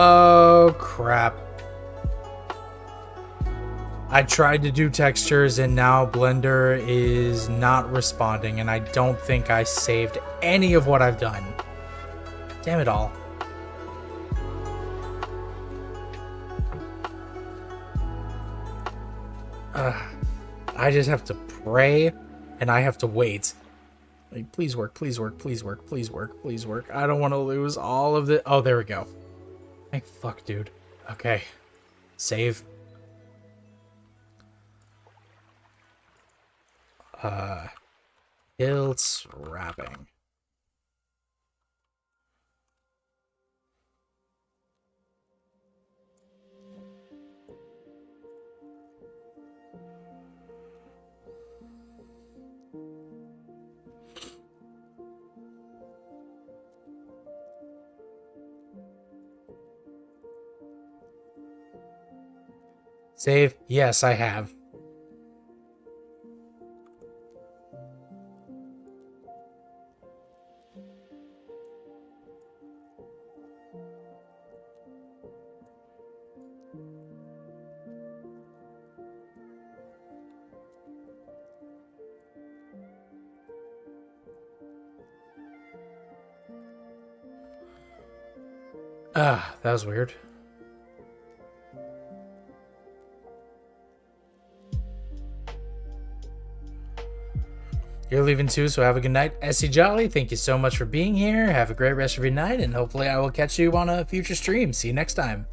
Oh, crap. I tried to do textures and now Blender is not responding, and I don't think I saved any of what I've done. Damn it all. I just have to pray and I have to wait. Like, please work, please work, please work, please work, please work. I don't want to lose all of it. Oh, there we go. Thank fuck, dude. Okay. Save. Hilts wrapping. Save? Yes, I have. That was weird. You're leaving too, so have a good night. SC Jolly, thank you so much for being here. Have a great rest of your night, and hopefully I will catch you on a future stream. See you next time.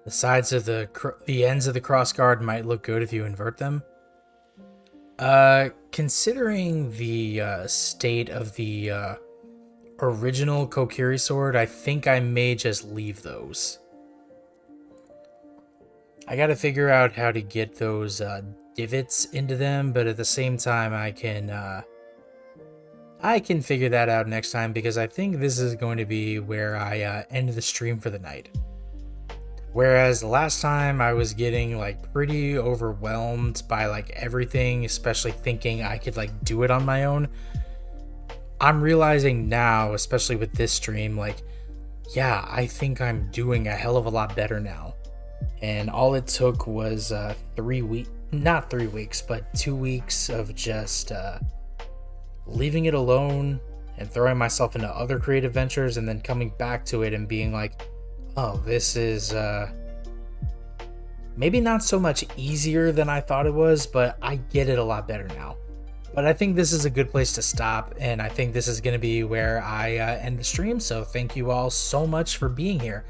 The sides of the ends of the crossguard might look good if you invert them. Considering the state of the original Kokiri sword, I think I may just leave those. I gotta figure out how to get those divots into them, but at the same time I can figure that out next time, because I think this is going to be where I end the stream for the night. Whereas the last time I was getting like pretty overwhelmed by like everything, especially thinking I could like do it on my own. I'm realizing now, especially with this stream, like, yeah, I think I'm doing a hell of a lot better now. and all it took was not 3 weeks, but 2 weeks of just leaving it alone and throwing myself into other creative ventures, and then coming back to it and being like, oh, this is maybe not so much easier than I thought it was, but I get it a lot better now. But I think this is a good place to stop, and I think this is going to be where I end the stream. So thank you all so much for being here.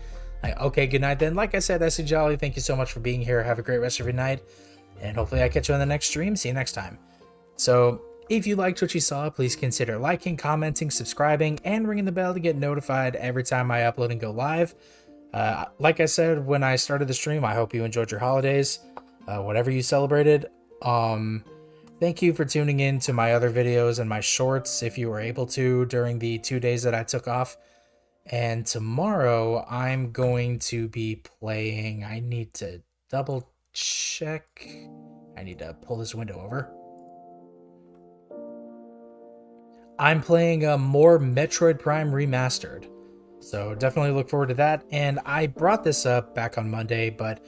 Okay, good night then. Like I said, I say Jolly, thank you so much for being here. Have a great rest of your night, and hopefully I catch you on the next stream. See you next time. So if you liked what you saw, please consider liking, commenting, subscribing, and ringing the bell to get notified every time I upload and go live. Like I said when I started the stream, I hope you enjoyed your holidays, whatever you celebrated. Thank you for tuning in to my other videos and my shorts if you were able to during the 2 days that I took off. And tomorrow I'm going to be playing, I need to double check. I need to pull this window over. I'm playing more Metroid Prime Remastered. So definitely look forward to that. And I brought this up back on Monday, but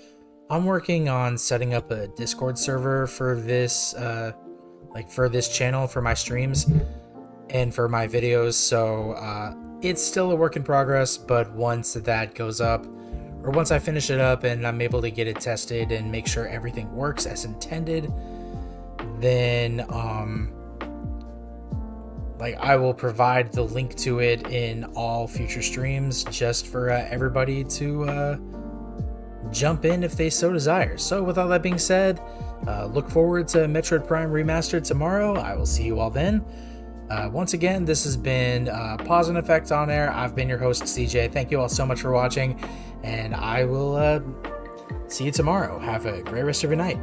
I'm working on setting up a Discord server for this, for this channel, for my streams and for my videos. So it's still a work in progress, but once that goes up, or once I finish it up and I'm able to get it tested and make sure everything works as intended, then I will provide the link to it in all future streams, just for everybody to jump in if they so desire. So with all that being said, look forward to Metroid Prime Remastered tomorrow. I will see you all then. Once again, this has been Pause and Effect on Air. I've been your host, CJ. Thank you all so much for watching, and I will see you tomorrow. Have a great rest of your night.